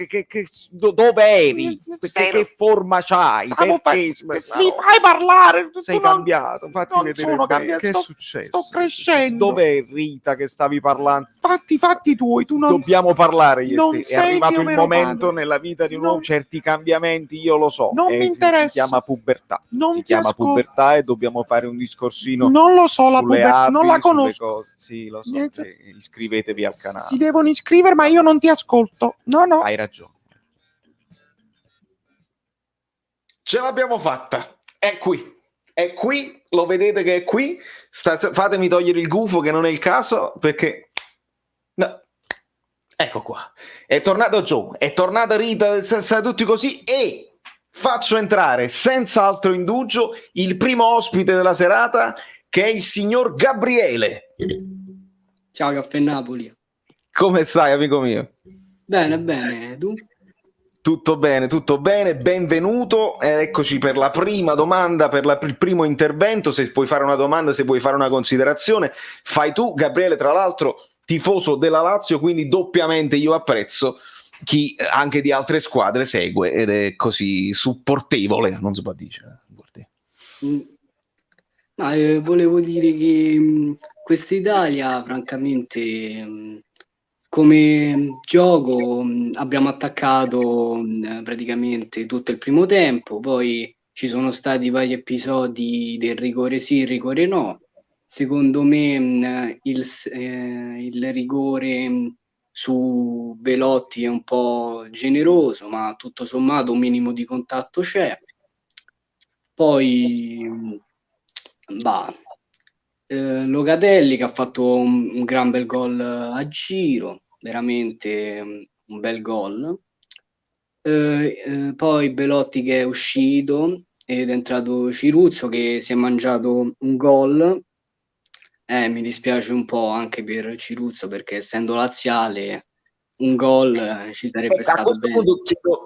Dove eri? Che forma c'hai? Perché mi fai parlare? sei Tu non- cambiato? Fatti non vedere sono bene. cambiato, Che è sto- successo? sto crescendo. Dov'è Rita che stavi parlando? Fatti tuoi, tu non... Dobbiamo parlare io non e te. È sei arrivato mio il vero momento padre. nella vita di un uomo, Non- certi cambiamenti io lo so. Non mi interessa. Si chiama pubertà. Non Si ti chiama ascolto. pubertà e dobbiamo fare un discorsino Non lo so, la sulle pubertà, api, non la sulle conosco. cose. Sì, lo so. Niente. Sì, iscrivetevi al canale. Si devono iscrivere, ma io non ti ascolto. No. Hai ragione. Ce l'abbiamo fatta, è qui, lo vedete che è qui. Fatemi togliere il gufo, che non è il caso, perché no. Ecco qua, è tornato Joe, è tornata Rita, state tutti così, e faccio entrare senza altro indugio il primo ospite della serata, che è il signor Gabriele. Ciao, Caffè Napoli. Come stai, amico mio? Bene, tu? Tutto bene, benvenuto. Eccoci per la prima domanda, per il primo intervento. Se vuoi fare una domanda, se vuoi fare una considerazione, fai tu. Gabriele, tra l'altro, tifoso della Lazio, quindi doppiamente io apprezzo chi anche di altre squadre segue ed è così supportevole, non si può dire. Volevo dire che questa Italia, francamente, come gioco abbiamo attaccato praticamente tutto il primo tempo, poi ci sono stati vari episodi del rigore sì, rigore no. Secondo me il rigore su Belotti è un po' generoso, ma tutto sommato un minimo di contatto c'è. Poi Locatelli che ha fatto un gran bel gol a giro, veramente un bel gol. Poi Belotti che è uscito ed è entrato Ciruzzo che si è mangiato un gol. Mi dispiace un po' anche per Ciruzzo, perché essendo laziale un gol ci sarebbe A stato questo bene. punto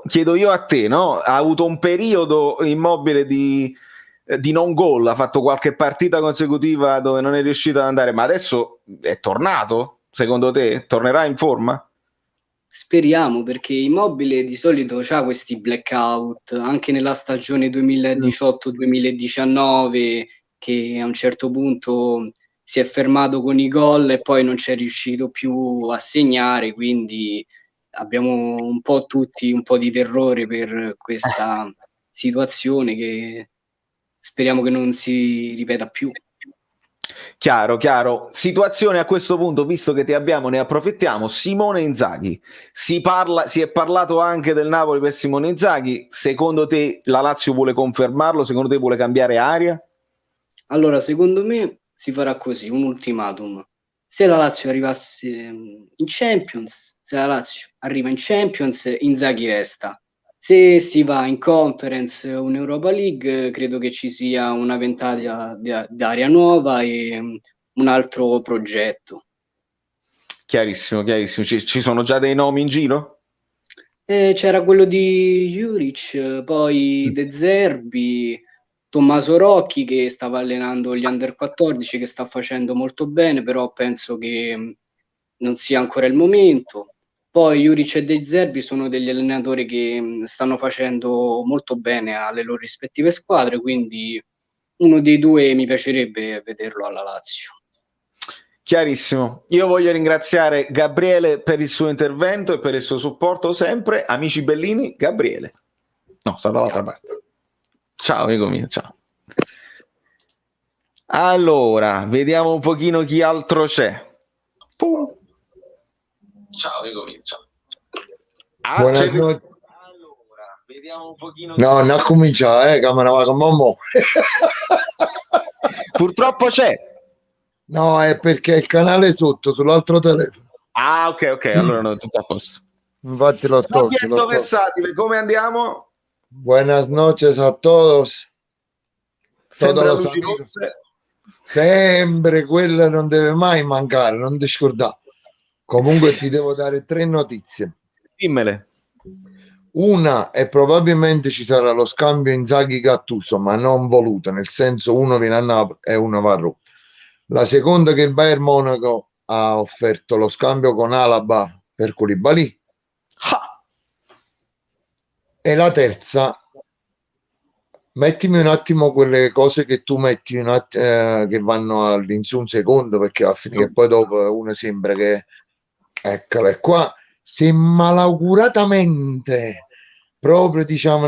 chiedo io a te, no? Ha avuto un periodo Immobile di non gol, ha fatto qualche partita consecutiva dove non è riuscito ad andare, ma adesso è tornato? Secondo te tornerà in forma? Speriamo, perché Immobile di solito ha questi blackout anche nella stagione 2018-2019, che a un certo punto si è fermato con i gol e poi non c'è riuscito più a segnare, quindi abbiamo un po' tutti un po' di terrore per questa situazione che speriamo che non si ripeta più. Chiaro. Situazione a questo punto, visto che ti abbiamo, ne approfittiamo. Simone Inzaghi. Si è parlato anche del Napoli per Simone Inzaghi. Secondo te la Lazio vuole confermarlo? Secondo te vuole cambiare aria? Allora, secondo me si farà così, un ultimatum. Se la Lazio arrivasse in Champions, se la Lazio arriva in Champions, Inzaghi resta. Se si va in Conference o in Europa League, credo che ci sia una ventata d'aria nuova e un altro progetto. Chiarissimo. Ci sono già dei nomi in giro? C'era quello di Juric, poi De Zerbi, Tommaso Rocchi che stava allenando gli Under 14, che sta facendo molto bene, però penso che non sia ancora il momento. Poi Juric e De Zerbi sono degli allenatori che stanno facendo molto bene alle loro rispettive squadre, quindi uno dei due mi piacerebbe vederlo alla Lazio. Chiarissimo. Io voglio ringraziare Gabriele per il suo intervento e per il suo supporto sempre. Amici bellini, Gabriele. No, sta dall'altra parte. Ciao amico mio, ciao. Allora, vediamo un pochino chi altro c'è. Ciao amico mio, ciao. Buonasera. Allora, vediamo un pochino. No, non comincia, camera va con mamma. Purtroppo c'è. No, è perché il canale è sotto, sull'altro telefono. Ah, ok, allora no, tutto a posto. Infatti l'ho tolto. Fabietto Versatile, come andiamo? Buenas noches a todos. Sempre Todos a los luci amigos. rosse. Sempre quella non deve mai mancare, non ti scordare. Comunque ti devo dare 3 notizie. Dimmele. Una è probabilmente ci sarà lo scambio Inzaghi-Gattuso, ma non voluto, nel senso uno viene a Napoli e uno va a Roma. La seconda è che il Bayern Monaco ha offerto lo scambio con Alaba per Koulibaly. Ah, E la terza, mettimi un attimo quelle cose che tu metti che vanno all'insù un secondo, perché va a finire che poi dopo uno sembra che eccole qua. Se malauguratamente proprio diciamo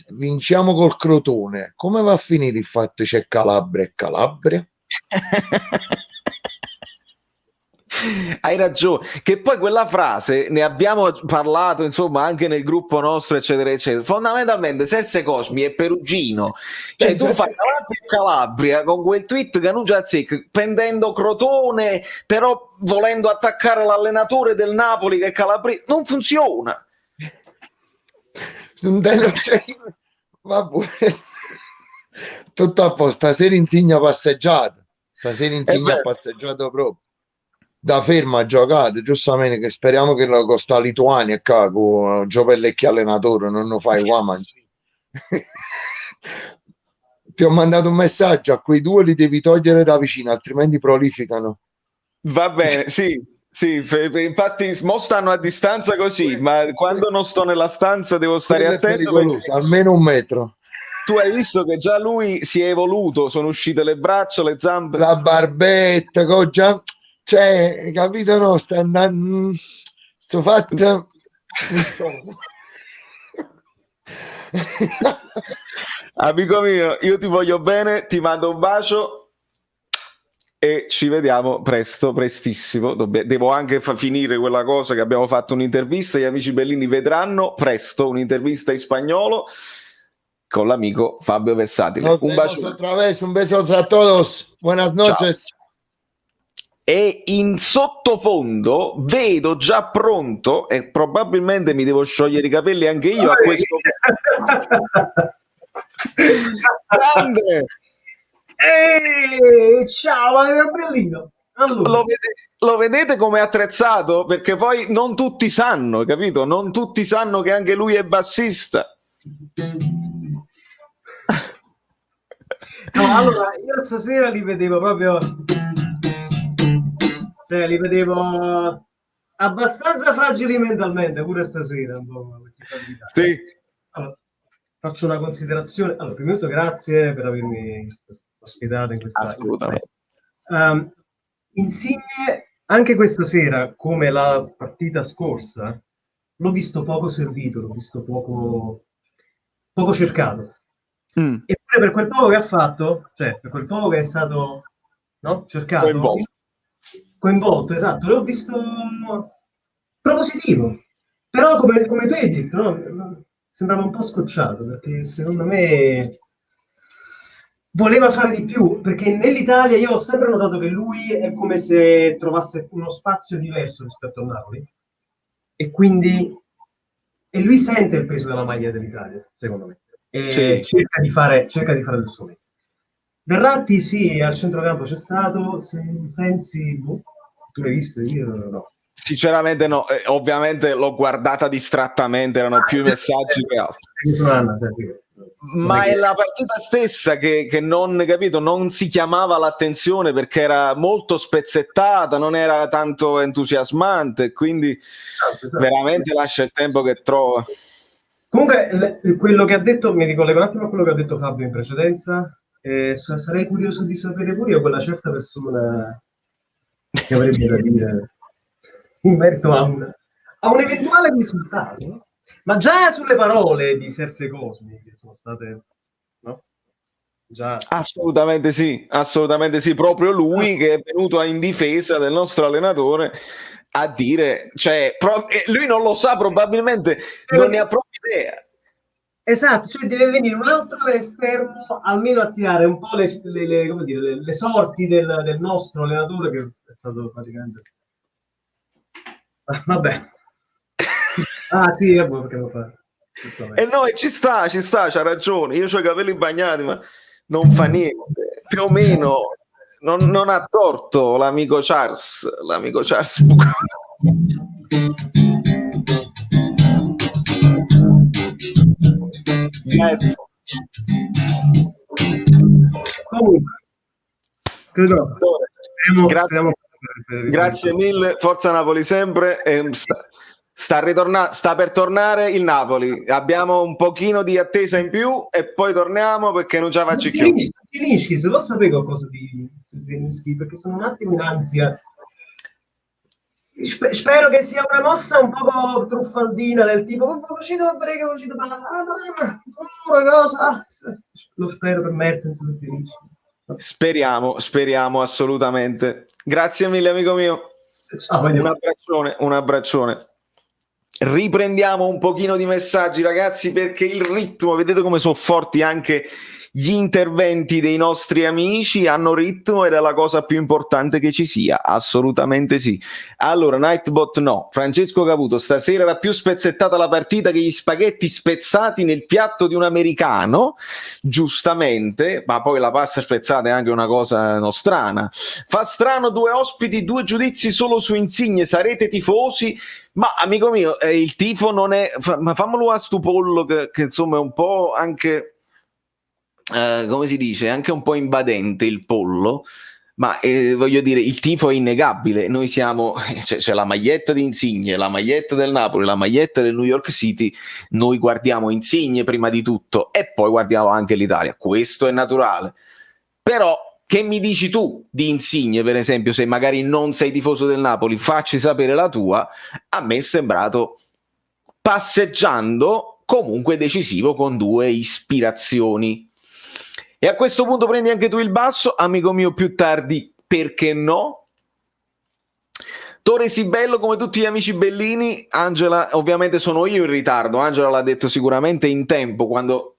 vinciamo col Crotone, come va a finire il fatto c'è Calabria e Calabria? hai ragione, che poi quella frase ne abbiamo parlato insomma anche nel gruppo nostro eccetera eccetera. Fondamentalmente Serse Cosmi è perugino, cioè tu fai Calabria e Calabria con quel tweet che annuncia Zecca, pendendo Crotone però volendo attaccare l'allenatore del Napoli che è Calabria, non funziona. Vabbè. Tutto a posto, stasera insegna passeggiata, stasera insegna passeggiato proprio. Da ferma ha giocato, giustamente, che speriamo che lo costa Lituania qua con Gio Pellecchi allenatore, non lo fai qua ti ho mandato un messaggio, a quei due li devi togliere da vicino, altrimenti prolificano. Va bene, sì, infatti mo stanno a distanza così, ma quando non sto nella stanza devo stare Quello è attento pericoloso, almeno 1 metro. tu hai visto che già lui si è evoluto, sono uscite le braccia, le zampe. La barbetta, già, cioè, capito? No, sta andando. Sto fatto. Mi sto. Amico mio, io ti voglio bene, ti mando un bacio e ci vediamo presto, prestissimo. Devo anche finire quella cosa che abbiamo fatto un'intervista, gli amici bellini vedranno presto un'intervista in spagnolo con l'amico Fabio Versatile. Un bacio otra vez, un beso a todos. Buenas noches. Ciao. E in sottofondo vedo già pronto, e probabilmente mi devo sciogliere i capelli anche io a questo grande. Ciao, Bellino. Allora. Lo vedete come è attrezzato? Perché poi non tutti sanno, capito? Non tutti sanno che anche lui è bassista. No, allora, io stasera li vedevo proprio, cioè li vedevo abbastanza fragili mentalmente, pure stasera, un po' questi candidati. Sì. Allora, faccio una considerazione. Allora, prima di tutto grazie per avermi ospitato in questa... Assolutamente. Insigne, anche questa sera, come la partita scorsa, l'ho visto poco servito, l'ho visto poco cercato. Eppure per quel poco che ha fatto, cioè per quel poco che è stato cercato, coinvolto, esatto, l'ho visto propositivo. Però come tu hai detto, no? Sembrava un po' scocciato, perché secondo me voleva fare di più, perché nell'Italia io ho sempre notato che lui è come se trovasse uno spazio diverso rispetto a Napoli, e quindi lui sente il peso della maglia dell'Italia, secondo me, e sì. cerca di fare del suo meglio. Verratti sì, al centrocampo c'è stato, Sensi, tu l'hai visto? Io no. Sinceramente no, ovviamente l'ho guardata distrattamente, erano più i messaggi che altro. Ma è la partita stessa che non, capito, non si chiamava l'attenzione perché era molto spezzettata, non era tanto entusiasmante, quindi esatto. Veramente lascia il tempo che trova. Comunque, quello che ha detto, mi ricollego un attimo a quello che ha detto Fabio in precedenza, sarei curioso di sapere pure io quella certa persona che avrebbe da dire in merito a un eventuale risultato, ma già sulle parole di Serse Cosmi che sono state, no? Già. Assolutamente sì, proprio lui che è venuto in difesa del nostro allenatore a dire, cioè lui non lo sa, probabilmente non ne ha proprio idea. Esatto, cioè deve venire un altro esterno almeno a tirare un po' le sorti del nostro allenatore, che è stato praticamente... Vabbè. Ah sì, perché lo fa? Giustamente. E no, e ci sta, c'ha ragione. Io ho i capelli bagnati, ma non fa niente. Più o meno non ha torto l'amico Charles. L'amico Charles Yes. Comunque, credo. Speriamo Grazie mille, Forza Napoli sempre. Sta per tornare il Napoli. Abbiamo un pochino di attesa in più e poi torniamo perché non ce la faccio più. Zielinski, se posso sapere qualcosa di Zielinski, perché sono un attimo in ansia. Spero che sia una mossa un po' truffaldina del tipo lo spero per Mertens e Zielinski. Speriamo assolutamente. Grazie mille, amico mio. Un abbraccione. Riprendiamo un pochino di messaggi, ragazzi, perché il ritmo, vedete come sono forti anche gli interventi dei nostri amici, hanno ritmo ed è la cosa più importante che ci sia, assolutamente sì. Allora, Nightbot no, Francesco Caputo, stasera era più spezzettata la partita che gli spaghetti spezzati nel piatto di un americano, giustamente, ma poi la pasta spezzata è anche una cosa nostrana. Fa strano, 2 ospiti, 2 giudizi solo su Insigne, sarete tifosi? Ma amico mio, il tifo non è, ma fammelo a stu pollo che insomma è un po' anche... come si dice, anche un po' invadente il pollo, ma voglio dire, il tifo è innegabile. Noi siamo, c'è la maglietta di Insigne, la maglietta del Napoli, la maglietta del New York City, noi guardiamo Insigne prima di tutto e poi guardiamo anche l'Italia, questo è naturale. Però che mi dici tu di Insigne, per esempio, se magari non sei tifoso del Napoli, facci sapere la tua. A me è sembrato passeggiando comunque decisivo con 2 ispirazioni. E a questo punto prendi anche tu il basso, amico mio, più tardi, perché no? Tore sì bello come tutti gli amici bellini. Angela, ovviamente sono io in ritardo, Angela l'ha detto sicuramente in tempo quando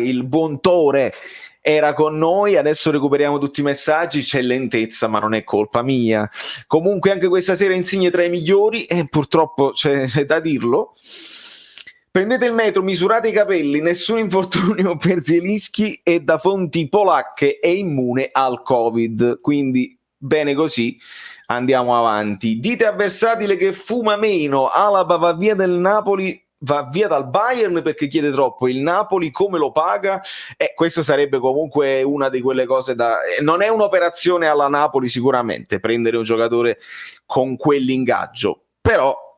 il buon Tore era con noi. Adesso recuperiamo tutti i messaggi, c'è lentezza ma non è colpa mia. Comunque anche questa sera Insigne tra i migliori e purtroppo c'è da dirlo. Prendete il metro, misurate i capelli, nessun infortunio per Zielinski e da fonti polacche è immune al Covid, quindi bene così, andiamo avanti. Dite a Versatile che fuma meno, Alaba va via del Napoli, va via dal Bayern perché chiede troppo, il Napoli come lo paga? Questo sarebbe comunque una di quelle cose da... non è un'operazione alla Napoli sicuramente, prendere un giocatore con quell'ingaggio, però...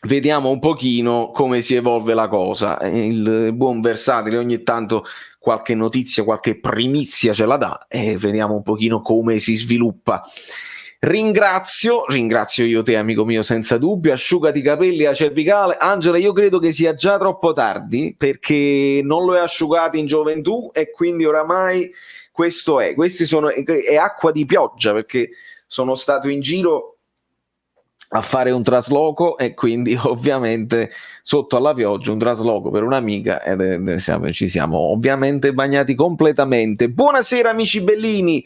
vediamo un pochino come si evolve la cosa. Il buon Versatile ogni tanto qualche notizia, qualche primizia ce la dà e vediamo un pochino come si sviluppa. Ringrazio io te, amico mio, senza dubbio. Asciugati i capelli a cervicale. Angela, io credo che sia già troppo tardi perché non lo hai asciugati in gioventù e quindi oramai questo è. È acqua di pioggia perché sono stato in giro a fare un trasloco e quindi ovviamente sotto alla pioggia un trasloco per un'amica ed ci siamo ovviamente bagnati completamente. Buonasera amici bellini,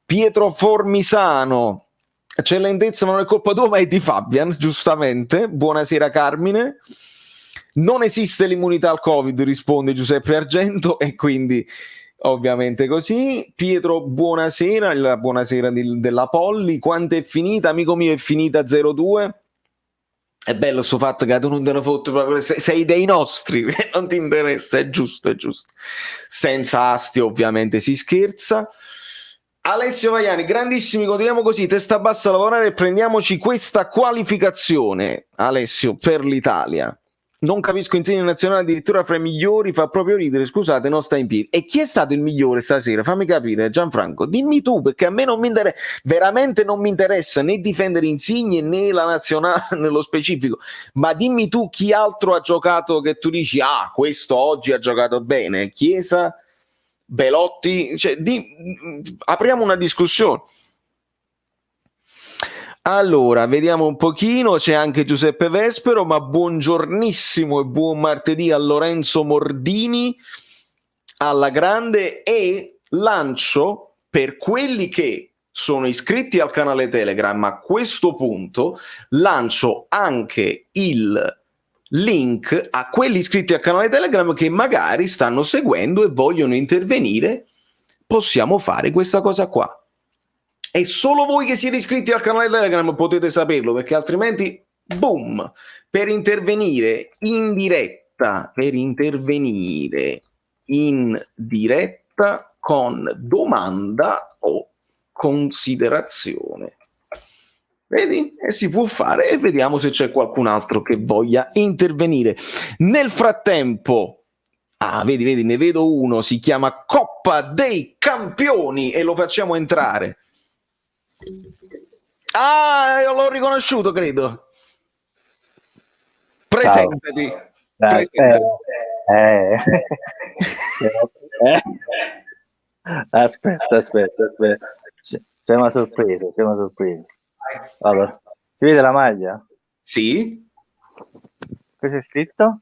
Pietro Formisano, c'è lentezza ma non è colpa tua ma è di Fabian, giustamente. Buonasera Carmine, non esiste l'immunità al Covid, risponde Giuseppe Argento e quindi ovviamente così. Pietro, buonasera, la buonasera della Polli. Quanto è finita? Amico mio, è finita 0-2. È bello sto fatto che tu non te ne fotti proprio, sei dei nostri, non ti interessa, è giusto. Senza asti ovviamente si scherza. Alessio Vaiani, grandissimi, continuiamo così, testa bassa a lavorare e prendiamoci questa qualificazione, Alessio, per l'Italia. Non capisco Insigne nazionale addirittura fra i migliori, fa proprio ridere, scusate, non sta in piedi. E chi è stato il migliore stasera? Fammi capire, Gianfranco, dimmi tu, perché a me non mi interessa, veramente non mi interessa né difendere Insigne né la nazionale nello specifico, ma dimmi tu chi altro ha giocato che tu dici, questo oggi ha giocato bene, Chiesa, Belotti, apriamo una discussione. Allora, vediamo un pochino, c'è anche Giuseppe Vespero, ma buongiornissimo e buon martedì a Lorenzo Mordini, alla grande, e lancio per quelli che sono iscritti al canale Telegram, a questo punto lancio anche il link a quelli iscritti al canale Telegram che magari stanno seguendo e vogliono intervenire. Possiamo fare questa cosa qua. E solo voi che siete iscritti al canale Telegram potete saperlo, perché altrimenti, boom, per intervenire in diretta con domanda o considerazione. Vedi? E si può fare, e vediamo se c'è qualcun altro che voglia intervenire. Nel frattempo, vedi, ne vedo uno, si chiama Coppa dei Campioni e lo facciamo entrare. Io l'ho riconosciuto, credo. Presentati. Presentati. Aspetta. C'è una sorpresa. Allora, si vede la maglia? Sì. Cosa c'è scritto?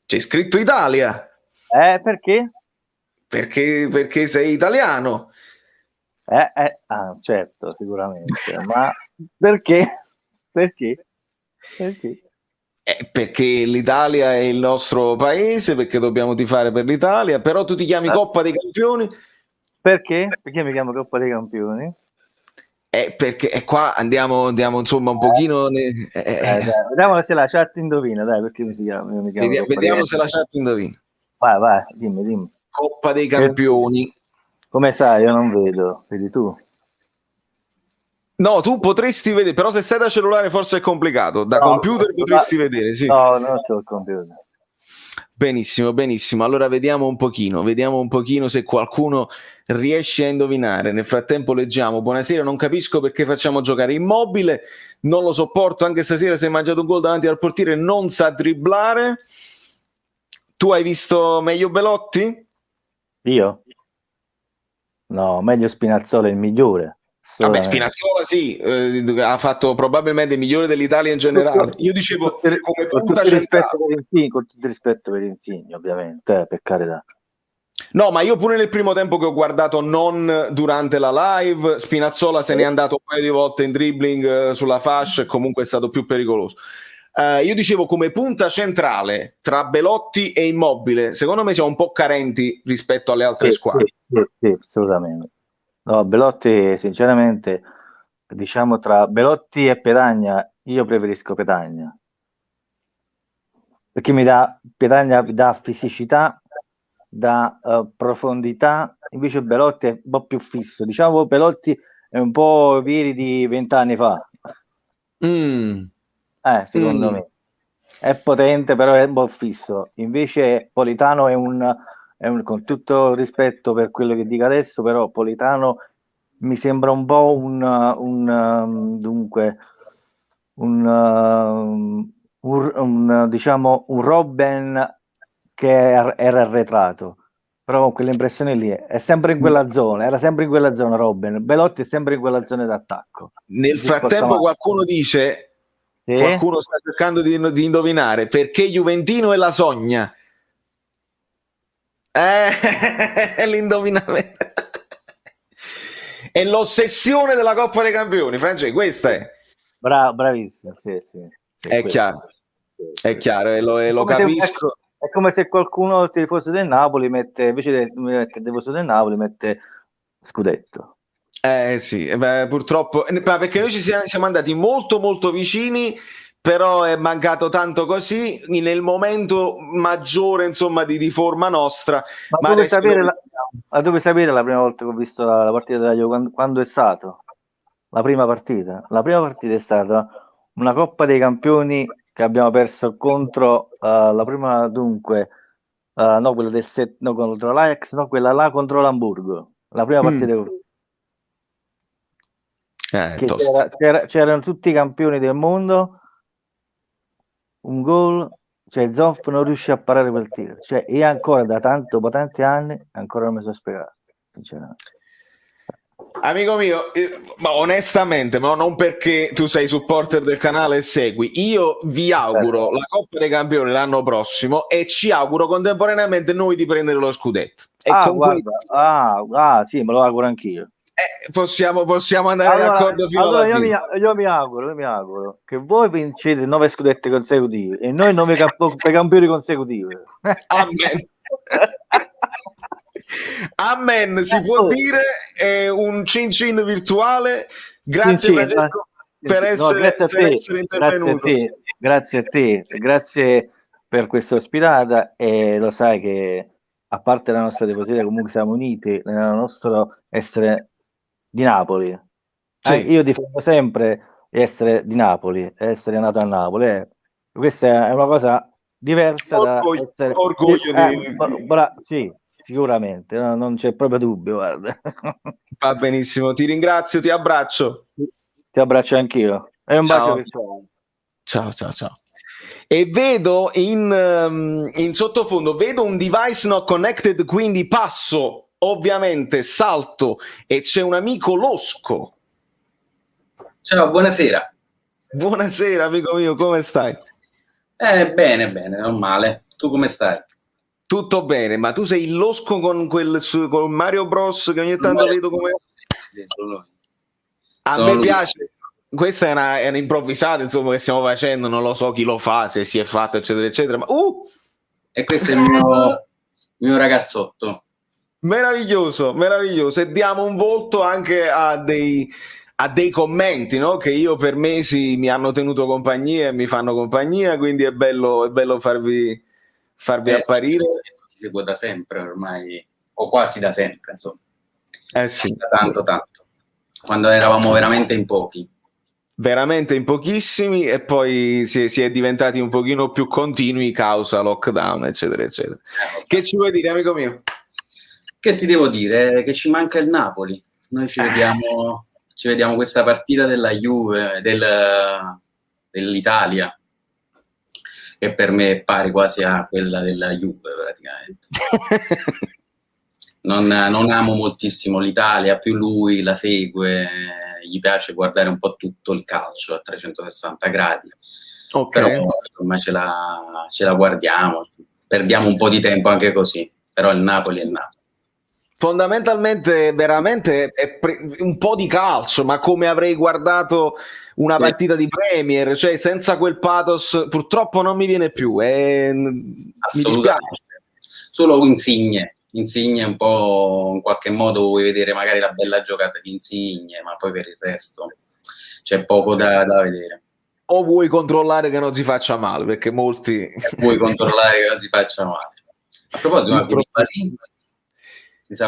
C'è scritto Italia. Perché? Perché sei italiano. Certo, sicuramente. Ma perché? Perché? Perché l'Italia è il nostro paese, perché dobbiamo tifare per l'Italia, però tu ti chiami Coppa dei Campioni. Perché? Perché mi chiamo Coppa dei Campioni? Perché qua andiamo insomma un pochino. Vediamo se la chat indovina, dai, perché mi chiamo Vediamo se la chat indovina. Vai, dimmi. Coppa dei Campioni. Come sai, io non vedo, vedi tu? No, tu potresti vedere, però se stai da cellulare forse è complicato. Da computer potresti vedere, sì. No, non c'ho il computer. Benissimo. Allora vediamo un pochino se qualcuno riesce a indovinare. Nel frattempo leggiamo. Buonasera, non capisco perché facciamo giocare Immobile, non lo sopporto, anche stasera si è mangiato un gol davanti al portiere, non sa dribblare. Tu hai visto meglio Belotti? Io? No, meglio Spinazzola, il migliore. Vabbè, Spinazzola sì, ha fatto probabilmente il migliore dell'Italia in generale. Io dicevo come punta centrale. Con tutto il rispetto per Insigne, ovviamente, per carità. No, ma io pure nel primo tempo che ho guardato, non durante la live, Spinazzola se n'è andato un paio di volte in dribbling sulla fascia e comunque è stato più pericoloso. Io dicevo come punta centrale tra Belotti e Immobile, secondo me siamo un po' carenti rispetto alle altre squadre. Sì, assolutamente. No, Belotti, sinceramente, diciamo tra Belotti e Petagna, io preferisco Petagna. Perché Petagna mi dà fisicità, dà profondità, invece Belotti è un po' più fisso. Diciamo Belotti è un po' Vieri di 20 anni fa. Secondo me. È potente, però è un po' fisso. Invece Politano è un con tutto rispetto per quello che dico adesso, però Politano mi sembra un po' diciamo un Robben che era arretrato, però con quell'impressione lì è sempre in quella zona, era sempre in quella zona Robben. Belotti è sempre in quella zona d'attacco. Nel frattempo qualcuno dice, sì? Qualcuno sta cercando di indovinare perché Juventino e la Sogna. L'indovinamento è l'ossessione della Coppa dei Campioni, Francesco, questa è bravissimo, sì, è chiaro, è chiaro e lo capisco. È come se qualcuno tifoso del Napoli invece di mettere tifoso del Napoli mette scudetto. Sì, purtroppo, perché noi ci siamo andati molto molto vicini, però è mancato tanto così nel momento maggiore, insomma, di forma nostra. Ma dove sapere la prima volta che ho visto la partita della Juve, quando è stato? La prima partita è stata una Coppa dei Campioni che abbiamo perso contro la prima, dunque no, quella contro l'Ajax, no, quella là contro l'Hamburgo, la prima partita c'erano tutti i campioni del mondo, un gol, cioè Zoff non riuscì a parare quel tiro, cioè io ancora dopo tanti anni ancora non mi sono spiegato, sinceramente. Amico mio, ma onestamente, ma non perché tu sei supporter del canale e segui, io vi auguro la Coppa dei Campioni l'anno prossimo e ci auguro contemporaneamente noi di prendere lo scudetto. Sì, me lo auguro anch'io. possiamo andare d'accordo fino alla allora fine. io mi auguro che voi vincete 9 scudetti consecutivi e noi 9 campioni consecutivi. Amen. Amen, si può dire, è un cin cin virtuale. Grazie Francesco per essere intervenuto. Grazie a te, grazie per questa ospitata, e lo sai che a parte la nostra tifoseria comunque siamo uniti nel nostro essere di Napoli. Sì. Io difendo sempre essere di Napoli, essere nato a Napoli. Questa è una cosa diversa Orgoglio, da essere orgoglio sì, sicuramente, non c'è proprio dubbio, guarda. Va benissimo, ti ringrazio, ti abbraccio. Ti abbraccio anch'io. E un bacio virtuale. Ciao. E vedo in sottofondo, vedo un device not connected, quindi passo, ovviamente, salto, e c'è un amico losco. Ciao, buonasera. Buonasera, amico mio, come stai? Bene, non male. Tu come stai? Tutto bene, ma tu sei il losco con Mario Bros che ogni tanto vedo come... Sì, sono A me piace. Questa è un'improvvisata, insomma, che stiamo facendo, non lo so chi lo fa, se si è fatto, eccetera, eccetera. Ma E questo è il mio ragazzotto. Meraviglioso. E diamo un volto anche a dei commenti, no? Che io per mesi mi hanno tenuto compagnia e mi fanno compagnia, quindi è bello farvi apparire. Si segue da sempre ormai, o quasi da sempre, insomma. Sì. Da tanto. Quando eravamo veramente in pochi. Veramente in pochissimi, e poi si è diventati un pochino più continui causa lockdown, eccetera, eccetera. Che ci vuoi dire, amico mio? Che ti devo dire? Che ci manca il Napoli. Noi ci vediamo questa partita della Juve, dell'Italia, che per me è pari quasi a quella della Juve, praticamente. Non amo moltissimo l'Italia, più lui la segue, gli piace guardare un po' tutto il calcio a 360 gradi. Okay. Però insomma ce la guardiamo, perdiamo un po' di tempo anche così, però il Napoli è il Napoli. Fondamentalmente veramente è un po' di calcio, ma come avrei guardato una partita di Premier, cioè senza quel pathos purtroppo non mi viene più, mi dispiace. Solo Insigne un po', in qualche modo vuoi vedere magari la bella giocata di Insigne, ma poi per il resto c'è poco da vedere. O vuoi controllare che non si faccia male, perché molti... Vuoi controllare che non si faccia male. A proposito,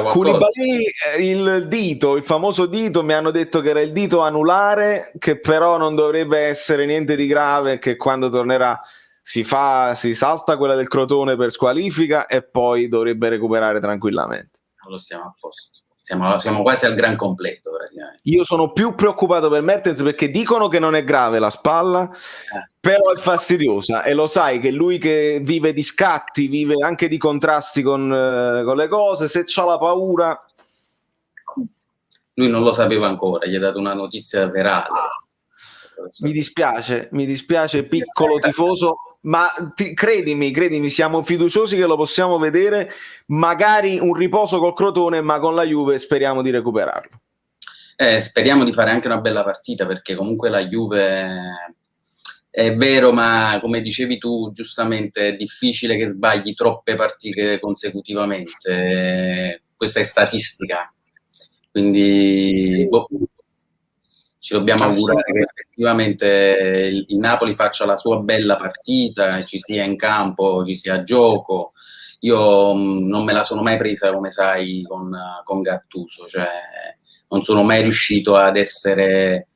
Koulibaly, il famoso dito, mi hanno detto che era il dito anulare, che però non dovrebbe essere niente di grave, che quando tornerà si salta quella del Crotone per squalifica e poi dovrebbe recuperare tranquillamente. Lo stiamo a posto. Siamo quasi al gran completo, praticamente. Io sono più preoccupato per Mertens, perché dicono che non è grave la spalla, però è fastidiosa, e lo sai che lui che vive di scatti, vive anche di contrasti con le cose, se c'ha la paura... Lui non lo sapeva ancora, gli ha dato una notizia verale. Mi dispiace, piccolo tifoso, ma credimi, siamo fiduciosi che lo possiamo vedere, magari un riposo col Crotone, ma con la Juve speriamo di recuperarlo. Speriamo di fare anche una bella partita, perché comunque la Juve è vero, ma come dicevi tu giustamente è difficile che sbagli troppe partite consecutivamente, questa è statistica, quindi ci dobbiamo augurare che effettivamente il Napoli faccia la sua bella partita, ci sia in campo, ci sia gioco. Io non me la sono mai presa, come sai, con Gattuso, cioè non sono mai riuscito ad essere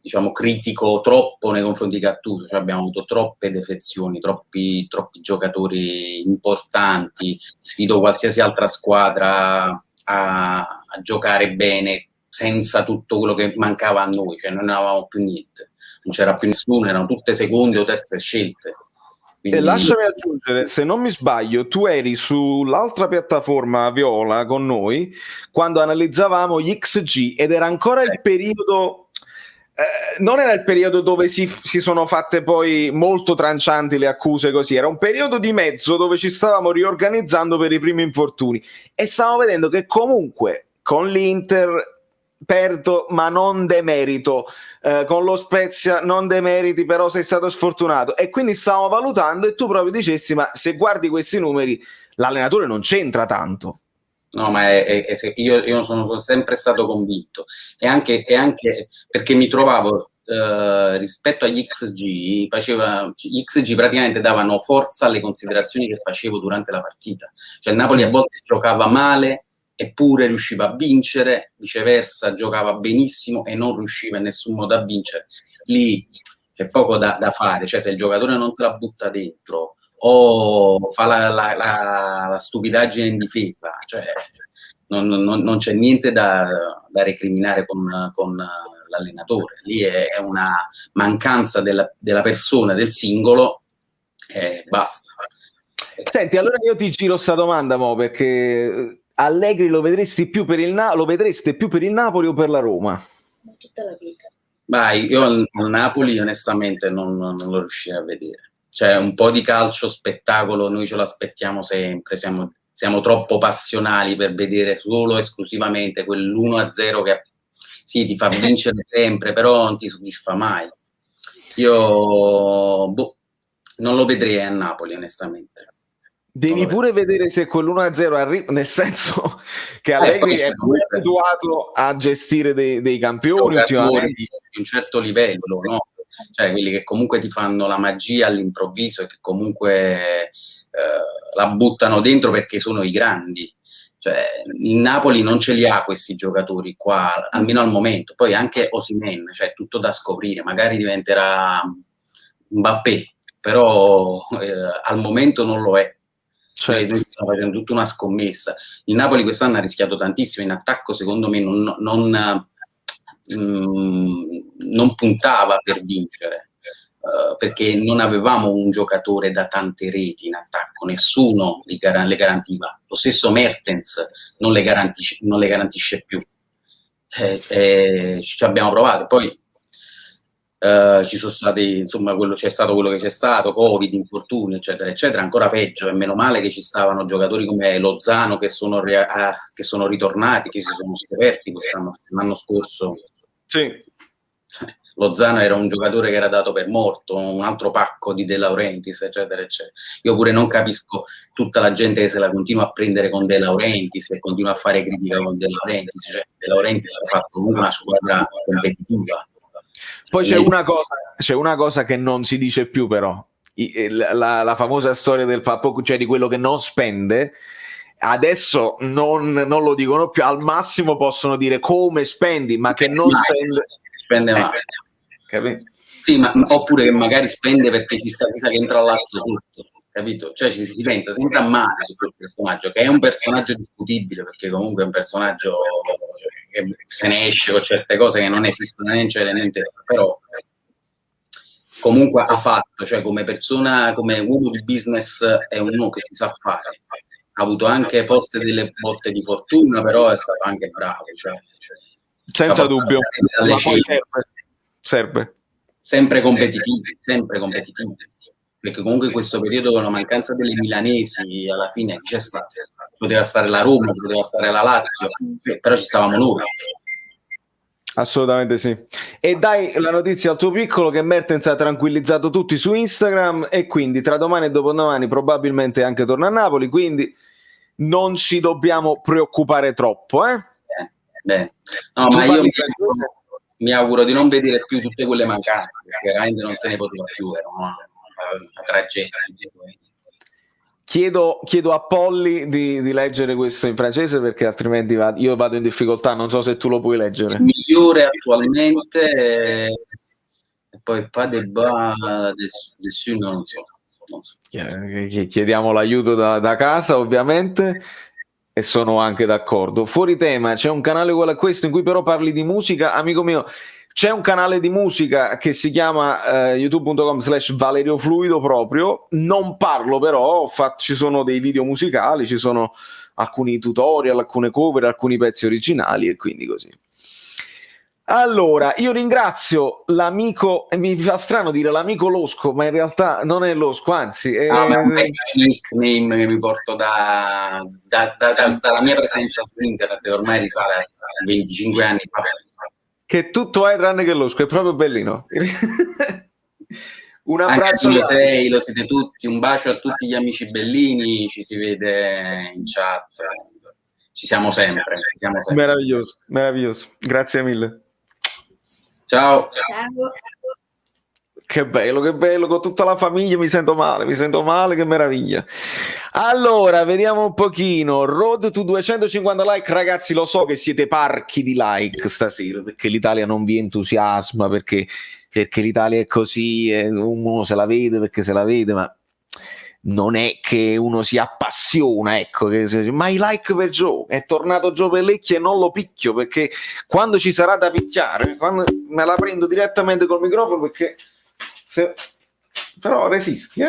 diciamo critico troppo nei confronti di Gattuso, cioè abbiamo avuto troppe defezioni, troppi giocatori importanti. Sfido qualsiasi altra squadra a giocare bene senza tutto quello che mancava a noi, cioè non avevamo più niente, non c'era più nessuno, erano tutte seconde o terze scelte. Quindi... E lasciami aggiungere, se non mi sbaglio, tu eri sull'altra piattaforma Viola con noi quando analizzavamo gli XG, ed era ancora il periodo, non era il periodo dove si sono fatte poi molto trancianti le accuse, così, era un periodo di mezzo dove ci stavamo riorganizzando per i primi infortuni, e stavamo vedendo che comunque con l'Inter perdo ma non demerito, con lo Spezia non demeriti però sei stato sfortunato, e quindi stavamo valutando e tu proprio dicessi ma se guardi questi numeri l'allenatore non c'entra tanto. No, ma io sono sempre stato convinto, e anche perché mi trovavo rispetto agli XG, gli XG praticamente davano forza alle considerazioni che facevo durante la partita. Cioè il Napoli a volte giocava male eppure riusciva a vincere, viceversa giocava benissimo e non riusciva in nessun modo a vincere. Lì c'è poco da fare, cioè se il giocatore non te la butta dentro o fa la stupidaggine in difesa, cioè non c'è niente da recriminare con l'allenatore. Lì è una mancanza della persona, del singolo, e basta. Senti, allora io ti giro sta domanda, perché Allegri lo vedreste più per il Napoli o per la Roma? Tutta la vita. Io al Napoli onestamente non lo riuscirei a vedere. Cioè un po' di calcio spettacolo noi ce lo aspettiamo sempre, siamo troppo passionali per vedere solo esclusivamente quell'1-0 che sì, ti fa vincere sempre, però non ti soddisfa mai. Io non lo vedrei a Napoli onestamente. Devi pure vedere se quell'1-0 arriva, nel senso che Allegri è più abituato a gestire dei campioni di un certo livello, no? Cioè quelli che comunque ti fanno la magia all'improvviso e che comunque la buttano dentro perché sono i grandi. Cioè il Napoli non ce li ha questi giocatori qua, almeno al momento. Poi anche Osimhen, cioè tutto da scoprire, magari diventerà Mbappé, però al momento non lo è. Cioè, noi stiamo facendo tutta una scommessa. Il Napoli quest'anno ha rischiato tantissimo in attacco, secondo me non puntava per vincere, perché non avevamo un giocatore da tante reti in attacco, nessuno le garantiva. Lo stesso Mertens non le garantisce più. Ci abbiamo provato, poi ci sono stati, insomma, c'è stato quello che c'è stato, Covid, infortuni, eccetera, eccetera, ancora peggio, e meno male che ci stavano giocatori come Lozano che sono ritornati, che si sono scoperti l'anno scorso. Sì. Lozano era un giocatore che era dato per morto, un altro pacco di De Laurentiis, eccetera, eccetera. Io pure non capisco tutta la gente che se la continua a prendere con De Laurentiis e continua a fare critica con De Laurentiis. Cioè, De Laurentiis ha fatto comunque una squadra competitiva. Poi c'è una cosa che non si dice più, però la famosa storia del pappo, cioè di quello che non spende. Adesso non lo dicono più, al massimo possono dire come spendi, ma che non spende male. Capito? Sì, oppure che magari spende perché ci sta chissà che entra Lazio sotto, capito? Cioè si pensa sempre a male su quel personaggio, che è un personaggio discutibile, perché comunque è un personaggio che se ne esce con certe cose che non esistono niente, però comunque ha fatto, cioè come persona, come uomo di business è uno che si sa fare, ha avuto anche forse delle botte di fortuna, però è stato anche bravo, senza dubbio, ma poi serve sempre competitivi, perché comunque in questo periodo con la mancanza delle milanesi alla fine c'è stato, poteva stare la Roma, poteva stare la Lazio, però ci stavamo noi. Assolutamente sì. E dai la notizia al tuo piccolo che Mertens ha tranquillizzato tutti su Instagram e quindi tra domani e dopodomani probabilmente anche torna a Napoli, quindi non ci dobbiamo preoccupare troppo, Beh. No, ma io mi auguro di non vedere più tutte quelle mancanze, perché veramente non se ne poteva più, era una tragedia. Chiedo a Polly di leggere questo in francese, perché altrimenti io vado in difficoltà, non so se tu lo puoi leggere. Il migliore attualmente, e poi pas de bas dessus, non so. Chiediamo l'aiuto da casa, ovviamente, e sono anche d'accordo. Fuori tema, c'è un canale uguale a questo in cui però parli di musica, amico mio. C'è un canale di musica che si chiama youtube.com/Valerio Fluido proprio, non parlo però, ci sono dei video musicali, ci sono alcuni tutorial, alcune cover, alcuni pezzi originali e quindi così. Allora, io ringrazio l'amico, e mi fa strano dire l'amico Losco, ma in realtà non è Losco, anzi è... No, ma è un nickname che mi porto dalla mia presenza su internet, che ormai risale a 25 anni fa. Che tutto è tranne che Losco, è proprio bellino. Un Anche abbraccio. tu lo sei, lo siete tutti, un bacio a tutti gli amici bellini, ci si vede in chat, ci siamo sempre. Meraviglioso, meraviglioso, grazie mille. Ciao. Che bello, con tutta la famiglia mi sento male, che meraviglia. Allora, vediamo un pochino. Road to 250 like, ragazzi, lo so che siete parchi di like stasera, perché l'Italia non vi entusiasma, perché l'Italia è così, uno se la vede perché se la vede, ma non è che uno si appassiona, ecco, ma i like per Gio, è tornato Gio Pellecchio e non lo picchio, perché quando ci sarà da picchiare, quando me la prendo direttamente col microfono, perché però resisti,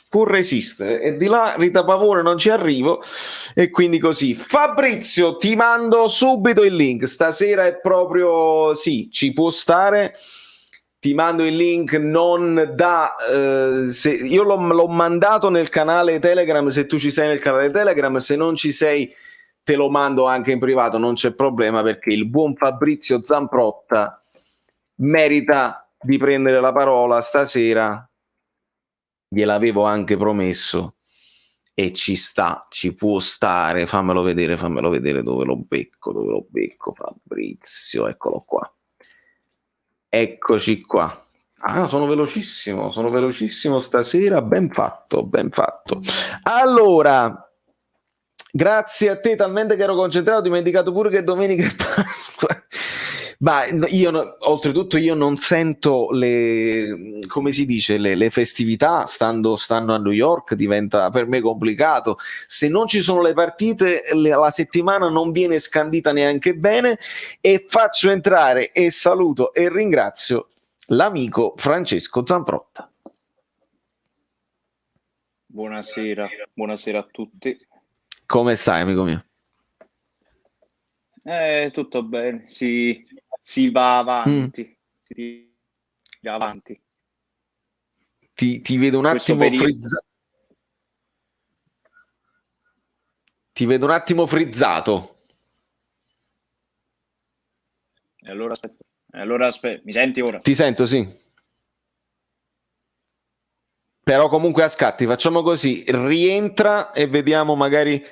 pur resistere, e di là Rita Pavone non ci arrivo, e quindi così. Fabrizio, ti mando subito il link, stasera è proprio, sì, ci può stare, ti mando il link, non da io l'ho mandato nel canale Telegram, se tu ci sei nel canale Telegram, se non ci sei te lo mando anche in privato, non c'è problema, perché il buon Fabrizio Zamprotta merita di prendere la parola stasera, gliel'avevo anche promesso e ci sta, ci può stare. Fammelo vedere dove lo becco Fabrizio, eccolo qua, eccoci qua. Sono velocissimo stasera, ben fatto. Allora, grazie a te, talmente che ero concentrato, ho dimenticato pure che domenica è Pasqua. Ma io oltretutto io non sento le, come si dice, le festività, stando a New York diventa per me complicato. Se non ci sono le partite, la settimana non viene scandita neanche bene, e faccio entrare e saluto e ringrazio l'amico Francesco Zamprotta. Buonasera a tutti. Come stai, amico mio? Tutto bene, si va avanti, si va avanti. Ti vedo un attimo frizzato. Ti vedo un attimo frizzato. E allora aspetta, mi senti ora? Ti sento, sì. Però comunque a scatti, facciamo così, rientra e vediamo magari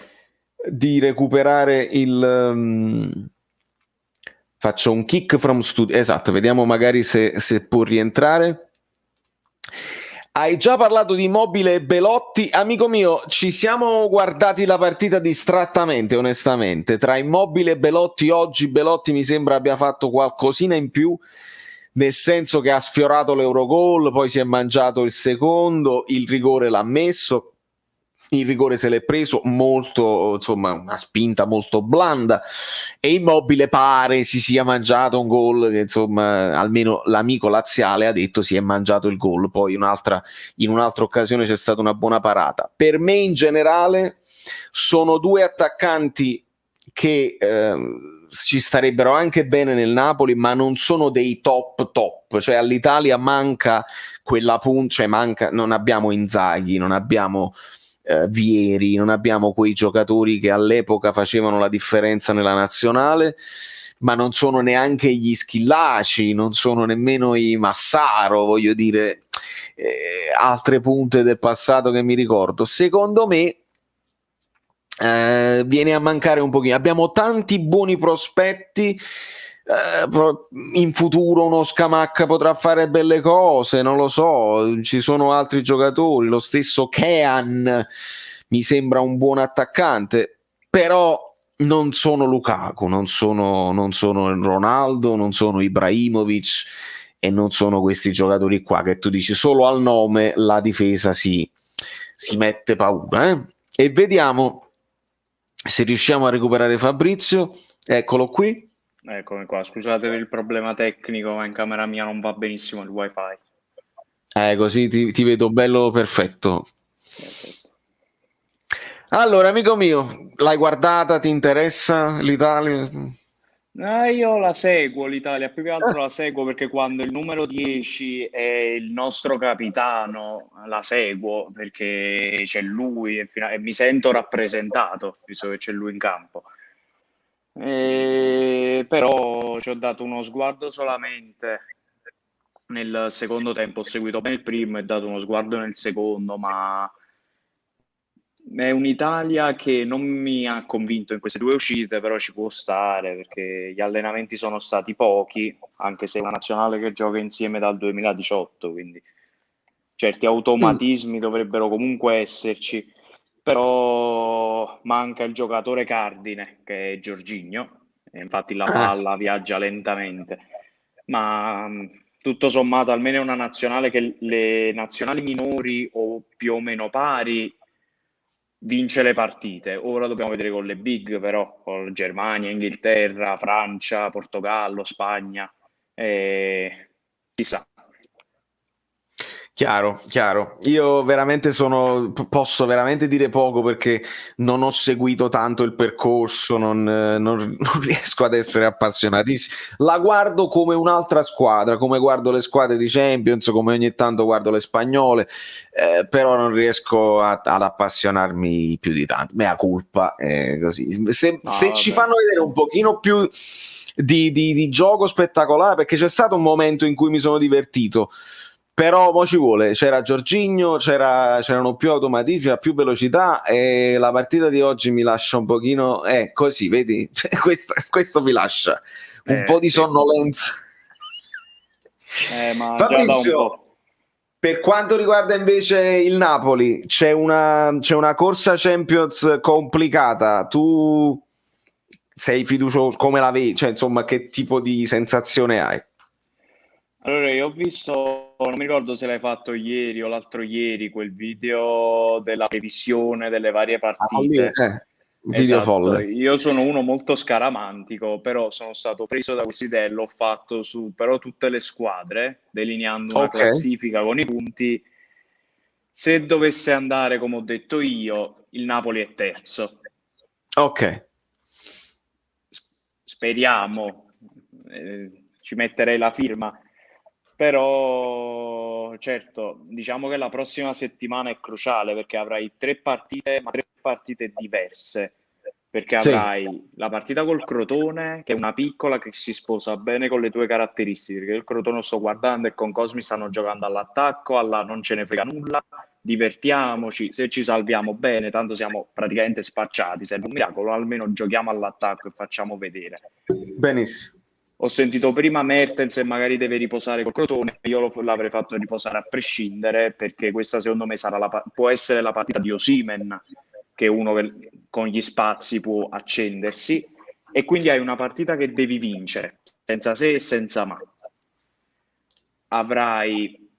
di recuperare il... faccio un kick from studio, esatto, vediamo magari se può rientrare. Hai già parlato di Immobile e Belotti, amico mio, ci siamo guardati la partita distrattamente, onestamente, tra Immobile e Belotti. Oggi Belotti mi sembra abbia fatto qualcosina in più, nel senso che ha sfiorato l'Eurogol, poi si è mangiato il secondo, il rigore l'ha messo, il rigore se l'è preso molto, insomma, una spinta molto blanda, e Immobile pare si sia mangiato un gol che, insomma, almeno l'amico laziale ha detto si è mangiato il gol. Poi in un'altra occasione c'è stata una buona parata. Per me in generale sono due attaccanti che ci starebbero anche bene nel Napoli, ma non sono dei top, cioè all'Italia manca quella punta, cioè manca, non abbiamo Inzaghi, non abbiamo Vieri, non abbiamo quei giocatori che all'epoca facevano la differenza nella nazionale, ma non sono neanche gli Schillaci, non sono nemmeno i Massaro, voglio dire, altre punte del passato che mi ricordo. Secondo me viene a mancare un pochino. Abbiamo tanti buoni prospetti, in futuro uno Scamacca potrà fare belle cose, non lo so, ci sono altri giocatori, lo stesso Kean mi sembra un buon attaccante, però non sono Lukaku, non sono Ronaldo, non sono Ibrahimovic, e non sono questi giocatori qua che tu dici solo al nome la difesa si mette paura, E vediamo se riusciamo a recuperare Fabrizio. Eccolo qui. Eccomi qua, scusate per il problema tecnico, ma in camera mia non va benissimo il wifi. Così ti vedo bello perfetto. Allora, amico mio, l'hai guardata? Ti interessa l'Italia? Io la seguo l'Italia, più che altro la seguo perché quando il numero 10 è il nostro capitano, la seguo perché c'è lui e mi sento rappresentato, visto che c'è lui in campo. Però ci ho dato uno sguardo solamente nel secondo tempo, ho seguito bene il primo e dato uno sguardo nel secondo, ma è un'Italia che non mi ha convinto in queste due uscite, però ci può stare perché gli allenamenti sono stati pochi, anche se è una nazionale che gioca insieme dal 2018, quindi certi automatismi dovrebbero comunque esserci, però manca il giocatore cardine che è Jorginho, e infatti la palla viaggia lentamente, ma tutto sommato almeno è una nazionale che le nazionali minori o più o meno pari vince le partite. Ora dobbiamo vedere con le big, però, con Germania, Inghilterra, Francia, Portogallo, Spagna. Chissà. Chiaro. Io veramente posso veramente dire poco perché non ho seguito tanto il percorso, non riesco ad essere appassionatissimo. La guardo come un'altra squadra, come guardo le squadre di Champions, come ogni tanto guardo le spagnole, però non riesco ad appassionarmi più di tanto. Mea culpa, così. Se ci fanno vedere un pochino più di gioco spettacolare, perché c'è stato un momento in cui mi sono divertito, però mo ci vuole, c'era Jorginho, c'erano più automatismi, c'era più velocità, e la partita di oggi mi lascia un pochino così, vedi, questo mi lascia un po' di sonnolenza. Ma Fabrizio, già da un po'. per quanto riguarda invece il Napoli, c'è una corsa Champions complicata. Tu sei fiducioso, come la vedi? Cioè, insomma, che tipo di sensazione hai? Allora, io ho visto, non mi ricordo se l'hai fatto ieri o l'altro ieri, quel video della previsione delle varie partite. Video Esatto. folle. Io sono uno molto scaramantico, però sono stato preso da questa idea e l'ho fatto su però tutte le squadre, delineando una classifica con i punti. Se dovesse andare come ho detto io, il Napoli è terzo. Ok. Speriamo, ci metterei la firma. Però certo, diciamo che la prossima settimana è cruciale perché avrai 3 partite, ma 3 partite diverse, perché avrai la partita col Crotone, che è una piccola che si sposa bene con le tue caratteristiche, perché il Crotone lo sto guardando e con Cosmi stanno giocando all'attacco, non ce ne frega nulla, divertiamoci, se ci salviamo bene, tanto siamo praticamente spacciati, serve un miracolo, almeno giochiamo all'attacco e facciamo vedere. Benissimo. Ho sentito prima Mertens e magari deve riposare col Crotone, io l'avrei fatto riposare a prescindere, perché questa secondo me può essere la partita di Osimhen, che è uno che con gli spazi può accendersi, e quindi hai una partita che devi vincere, senza se e senza ma. Avrai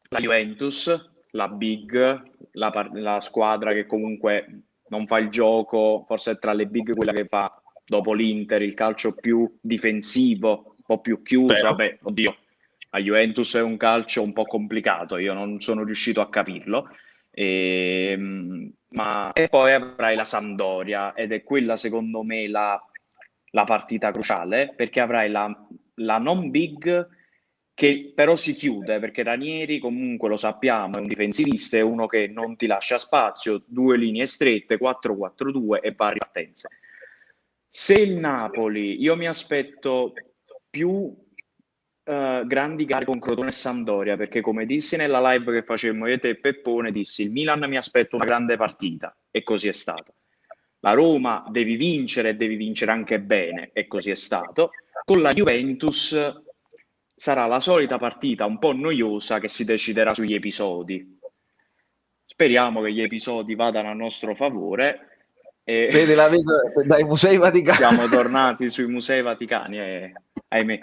la Juventus, la big, la squadra che comunque non fa il gioco, forse è tra le big quella che fa dopo l'Inter il calcio più difensivo, un po' più chiuso. Vabbè, oddio, la Juventus è un calcio un po' complicato, io non sono riuscito a capirlo. E poi avrai la Sampdoria, ed è quella secondo me la partita cruciale, perché avrai la non big che però si chiude, perché Ranieri comunque lo sappiamo è un difensivista, è uno che non ti lascia spazio, 2 linee strette, 4-4-2 e va a ripartenza. Se il Napoli, io mi aspetto più grandi gare con Crotone e Sampdoria, perché come dissi nella live che facemmo io e te e Peppone, dissi il Milan mi aspetto una grande partita, e così è stato. La Roma devi vincere anche bene, e così è stato. Con la Juventus sarà la solita partita un po' noiosa che si deciderà sugli episodi. Speriamo che gli episodi vadano a nostro favore. Vedi la vita dai Musei Vaticani. Siamo tornati sui Musei Vaticani, ahimè.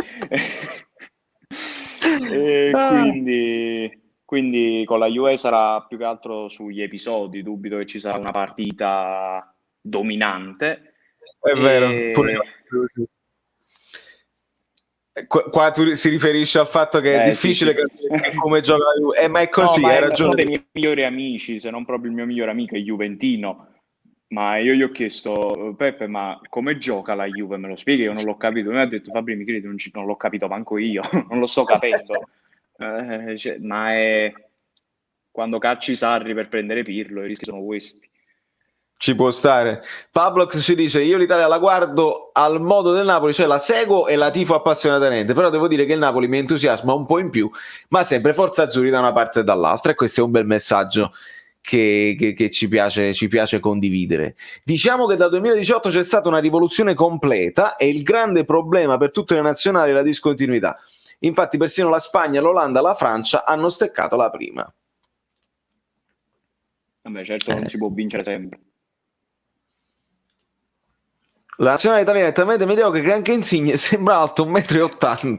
Quindi con la Juve sarà più che altro sugli episodi. Dubito che ci sarà una partita dominante. È vero. Qua tu si riferisce al fatto che è difficile capire come gioca la Juve, ma è così, hai ragione. Uno dei miei migliori amici, se non proprio il mio migliore amico, è juventino, Ma io gli ho chiesto, Peppe, ma come gioca la Juve? Me lo spieghi? Io non l'ho capito. Mi ha detto, Fabri, mi credi, non l'ho capito manco io, non lo sto capendo. Ma è quando cacci Sarri per prendere Pirlo, i rischi sono questi. Ci può stare. Pablox ci dice: io l'Italia la guardo al modo del Napoli, cioè la seguo e la tifo appassionatamente, però devo dire che il Napoli mi entusiasma un po' in più, ma sempre forza azzurri da una parte e dall'altra, e questo è un bel messaggio che ci piace condividere. Diciamo che dal 2018 c'è stata una rivoluzione completa e il grande problema per tutte le nazionali è la discontinuità. Infatti persino la Spagna, l'Olanda, la Francia hanno steccato la prima. Vabbè, certo non si può vincere sempre. La nazionale italiana è talmente mediocre che anche Insigne sembra alto 1,80 m.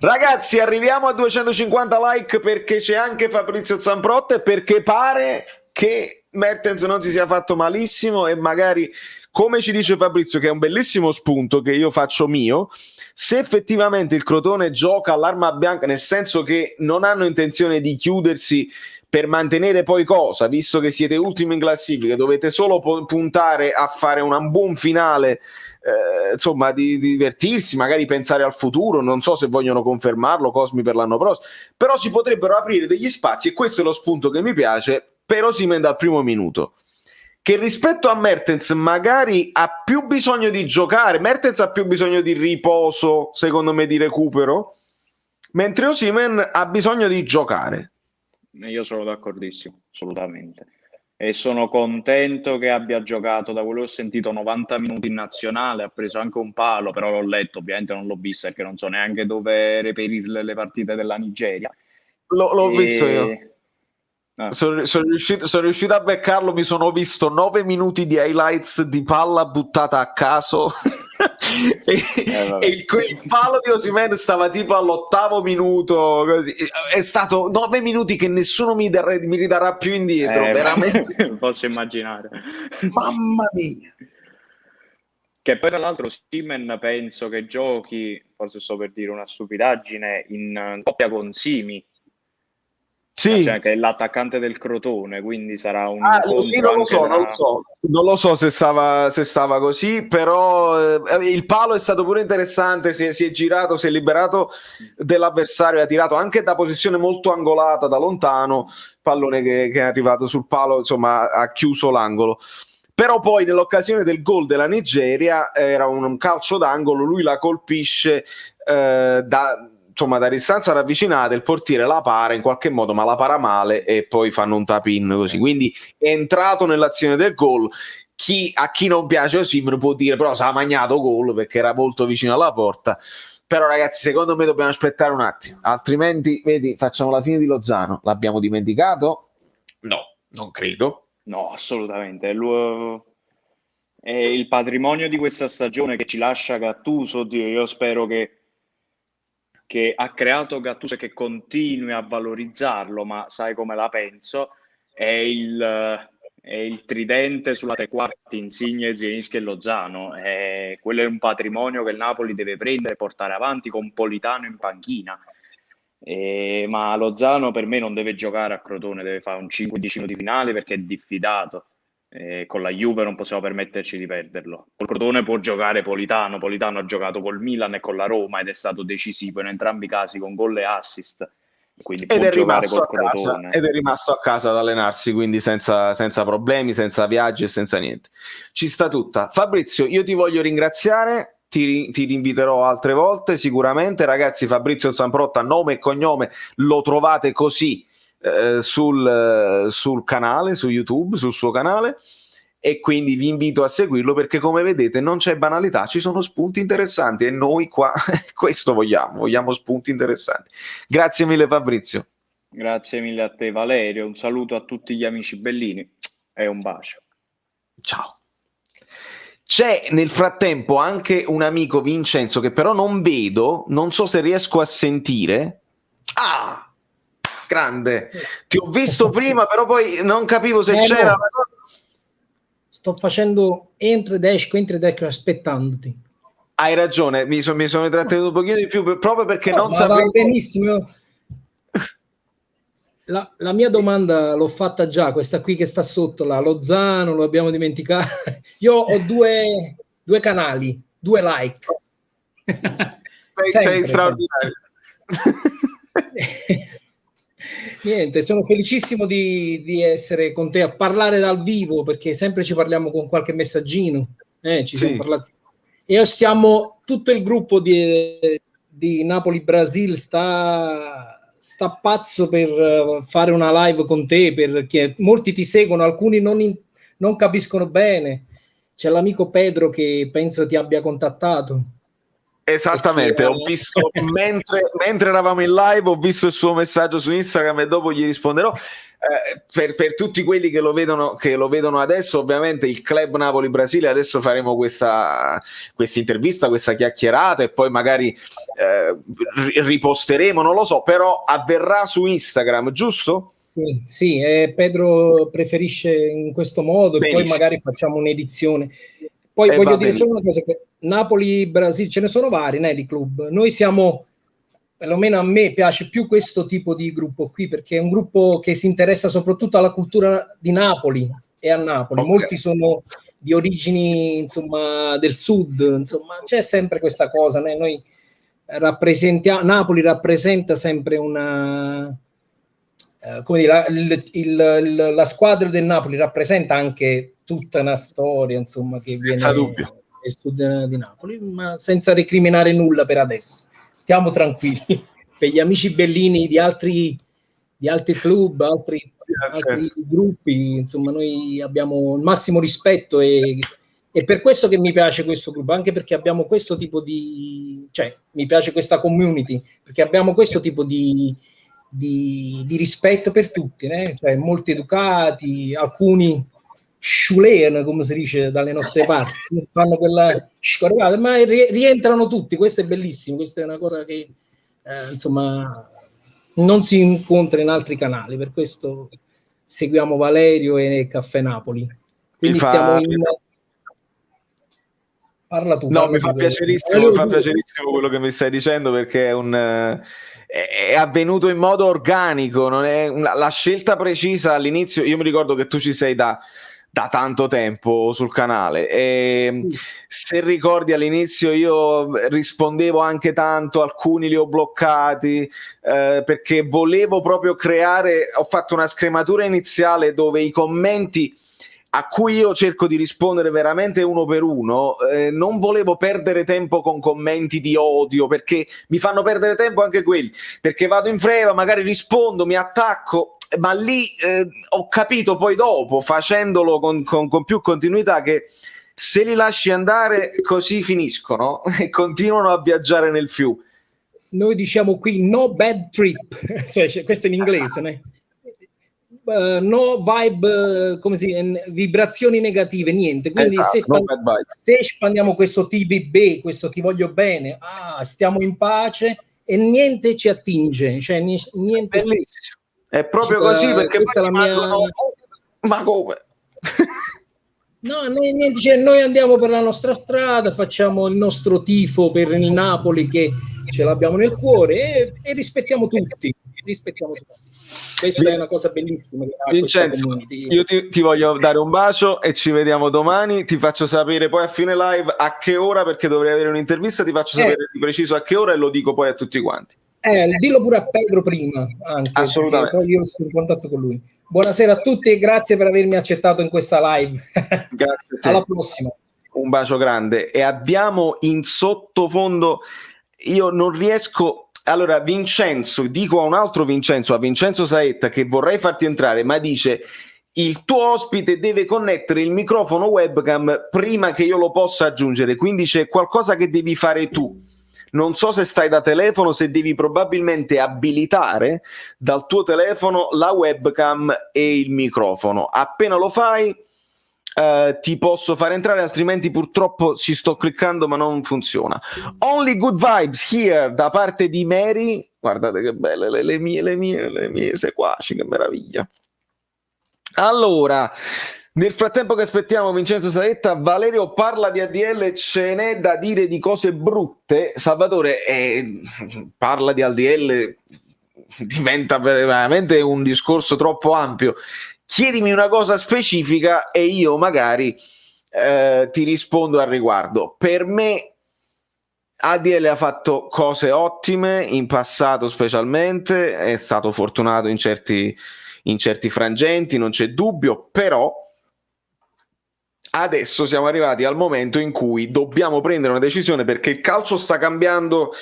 Ragazzi, arriviamo a 250 like perché c'è anche Fabrizio Zamprotta e perché pare che Mertens non si sia fatto malissimo e magari, come ci dice Fabrizio, che è un bellissimo spunto che io faccio mio, se effettivamente il Crotone gioca all'arma bianca, nel senso che non hanno intenzione di chiudersi per mantenere poi cosa, visto che siete ultimi in classifica, dovete solo puntare a fare un buon finale, insomma, di divertirsi, magari pensare al futuro, non so se vogliono confermarlo Cosmi per l'anno prossimo, però si potrebbero aprire degli spazi, e questo è lo spunto che mi piace, per Osimhen dal primo minuto, che rispetto a Mertens magari ha più bisogno di giocare. Mertens ha più bisogno di riposo, secondo me, di recupero, mentre Osimhen ha bisogno di giocare. Io sono d'accordissimo, assolutamente. E sono contento che abbia giocato, da quello che ho sentito, 90 minuti in nazionale, ha preso anche un palo, però l'ho letto, ovviamente non l'ho visto perché non so neanche dove reperirle le partite della Nigeria. L'ho visto io. Sono riuscito a beccarlo, mi sono visto 9 minuti di highlights di palla buttata a caso e il palo di Osimhen stava tipo all'8° minuto, così. È stato 9 minuti che nessuno mi ridarà più indietro, veramente. Posso immaginare. Mamma mia. Che poi tra l'altro Osimhen penso che giochi, forse sto per dire una stupidaggine, in coppia con Simi. Sì. Cioè, che è l'attaccante del Crotone, quindi sarà un non lo so se stava così, però il palo è stato pure interessante, si è girato, si è liberato dell'avversario, ha tirato anche da posizione molto angolata da lontano, pallone che è arrivato sul palo, insomma ha chiuso l'angolo. Però poi nell'occasione del gol della Nigeria era un calcio d'angolo, lui la colpisce da distanza ravvicinata, il portiere la para in qualche modo, ma la para male e poi fanno un tap-in così. Quindi è entrato nell'azione del gol. A chi non piace Osimhen può dire però si è magnato gol perché era molto vicino alla porta. Però ragazzi, secondo me dobbiamo aspettare un attimo, altrimenti vedi, facciamo la fine di Lozano. L'abbiamo dimenticato? No, non credo. No, assolutamente. È il patrimonio di questa stagione che ci lascia Gattuso. Oddio, io spero che ha creato Gattuso e che continui a valorizzarlo, ma sai come la penso, è il tridente sulla tre quarti, Insigne, Zielinski e Lozano. Quello è un patrimonio che il Napoli deve prendere e portare avanti con Politano in panchina. Ma Lozano per me non deve giocare a Crotone, deve fare un 5-10 minuti finale perché è diffidato. Con la Juve non possiamo permetterci di perderlo. Col Crotone può giocare Politano ha giocato col Milan e con la Roma ed è stato decisivo in entrambi i casi con gol e assist, quindi può giocare col Crotone. Ed è rimasto a casa ad allenarsi, quindi senza problemi, senza viaggi e senza niente. Ci sta tutta. Fabrizio, io ti voglio ringraziare, ti rinviterò altre volte sicuramente. Ragazzi, Fabrizio Zamprotta, nome e cognome, lo trovate così sul canale, su YouTube, sul suo canale, e quindi vi invito a seguirlo perché come vedete non c'è banalità, ci sono spunti interessanti e noi qua questo vogliamo spunti interessanti. Grazie mille Fabrizio. Grazie mille a te Valerio, un saluto a tutti gli amici bellini e un bacio. Ciao. C'è nel frattempo anche un amico Vincenzo che però non vedo, non so se riesco a sentire. Grande, ti ho visto prima però poi non capivo se c'era no. Sto facendo entro ed esco aspettandoti. Hai ragione, mi sono trattenuto un pochino di più proprio perché non sapevo. Va benissimo. La mia domanda l'ho fatta già, questa qui che sta sotto, la Lozano, lo abbiamo dimenticato. Io ho due canali, 2 like. Sei straordinario. Niente, sono felicissimo di essere con te a parlare dal vivo, perché sempre ci parliamo con qualche messaggino. Ci siamo parlati. E stiamo, tutto il gruppo di Napoli Brasil sta pazzo per fare una live con te, perché molti ti seguono, alcuni non capiscono bene. C'è l'amico Pedro che penso ti abbia contattato. Esattamente, ho visto mentre eravamo in live, ho visto il suo messaggio su Instagram e dopo gli risponderò. Per tutti quelli che lo vedono adesso, ovviamente il Club Napoli Brasile, adesso faremo questa intervista, questa chiacchierata e poi magari riposteremo, non lo so, però avverrà su Instagram, giusto? Sì, Pedro preferisce in questo modo. Benissimo. E poi magari facciamo un'edizione. Poi voglio dire solo una cosa, che Napoli Brasile ce ne sono vari di club. Noi siamo, perlomeno a me piace più questo tipo di gruppo qui, perché è un gruppo che si interessa soprattutto alla cultura di Napoli e a Napoli. Okay. Molti sono di origini, insomma, del sud, insomma, c'è sempre questa cosa. Noi Napoli rappresenta sempre una... come dire, la squadra del Napoli rappresenta anche tutta una storia, insomma, che viene dal sud di Napoli, ma senza recriminare nulla per adesso. Stiamo tranquilli. Per gli amici bellini di altri club, altri gruppi, insomma, noi abbiamo il massimo rispetto e per questo che mi piace questo gruppo, anche perché abbiamo questo tipo di... cioè, mi piace questa community, perché abbiamo questo tipo di rispetto per tutti, cioè molti educati, alcuni sciuleano, come si dice dalle nostre parti, fanno quella scorregata, ma rientrano tutti. Questo è bellissimo, questa è una cosa che insomma non si incontra in altri canali, per questo seguiamo Valerio e Caffè Napoli. Quindi stiamo in... Parla tu. No, mi fa piacerissimo quello che mi stai dicendo, perché è avvenuto in modo organico, non è la scelta precisa all'inizio. Io mi ricordo che tu ci sei da tanto tempo sul canale e se ricordi all'inizio io rispondevo anche tanto, alcuni li ho bloccati perché volevo proprio ho fatto una scrematura iniziale dove i commenti a cui io cerco di rispondere veramente uno per uno, non volevo perdere tempo con commenti di odio, perché mi fanno perdere tempo anche quelli, perché vado in freva, magari rispondo, mi attacco, ma lì ho capito poi dopo, facendolo con più continuità, che se li lasci andare così finiscono e continuano a viaggiare nel fiume. Noi diciamo qui no bad trip, cioè, questo in inglese, no vibe, come si dice, vibrazioni negative, niente. Quindi se espandiamo questo TVB, questo ti voglio bene, stiamo in pace e niente ci attinge, cioè niente. Bellissimo. È proprio così, perché poi la mia... ma come? No, noi andiamo per la nostra strada, facciamo il nostro tifo per il Napoli, che ce l'abbiamo nel cuore, e rispettiamo tutti. Questa è una cosa bellissima. Vincenzo, io ti voglio dare un bacio e ci vediamo domani. Ti faccio sapere poi a fine live a che ora, perché dovrei avere un'intervista. Ti faccio sapere di preciso a che ora e lo dico poi a tutti quanti. Dillo pure a Pedro prima, anche, assolutamente. Poi io sono in contatto con lui. Buonasera a tutti e grazie per avermi accettato in questa live. Grazie a te. Alla prossima. Un bacio grande. E abbiamo in sottofondo, io non riesco... Allora, Vincenzo, dico a un altro Vincenzo, a Vincenzo Saetta, che vorrei farti entrare, ma dice: il tuo ospite deve connettere il microfono webcam prima che io lo possa aggiungere, quindi c'è qualcosa che devi fare tu. Non so se stai da telefono, se devi probabilmente abilitare dal tuo telefono la webcam e il microfono. Appena lo fai ti posso fare entrare, altrimenti purtroppo ci sto cliccando ma non funziona. Only good vibes here da parte di Mary. Guardate che belle le mie seguaci, che meraviglia. Allora, nel frattempo che aspettiamo Vincenzo Saetta, Valerio parla di ADL, ce n'è da dire di cose brutte. Salvatore parla di ADL diventa veramente un discorso troppo ampio. Chiedimi una cosa specifica e io magari ti rispondo al riguardo. Per me ADL ha fatto cose ottime in passato, specialmente è stato fortunato in certi frangenti, non c'è dubbio, però adesso siamo arrivati al momento in cui dobbiamo prendere una decisione, perché il calcio sta cambiando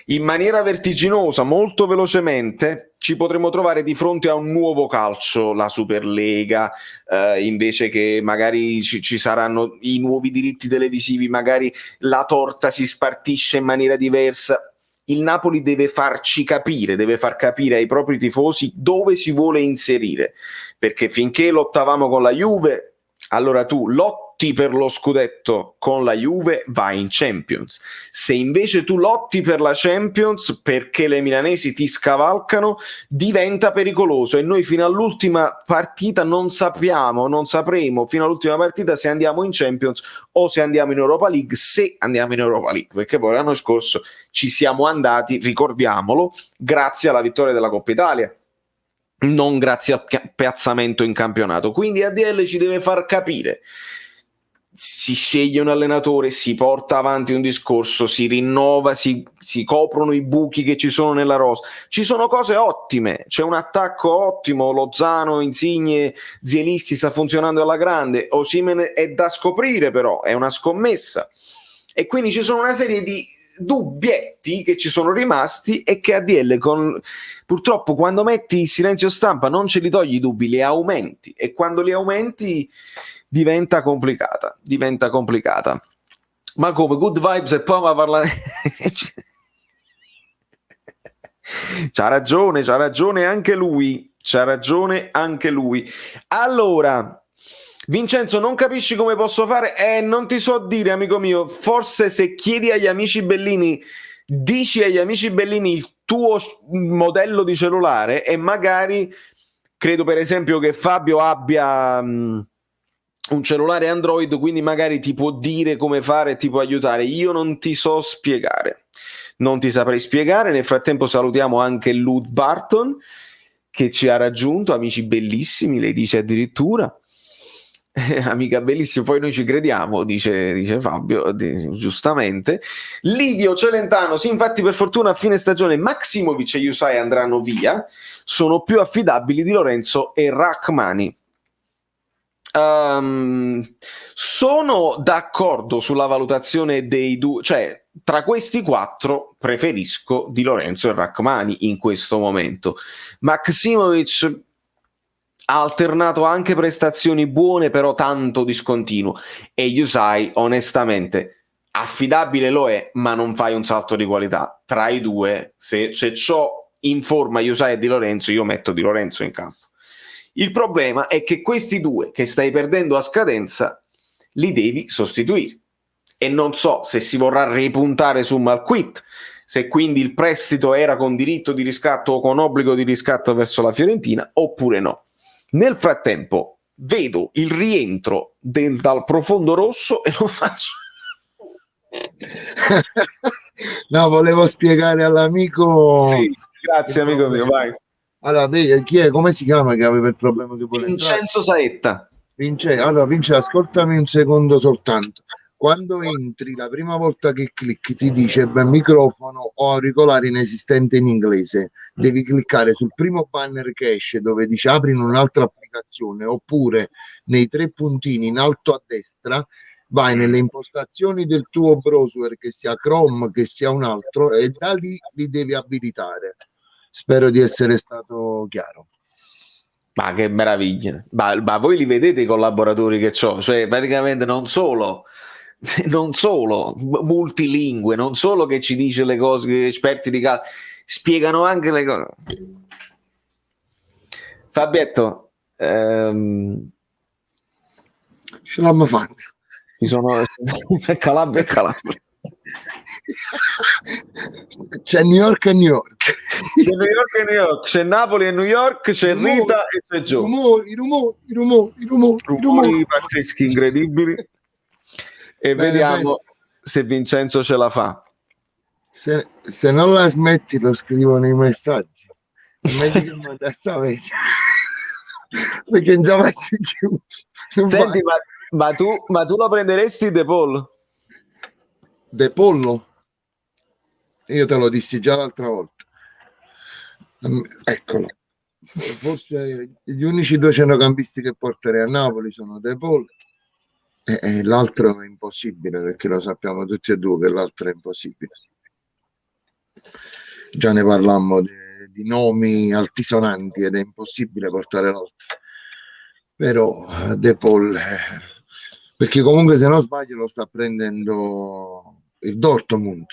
in maniera vertiginosa, molto velocemente. Ci potremo trovare di fronte a un nuovo calcio, la Superlega, invece che magari ci saranno i nuovi diritti televisivi, magari la torta si spartisce in maniera diversa. Il Napoli deve farci capire, deve far capire ai propri tifosi dove si vuole inserire, perché finché lottavamo con la Juve, allora tu lotti per lo scudetto con la Juve, vai in Champions. Se invece tu lotti per la Champions perché le milanesi ti scavalcano, diventa pericoloso, e noi fino all'ultima partita non sapremo fino all'ultima partita se andiamo in Champions o se andiamo in Europa League, se andiamo in Europa League, perché poi l'anno scorso ci siamo andati, ricordiamolo, grazie alla vittoria della Coppa Italia, non grazie al piazzamento in campionato. Quindi ADL ci deve far capire, si sceglie un allenatore, si porta avanti un discorso, si rinnova, si coprono i buchi che ci sono nella rosa. Ci sono cose ottime, c'è un attacco ottimo, Lozano, Insigne, Zielinski sta funzionando alla grande, Osimhen è da scoprire, però è una scommessa, e quindi ci sono una serie di dubbietti che ci sono rimasti e che ADL purtroppo quando metti il silenzio stampa non ce li togli i dubbi, li aumenti, e quando li aumenti diventa complicata. Ma come good vibes e poi ma parlare c'ha ragione anche lui. Allora Vincenzo, non capisci come posso fare? Non ti so dire, amico mio. Forse se chiedi agli amici Bellini, dici agli amici Bellini il tuo modello di cellulare, e magari, credo per esempio che Fabio abbia un cellulare Android, quindi magari ti può dire come fare e ti può aiutare. Io non ti so spiegare, non ti saprei spiegare. Nel frattempo salutiamo anche Lud Barton che ci ha raggiunto, amici bellissimi, lei dice addirittura. Amica bellissima, poi noi ci crediamo, dice Fabio, giustamente. Livio Celentano, sì, infatti per fortuna a fine stagione Maximovic e Yusai andranno via, sono più affidabili di Lorenzo e Rachmani. Sono d'accordo sulla valutazione dei due, cioè tra questi quattro preferisco Di Lorenzo e Rachmani in questo momento. Maximovic ha alternato anche prestazioni buone, però tanto discontinuo, e Yusai onestamente affidabile lo è, ma non fai un salto di qualità. Tra i due, se c'ho in forma Yusai e Di Lorenzo, io metto Di Lorenzo in campo. Il problema è che questi due che stai perdendo a scadenza li devi sostituire, e non so se si vorrà ripuntare su Malquit, se quindi il prestito era con diritto di riscatto o con obbligo di riscatto verso la Fiorentina oppure no. Nel frattempo vedo il rientro dal profondo rosso e lo faccio. No, volevo spiegare all'amico. Sì, grazie amico mio, vai. Allora, chi è? Come si chiama che aveva il problema che vuole Vincenzo Saetta. Allora, Vincenzo, ascoltami un secondo soltanto. Quando entri, la prima volta che clicchi ti dice microfono o auricolare inesistente in inglese. Devi cliccare sul primo banner che esce dove dice apri in un'altra applicazione, oppure nei tre puntini in alto a destra vai nelle impostazioni del tuo browser, che sia Chrome, che sia un altro, e da lì li devi abilitare. Spero di essere stato chiaro. Ma che meraviglia! Ma voi li vedete i collaboratori che ho? Cioè, praticamente non solo multilingue, non solo che ci dice le cose, che esperti di calcio, spiegano anche le cose. Fabietto, ce l'hanno fatta. Ci sono Calabria e Calabria. C'è New York e New York. C'è New York e New York, c'è Napoli e New York, c'è Rita e c'è Gio. I rumori pazzeschi, incredibili. E bene, vediamo se Vincenzo ce la fa. Se non la smetti lo scrivo nei messaggi. meglio che mandasse a me. Perché non già faccio più. Senti, ma tu lo prenderesti De Paul? De Pollo? Io te lo dissi già l'altra volta. Eccolo. Forse gli unici due centrocampisti che porterei a Napoli sono De Paul e l'altro è impossibile, perché lo sappiamo tutti e due che l'altro è impossibile. Già ne parlammo di nomi altisonanti ed è impossibile portare l'altro. Però De Paul, perché comunque se non sbaglio lo sta prendendo il Dortmund,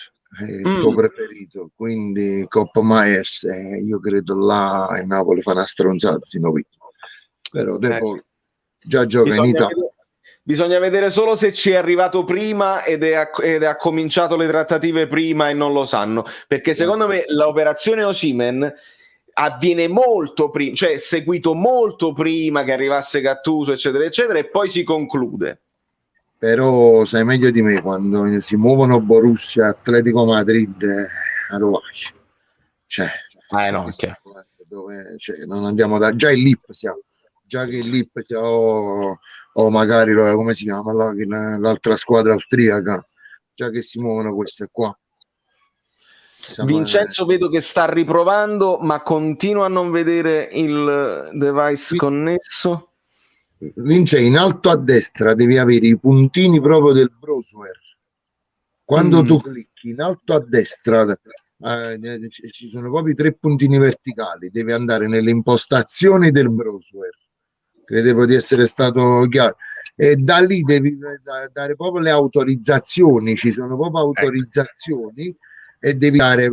il tuo preferito, quindi Coppa Myers, io credo là il Napoli fa una stronzata sino qui. Però De Paul già gioca in Italia. Bisogna vedere solo se ci è arrivato prima ed ha cominciato le trattative prima e non lo sanno, perché secondo me l'operazione Osimhen avviene molto prima, cioè seguito molto prima che arrivasse Gattuso eccetera eccetera, e poi si conclude. Però sai meglio di me, quando si muovono Borussia, Atletico Madrid, a rovescio. Cioè, no, okay. Dove, cioè, non andiamo da già il Lipsia, già che il Lipsia o magari come si chiama l'altra squadra austriaca, già che si muovono queste qua. Vincenzo vedo che sta riprovando, ma continua a non vedere il device connesso. Vince, in alto a destra devi avere i puntini proprio del browser. Quando tu clicchi in alto a destra ci sono proprio 3 puntini verticali, devi andare nelle impostazioni del browser. Credevo di essere stato chiaro. E da lì devi dare proprio le autorizzazioni, ci sono proprio autorizzazioni e devi dare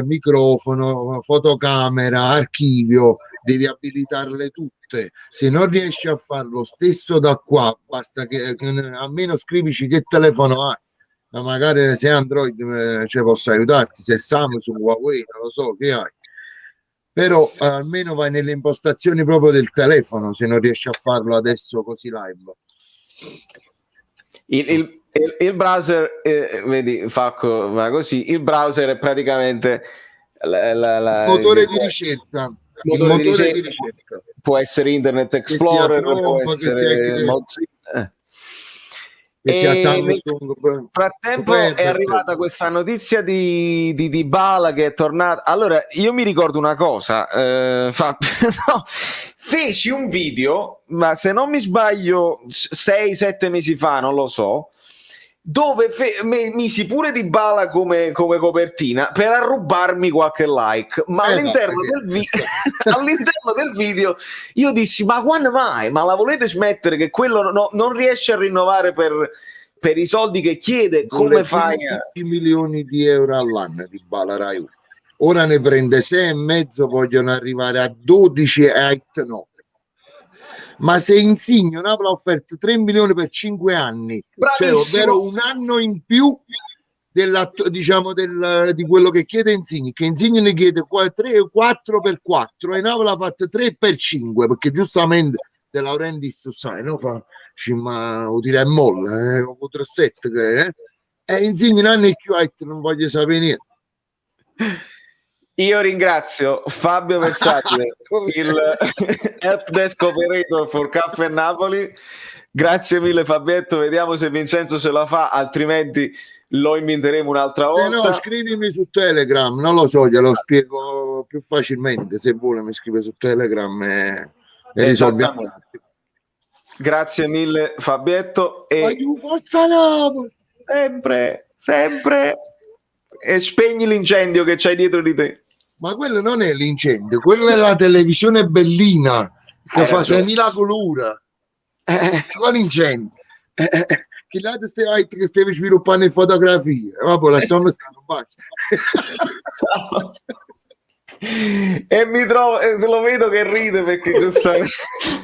microfono, fotocamera, archivio, devi abilitarle tutte. Se non riesci a farlo stesso da qua, basta che almeno scrivici che telefono hai, ma magari se Android posso aiutarti, se Samsung, Huawei, non lo so che hai, però almeno vai nelle impostazioni proprio del telefono se non riesci a farlo adesso così live. Il browser, vedi, va così, il browser è praticamente il motore di ricerca. Il motore di ricerca può essere Internet Explorer, può essere nel frattempo è arrivata questa notizia di Dybala che è tornato. Allora, io mi ricordo una cosa, feci un video, ma se non mi sbaglio 6-7 mesi fa, non lo so, dove misi pure Dybala come copertina per arrubarmi qualche like, ma all'interno del video io dissi: ma quando mai? Ma la volete smettere che quello non riesce a rinnovare per i soldi che chiede? Come fai? 10 milioni di euro all'anno Dybala Rai. Ora ne prende 6,5, vogliono arrivare a 12 e no. Ma se Insigne Napoli ha offerto 3 milioni per 5 anni, cioè, ovvero un anno in più di quello che chiede Insigne, che Insigne ne chiede 3 o 4 per 4 e Napoli ha fatto 3 per 5, perché giustamente De Laurentiis sai, no? Ma lo tira in molle, o 3-7 che è Insigne un anno e più non voglio sapere niente. Io ringrazio Fabio Versatile, il help desk operator for Caffè Napoli. Grazie mille Fabietto, vediamo se Vincenzo ce la fa, altrimenti lo inventeremo un'altra volta. No, scrivimi su Telegram, non lo so, glielo spiego più facilmente. Se vuole mi scrive su Telegram e risolviamo. Grazie mille Fabietto e forza Napoli! sempre e spegni l'incendio che c'hai dietro di te. Ma quello non è l'incendio, quella è la televisione bellina che fa 6.000 colore. Quale incendio? Che là che stavi sviluppando in fotografie. Vabbè, lasciamo stare un bacio. E mi trovo, lo vedo che ride perché giustamente.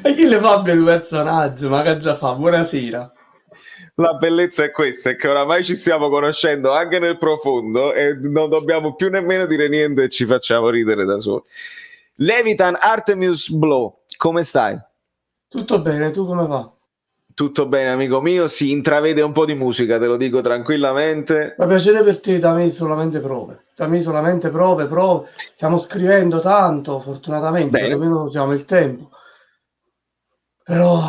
E chi le fa un personaggio? Ma che già fa? Buonasera. La bellezza è questa, è che oramai ci stiamo conoscendo anche nel profondo e non dobbiamo più nemmeno dire niente e ci facciamo ridere da soli. Levitan Artemius Blow, come stai? Tutto bene, tu come va? Tutto bene, amico mio, si intravede un po' di musica, te lo dico tranquillamente. Ma piacere per te, da me solamente prove. Prove. Stiamo scrivendo tanto, fortunatamente, Bene. perlomeno usiamo il tempo. Però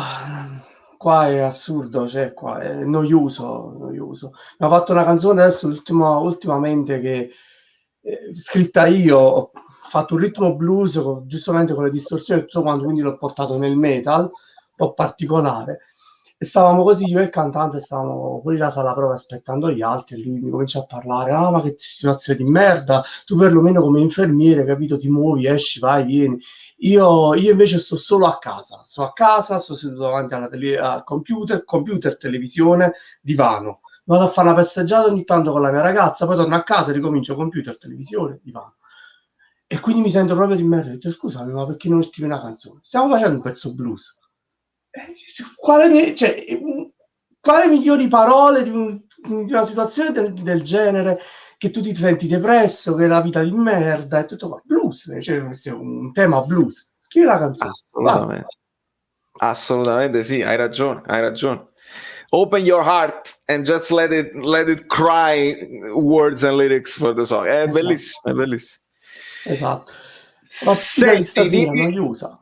qua è assurdo, cioè qua è noioso. Mi ha fatto una canzone adesso ultimamente che scritta io, ho fatto un ritmo blues giustamente con le distorsioni e tutto quanto, quindi l'ho portato nel metal, un po' particolare. E stavamo così, io e il cantante stavamo fuori la sala prova aspettando gli altri, e lui mi comincia a parlare: ah, ma che situazione di merda, tu perlomeno come infermiere, capito, ti muovi, esci, vai, vieni. Io invece sto solo a casa, sto seduto davanti al computer, televisione, divano. Vado a fare una passeggiata ogni tanto con la mia ragazza, poi torno a casa e ricomincio computer, televisione, divano. E quindi mi sento proprio di merda. Ho detto: scusami, ma perché non scrivi una canzone? Stiamo facendo un pezzo blues. Quale migliori parole di una situazione del genere, che tu ti senti depresso, che è la vita di merda e tutto qua. Blues, cioè un tema blues. Scrivi la canzone. Assolutamente sì, hai ragione. Open your heart and just let it cry words and lyrics for the song. È bellissimo. Esatto. Stasera noiosa.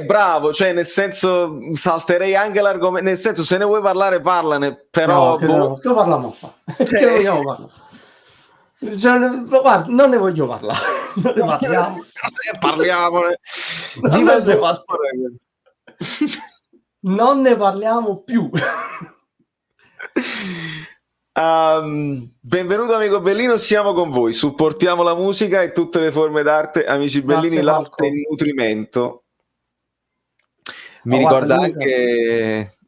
Bravo, cioè nel senso salterei anche l'argomento, nel senso se ne vuoi parlare parlane, però che parliamo a fare? Che vogliamo parlare? Cioè, guarda, non ne voglio parlare. Non ne parliamo. Parliamone. Non ne parliamo più. Benvenuto amico Bellino, siamo con voi, supportiamo la musica e tutte le forme d'arte, amici Bellini. L'arte è il nutrimento. Mi ricorda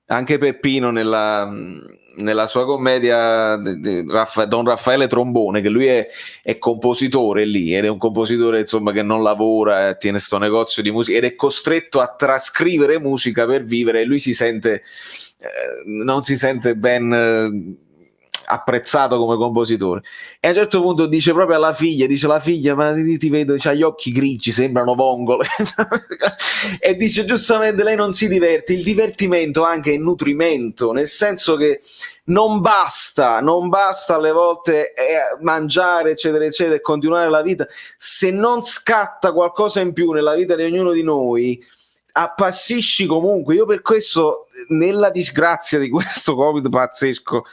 anche Peppino nella sua commedia Don Raffaele Trombone, che lui è compositore lì, ed è un compositore insomma che non lavora, tiene sto negozio di musica ed è costretto a trascrivere musica per vivere, e lui non si sente ben apprezzato come compositore, e a un certo punto dice proprio alla figlia, ma ti vedo, c'ha gli occhi grigi, sembrano vongole e dice giustamente lei non si diverte, il divertimento anche è nutrimento, nel senso che non basta alle volte mangiare eccetera eccetera e continuare la vita, se non scatta qualcosa in più nella vita di ognuno di noi appassisci comunque. Io per questo, nella disgrazia di questo Covid pazzesco,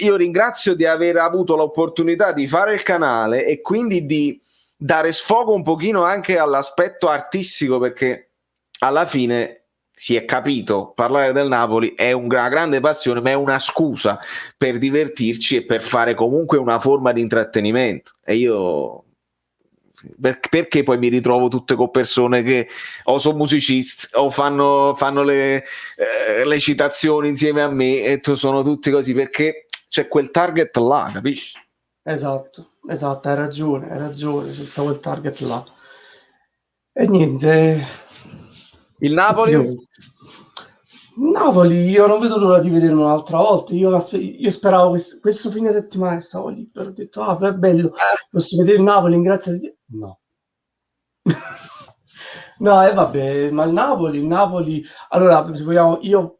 io ringrazio di aver avuto l'opportunità di fare il canale e quindi di dare sfogo un pochino anche all'aspetto artistico, perché alla fine si è capito, parlare del Napoli è una grande passione, ma è una scusa per divertirci e per fare comunque una forma di intrattenimento. E io perché poi mi ritrovo tutte con persone che o sono musicisti o fanno le citazioni insieme a me, e sono tutti così perché c'è quel target là, capisci? Esatto, hai ragione, c'è stato quel target là. E niente, il Napoli io non vedo l'ora di vederlo un'altra volta. Io speravo questo fine settimana, stavo lì, ho detto è bello, posso vedere il Napoli, grazie a Dio. No, vabbè, ma il Napoli, allora, se vogliamo, io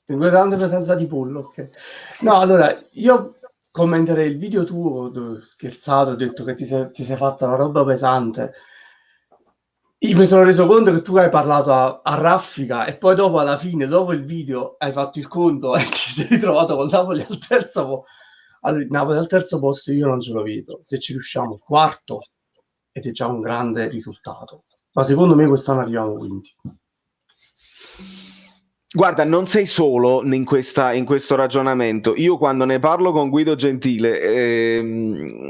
tengo grande presenza di pollo, ok? No, allora, io commenterei il video tuo dove ho scherzato, ho detto che ti sei fatta una roba pesante. Io mi sono reso conto che tu hai parlato a raffica, e poi dopo, alla fine, dopo il video, hai fatto il conto e ti sei ritrovato con Napoli al terzo posto. Allora, Napoli al terzo posto io non ce lo vedo. Se ci riusciamo il quarto, ed è già un grande risultato. Ma secondo me quest'anno arriviamo quinti. Guarda, non sei solo in questo ragionamento. Io quando ne parlo con Guido Gentile,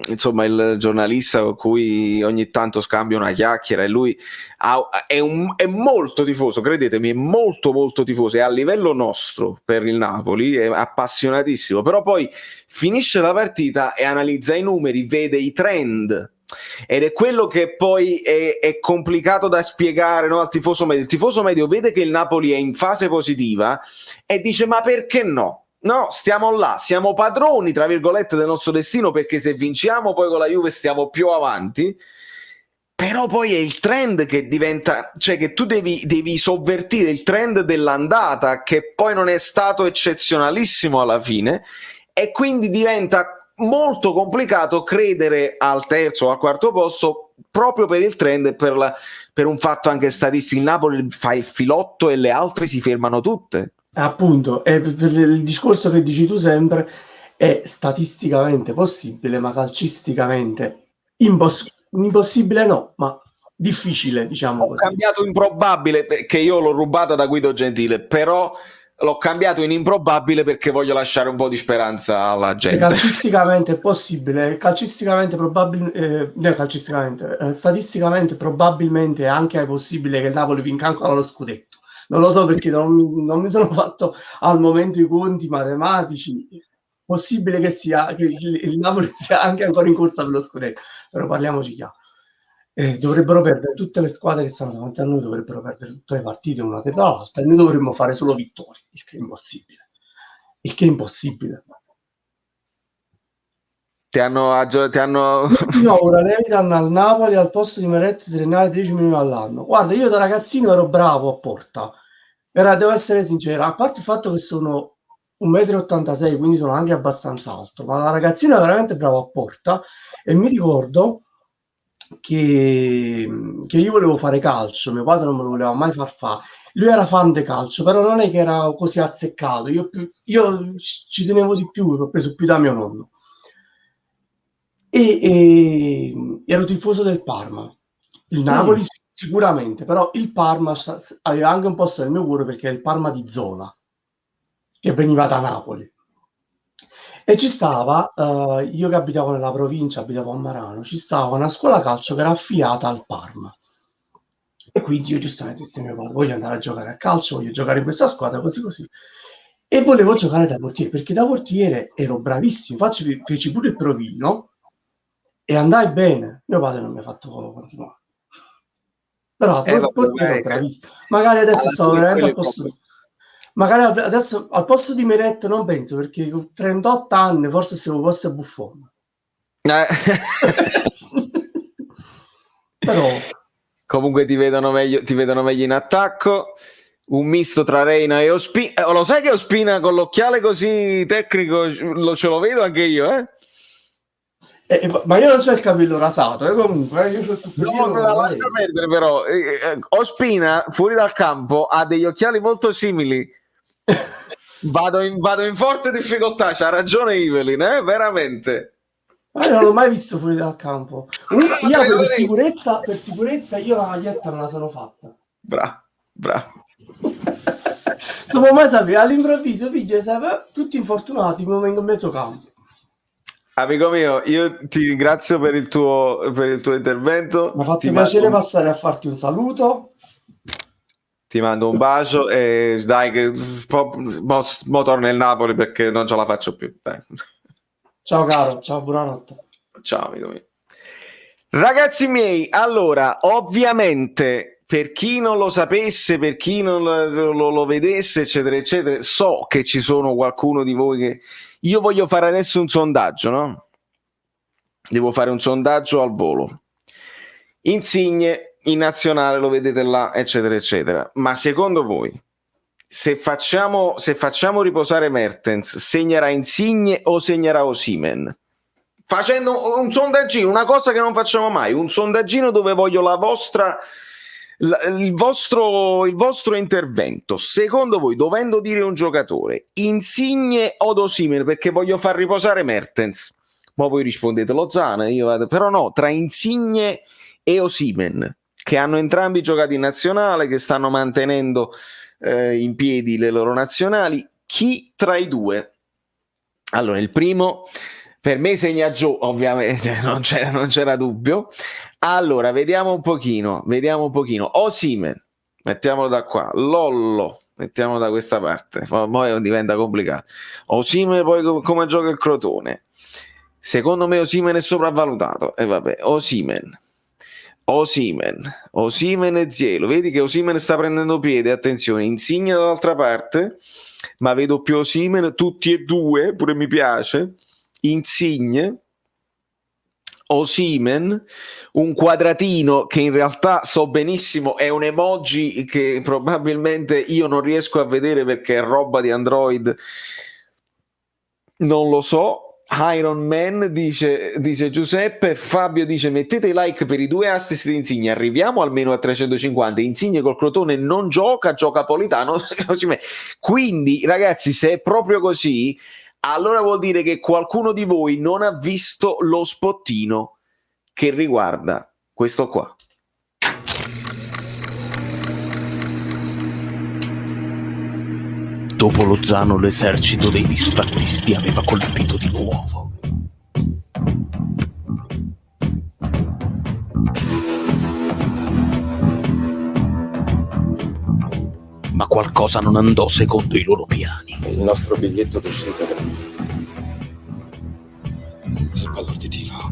insomma il giornalista con cui ogni tanto scambio una chiacchiera, e lui è molto tifoso, credetemi, è molto molto tifoso, e a livello nostro per il Napoli è appassionatissimo, però poi finisce la partita e analizza i numeri, vede i trend, ed è quello che poi è complicato da spiegare, no, al tifoso medio. Il tifoso medio vede che il Napoli è in fase positiva e dice: ma perché no? No, stiamo là, siamo padroni tra virgolette del nostro destino, perché se vinciamo poi con la Juve stiamo più avanti. però poi è il trend che diventa, cioè che tu devi sovvertire il trend dell'andata, che poi non è stato eccezionalissimo alla fine, e quindi diventa molto complicato credere al terzo o al quarto posto proprio per il trend e per un fatto anche statistico. Il Napoli fa il filotto e le altre si fermano tutte. Appunto, è per il discorso che dici tu sempre, è statisticamente possibile, ma calcisticamente impossibile no, ma difficile, diciamo Ho così. cambiato improbabile perché io l'ho rubata da Guido Gentile, però l'ho cambiato in improbabile perché voglio lasciare un po' di speranza alla gente. Calcisticamente è possibile, statisticamente probabilmente anche è possibile che il Napoli vinca ancora lo scudetto. Non lo so perché non mi sono fatto al momento i conti matematici. Possibile che il Napoli sia anche ancora in corsa per lo scudetto, però parliamoci chiaro. Dovrebbero perdere tutte le squadre che stanno davanti a noi, dovrebbero perdere tutte le partite una dietro l'altra e noi dovremmo fare solo vittorie, il che è impossibile. Ti hanno ora ne danno al Napoli al posto di Meret triennale 10 milioni all'anno. Guarda, io da ragazzino ero bravo a Porta, devo essere sincero, a parte il fatto che sono 1,86 m, quindi sono anche abbastanza alto, ma da ragazzino ero veramente bravo a Porta e mi ricordo che io volevo fare calcio, mio padre non me lo voleva mai far fare. Lui era fan di calcio, però non è che era così azzeccato, io ci tenevo di più, l'ho preso più da mio nonno. E ero tifoso del Parma. Il Napoli sicuramente, però il Parma aveva anche un posto nel mio cuore perché è il Parma di Zola, che veniva da Napoli. E ci stava, io che abitavo nella provincia, abitavo a Marano, ci stava una scuola calcio che era affiliata al Parma. E quindi io giustamente dissi a mio padre, voglio andare a giocare a calcio, voglio giocare in questa squadra, così così. E volevo giocare da portiere, perché da portiere ero bravissimo, feci pure il provino, e andai bene. Mio padre non mi ha fatto continuare. Però ero bravissimo. Magari adesso stavo veramente al posto di... Magari adesso al posto di Meret non penso, perché con 38 anni forse siamo posti a Buffon. Però comunque ti vedono meglio in attacco. Un misto tra Reina e Ospina. Lo sai che Ospina con l'occhiale così tecnico ce lo vedo anche io, eh? Ma io non c'ho il capello rasato, comunque io c'ho tutto lascia perdere, però Ospina fuori dal campo ha degli occhiali molto simili. Vado in forte difficoltà, c'ha ragione Ivelin, veramente. Ma io non l'ho mai visto fuori dal campo. Io per sicurezza io la maglietta non la sono fatta. Bravo. Non può mai sapere, all'improvviso tutti infortunati, mi vengo in mezzo campo. Amico mio, io ti ringrazio per il tuo intervento. Mi ha fatto piacere passare a farti un saluto. Ti mando un bacio e dai che mo torno nel Napoli perché non ce la faccio più. Dai. Ciao caro, ciao, buonanotte. Ciao amico mio. Ragazzi miei, allora, ovviamente, per chi non lo sapesse, per chi non lo vedesse, eccetera, eccetera, so che ci sono qualcuno di voi che... Io voglio fare adesso un sondaggio, no? Devo fare un sondaggio al volo. Insigne in nazionale, lo vedete là, eccetera, eccetera. Ma secondo voi, se facciamo riposare Mertens, segnerà Insigne o segnerà Osimhen? Facendo un sondaggino, una cosa che non facciamo mai, un sondaggino dove voglio il vostro intervento. Secondo voi, dovendo dire un giocatore, Insigne o Osimhen, perché voglio far riposare Mertens, ma voi rispondete Lozano, però no, tra Insigne e Osimhen, che hanno entrambi giocato in nazionale, che stanno mantenendo in piedi le loro nazionali, chi tra i due? Allora, il primo per me segna Gio, ovviamente, non c'era dubbio. Allora, vediamo un pochino. Osimhen, mettiamolo da qua. Lollo, mettiamolo da questa parte. Poi diventa complicato. Osimhen, poi come gioca il Crotone. Secondo me Osimhen è sopravvalutato. E vabbè, Osimhen e Zielo. Vedi che Osimhen sta prendendo piede, attenzione. Insigne dall'altra parte, ma vedo più Osimhen, tutti e due, pure mi piace. Insigne, Osimhen, un quadratino che in realtà so benissimo è un emoji che probabilmente io non riesco a vedere perché è roba di Android, non lo so. Iron Man dice Giuseppe. Fabio dice mettete i like per i 2 assist di Insigne, arriviamo almeno a 350. Insigne col Crotone non gioca Politano. Quindi ragazzi, se è proprio così, allora vuol dire che qualcuno di voi non ha visto lo spottino che riguarda questo qua. Dopo Lozano l'esercito dei disfattisti aveva colpito di nuovo. Ma qualcosa non andò secondo i loro piani. Il nostro biglietto d'uscita da qui. Spalla di tifo.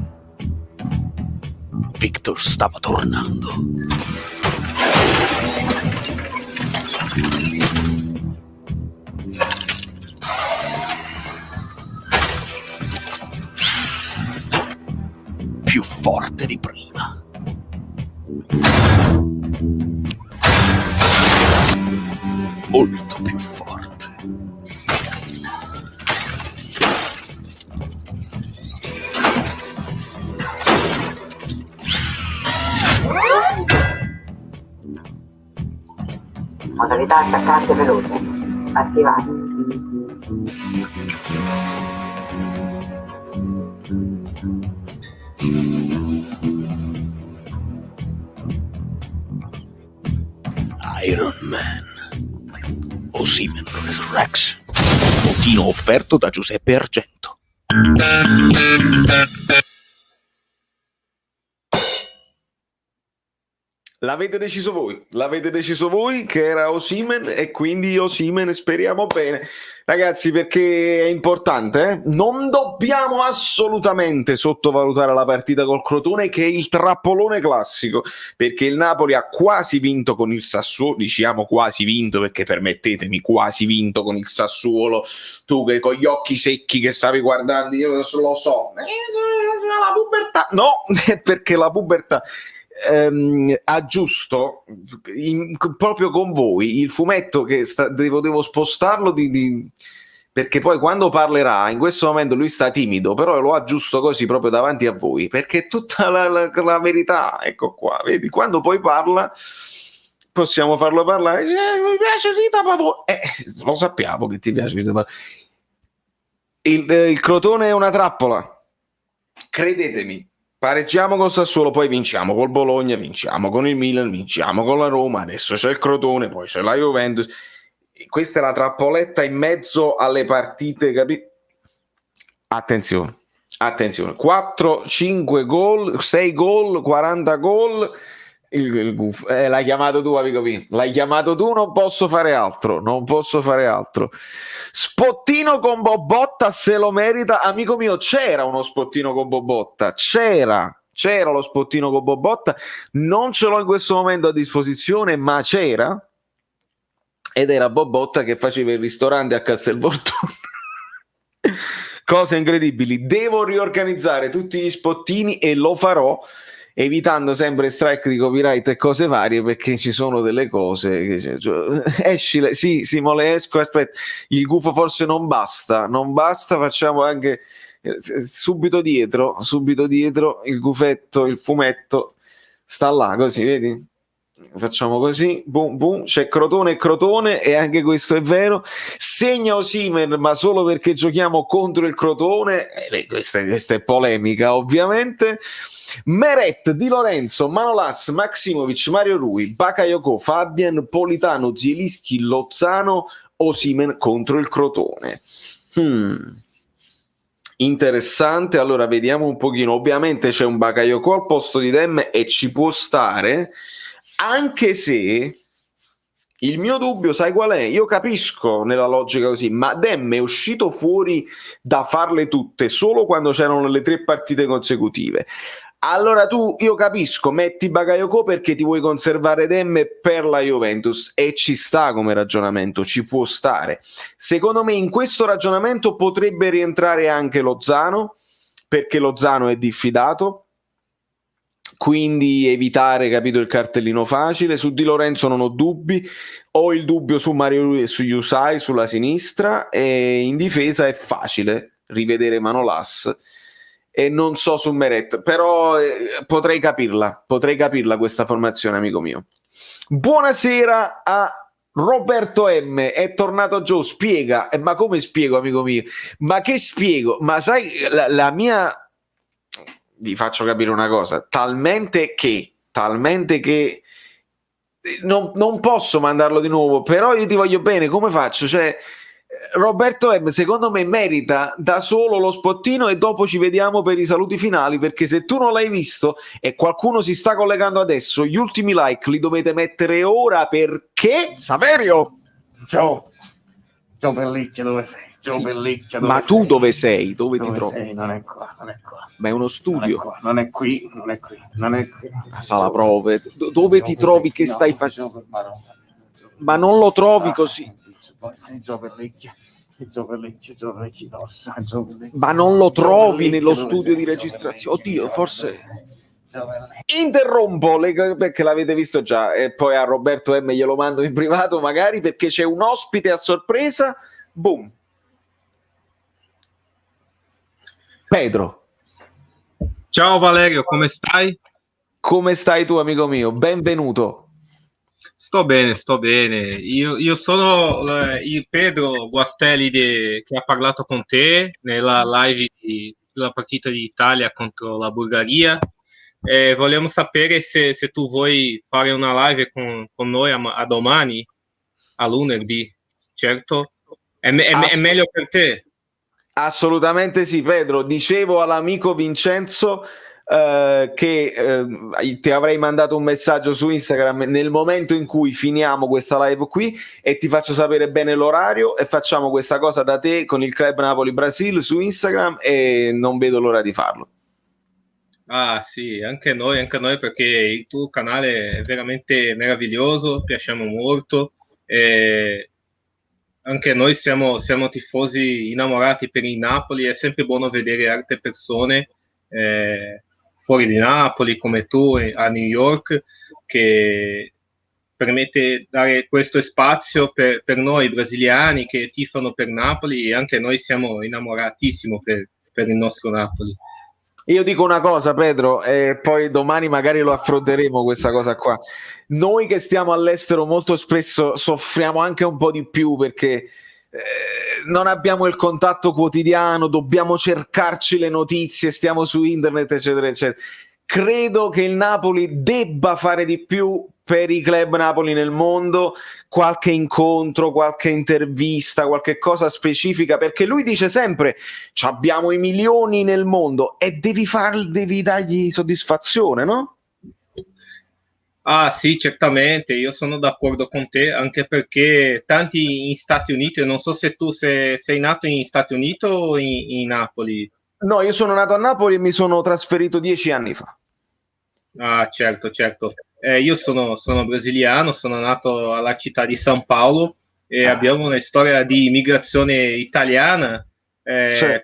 Victor stava tornando. Più forte di prima. Molto più forte. Modalità attaccante veloce. Attivate. Iron Man. Osimhen Resurrection. Spottino offerto da Giuseppe Argento. L'avete deciso voi che era Osimhen, e quindi Osimhen, speriamo bene ragazzi, perché è importante, eh? Non dobbiamo assolutamente sottovalutare la partita col Crotone, che è il trappolone classico, perché il Napoli ha quasi vinto con il Sassuolo, diciamo quasi vinto perché permettetemi, quasi vinto con il Sassuolo. Tu che con gli occhi secchi che stavi guardando, io lo so, la pubertà, no, perché la pubertà aggiusto proprio con voi il fumetto che devo spostarlo perché poi quando parlerà, in questo momento lui sta timido, però lo aggiusto così proprio davanti a voi, perché tutta la verità, ecco qua, vedi, quando poi parla possiamo farlo parlare. Mi piace Rita Papo, lo sappiamo che ti piace Rita Papo. Il Crotone è una trappola, credetemi. Pareggiamo col Sassuolo, poi vinciamo col Bologna, vinciamo con il Milan, vinciamo con la Roma, adesso c'è il Crotone, poi c'è la Juventus. Questa è la trappoletta in mezzo alle partite, Attenzione, 4, 5 gol, 6 gol, 40 gol. L'hai chiamato tu, amico mio, l'hai chiamato tu, non posso fare altro. Spottino con Bobotta, se lo merita, amico mio. C'era uno spottino con Bobotta, c'era lo spottino con Bobotta, non ce l'ho in questo momento a disposizione, ma c'era, ed era Bobotta che faceva il ristorante a Castelvolturno. Cose incredibili. Devo riorganizzare tutti gli spottini e lo farò, evitando sempre strike di copyright e cose varie, perché ci sono delle cose che esci, sì, molesco, aspetta, il gufo forse non basta, facciamo anche subito dietro il gufetto, il fumetto sta là, così, vedi? Facciamo così, boom boom, c'è Crotone e anche questo è vero. Segna Osimhen, ma solo perché giochiamo contro il Crotone. Questa è polemica, ovviamente. Meret, Di Lorenzo, Manolas, Maximovic, Mario Rui, Bakayoko, Fabian, Politano, Zielinski, Lozano, Osimhen contro il Crotone. Interessante. Allora vediamo un pochino. Ovviamente c'è un Bakayoko al posto di Dem e ci può stare, anche se il mio dubbio, sai qual è? Io capisco nella logica così, ma Dem è uscito fuori da farle tutte solo quando c'erano le 3 partite consecutive. Allora io capisco, metti Bakayoko perché ti vuoi conservare Dem per la Juventus, e ci sta come ragionamento, ci può stare. Secondo me in questo ragionamento potrebbe rientrare anche Lozano, perché Lozano è diffidato, quindi evitare, capito, il cartellino facile. Su Di Lorenzo non ho dubbi, ho il dubbio su Mario Rui e su Yusai sulla sinistra, e in difesa è facile rivedere Manolas, e non so su Meret, però potrei capirla questa formazione, amico mio. Buonasera a Roberto M, è tornato Joe, spiega. Ma come spiego, amico mio? Ma che spiego? Ma sai, la mia, vi faccio capire una cosa, talmente che non posso mandarlo di nuovo, però io ti voglio bene, come faccio? Cioè, Roberto M secondo me merita da solo lo spottino, e dopo ci vediamo per i saluti finali, perché se tu non l'hai visto e qualcuno si sta collegando adesso, gli ultimi like li dovete mettere ora, perché Saverio, Gio Pellicchio, dove sei? Sì, Pellicchio, ma tu dove sei? Dove ti trovi? sei? Non è qua. Ma è uno studio, Non è qui. la sala prove. Dove ti trovi? Che stai facendo? Ma non lo trovi così. Sei Gio Pellicchio, Ma non lo trovi nello studio di registrazione? Oddio, forse interrompo perché l'avete visto già, e poi a Roberto M glielo mando in privato magari, perché c'è un ospite a sorpresa. Boom. Pedro. Ciao Valerio, come stai? Come stai tu, amico mio? Benvenuto. Sto bene. Io sono il Pedro Guastelli che ha parlato con te nella live della partita d'Italia contro la Bulgaria. Vogliamo sapere se tu vuoi fare una live con noi a domani, a lunedì, certo? È meglio per te? Assolutamente sì, Pedro. Dicevo all'amico Vincenzo che ti avrei mandato un messaggio su Instagram nel momento in cui finiamo questa live qui, e ti faccio sapere bene l'orario, e facciamo questa cosa da te con il Club Napoli Brasil su Instagram, e non vedo l'ora di farlo. Ah sì, anche noi, perché il tuo canale è veramente meraviglioso, piacciamo molto, e anche noi siamo tifosi innamorati per il Napoli. È sempre buono vedere altre persone fuori di Napoli come tu a New York, che permette dare questo spazio per noi brasiliani che tifano per Napoli, e anche noi siamo innamoratissimo per il nostro Napoli. Io dico una cosa, Pedro, e poi domani magari lo affronteremo questa cosa qua. Noi che stiamo all'estero molto spesso soffriamo anche un po' di più, perché non abbiamo il contatto quotidiano, dobbiamo cercarci le notizie, stiamo su internet, eccetera, eccetera. Credo che il Napoli debba fare di più per i club Napoli nel mondo, qualche incontro, qualche intervista, qualche cosa specifica, perché lui dice sempre abbiamo i milioni nel mondo, e devi dargli soddisfazione, no? Ah sì, certamente, io sono d'accordo con te, anche perché tanti in Stati Uniti, non so se tu sei nato in Stati Uniti o in Napoli. No, io sono nato a Napoli e mi sono trasferito 10 anni fa. Ah, certo. Io sono brasiliano, sono nato alla città di San Paolo, e abbiamo una storia di immigrazione italiana,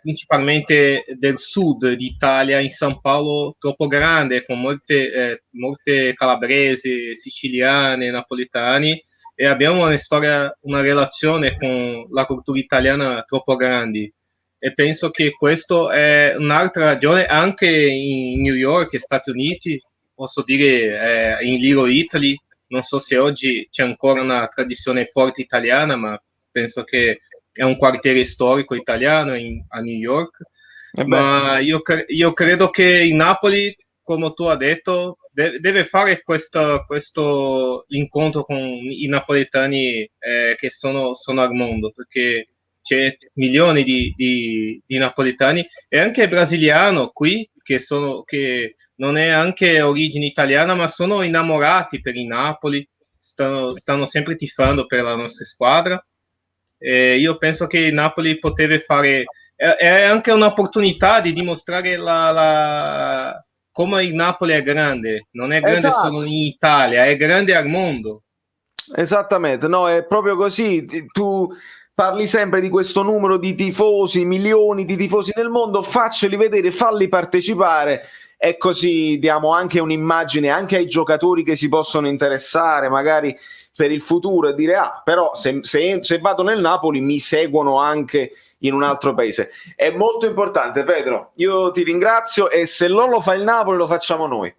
principalmente del sud d'Italia, in San Paolo troppo grande, con molte calabresi, siciliane, napoletani, e abbiamo una relazione con la cultura italiana troppo grande. E penso che questo è un'altra ragione, anche in New York e Stati Uniti, posso dire in Little Italy, non so se oggi c'è ancora una tradizione forte italiana, ma penso che è un quartiere storico italiano a New York. Ma io credo che il Napoli, come tu hai detto, deve fare questo incontro con i napoletani che sono al mondo, perché c'è milioni di napoletani, e anche brasiliano qui che non è anche origine italiana, ma sono innamorati per il Napoli, stanno sempre tifando per la nostra squadra. E io penso che il Napoli poteva fare, è anche un'opportunità di dimostrare come il Napoli è grande, non è grande solo in Italia, è grande al mondo. Esattamente, no, è proprio così. Tu parli sempre di questo numero di tifosi, milioni di tifosi nel mondo, facceli vedere, falli partecipare, e così diamo anche un'immagine anche ai giocatori che si possono interessare magari per il futuro e dire però se vado nel Napoli mi seguono anche in un altro paese. È molto importante, Pedro, io ti ringrazio, e se non lo fa il Napoli lo facciamo noi.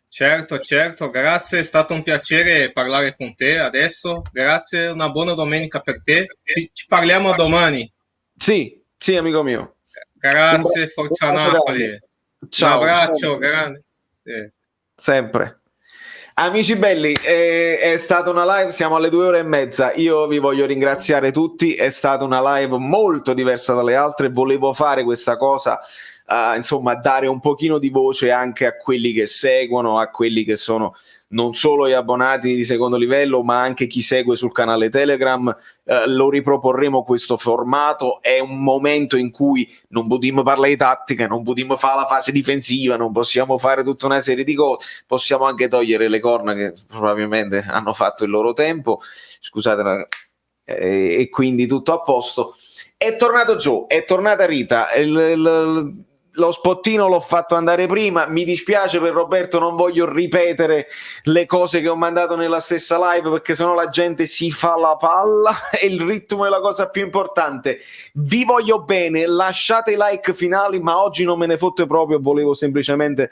Certo, grazie, è stato un piacere parlare con te adesso, grazie, una buona domenica per te, ci parliamo domani. Sì, amico mio. Grazie, forza Napoli. Ciao. Un abbraccio grande. Sempre. Amici belli, è stata una live, siamo alle 2 ore e mezza, io vi voglio ringraziare tutti, è stata una live molto diversa dalle altre, volevo fare questa cosa, insomma dare un pochino di voce anche a quelli che seguono, a quelli che sono non solo gli abbonati di secondo livello ma anche chi segue sul canale Telegram. Lo riproporremo questo formato, è un momento in cui non possiamo parlare di tattica, non possiamo fare la fase difensiva, non possiamo fare tutta una serie di cose, possiamo anche togliere le corna che probabilmente hanno fatto il loro tempo, scusate, e quindi tutto a posto. È tornato Joe, è tornata Rita, lo spottino l'ho fatto andare prima, mi dispiace per Roberto, non voglio ripetere le cose che ho mandato nella stessa live perché sennò la gente si fa la palla e il ritmo è la cosa più importante. Vi voglio bene, lasciate i like finali, ma oggi non me ne fotte proprio, volevo semplicemente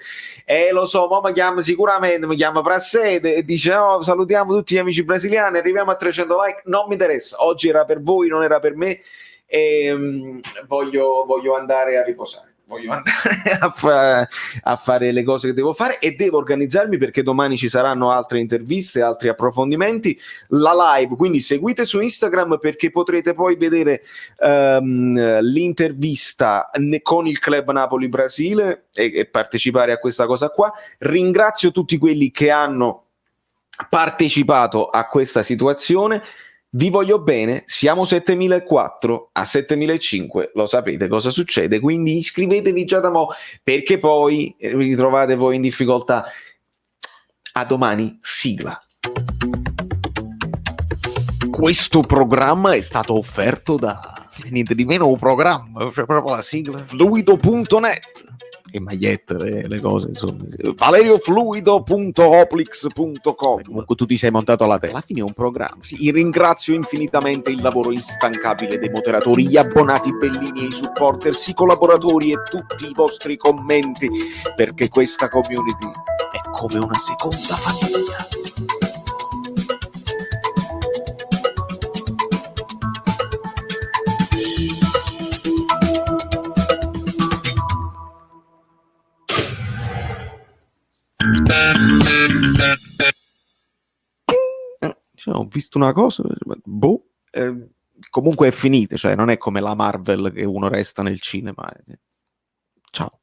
lo so, ma mi chiama Prassede e dice salutiamo tutti gli amici brasiliani, arriviamo a 300 like, non mi interessa, oggi era per voi, non era per me, e voglio andare a riposare. Voglio andare a fare le cose che devo fare e devo organizzarmi perché domani ci saranno altre interviste, altri approfondimenti, la live, quindi seguite su Instagram perché potrete poi vedere l'intervista con il Club Napoli Brasile e partecipare a questa cosa qua. Ringrazio tutti quelli che hanno partecipato a questa situazione. Vi voglio bene, siamo 7.004 a 7.005, lo sapete cosa succede, quindi iscrivetevi già da mo', perché poi vi ritrovate voi in difficoltà. A domani, sigla. Questo programma è stato offerto da niente di meno un programma, cioè proprio la sigla, fluido.net. E magliette, le cose, insomma. valeriofluido.oplix.com. Comunque tu ti sei montato alla testa. Alla fine è un programma. Sì, ringrazio infinitamente il lavoro instancabile dei moderatori, gli abbonati bellini e i supporters, i collaboratori e tutti i vostri commenti, perché questa community è come una seconda famiglia. Ho visto una cosa, comunque è finita, cioè non è come la Marvel che uno resta nel cinema. Ciao.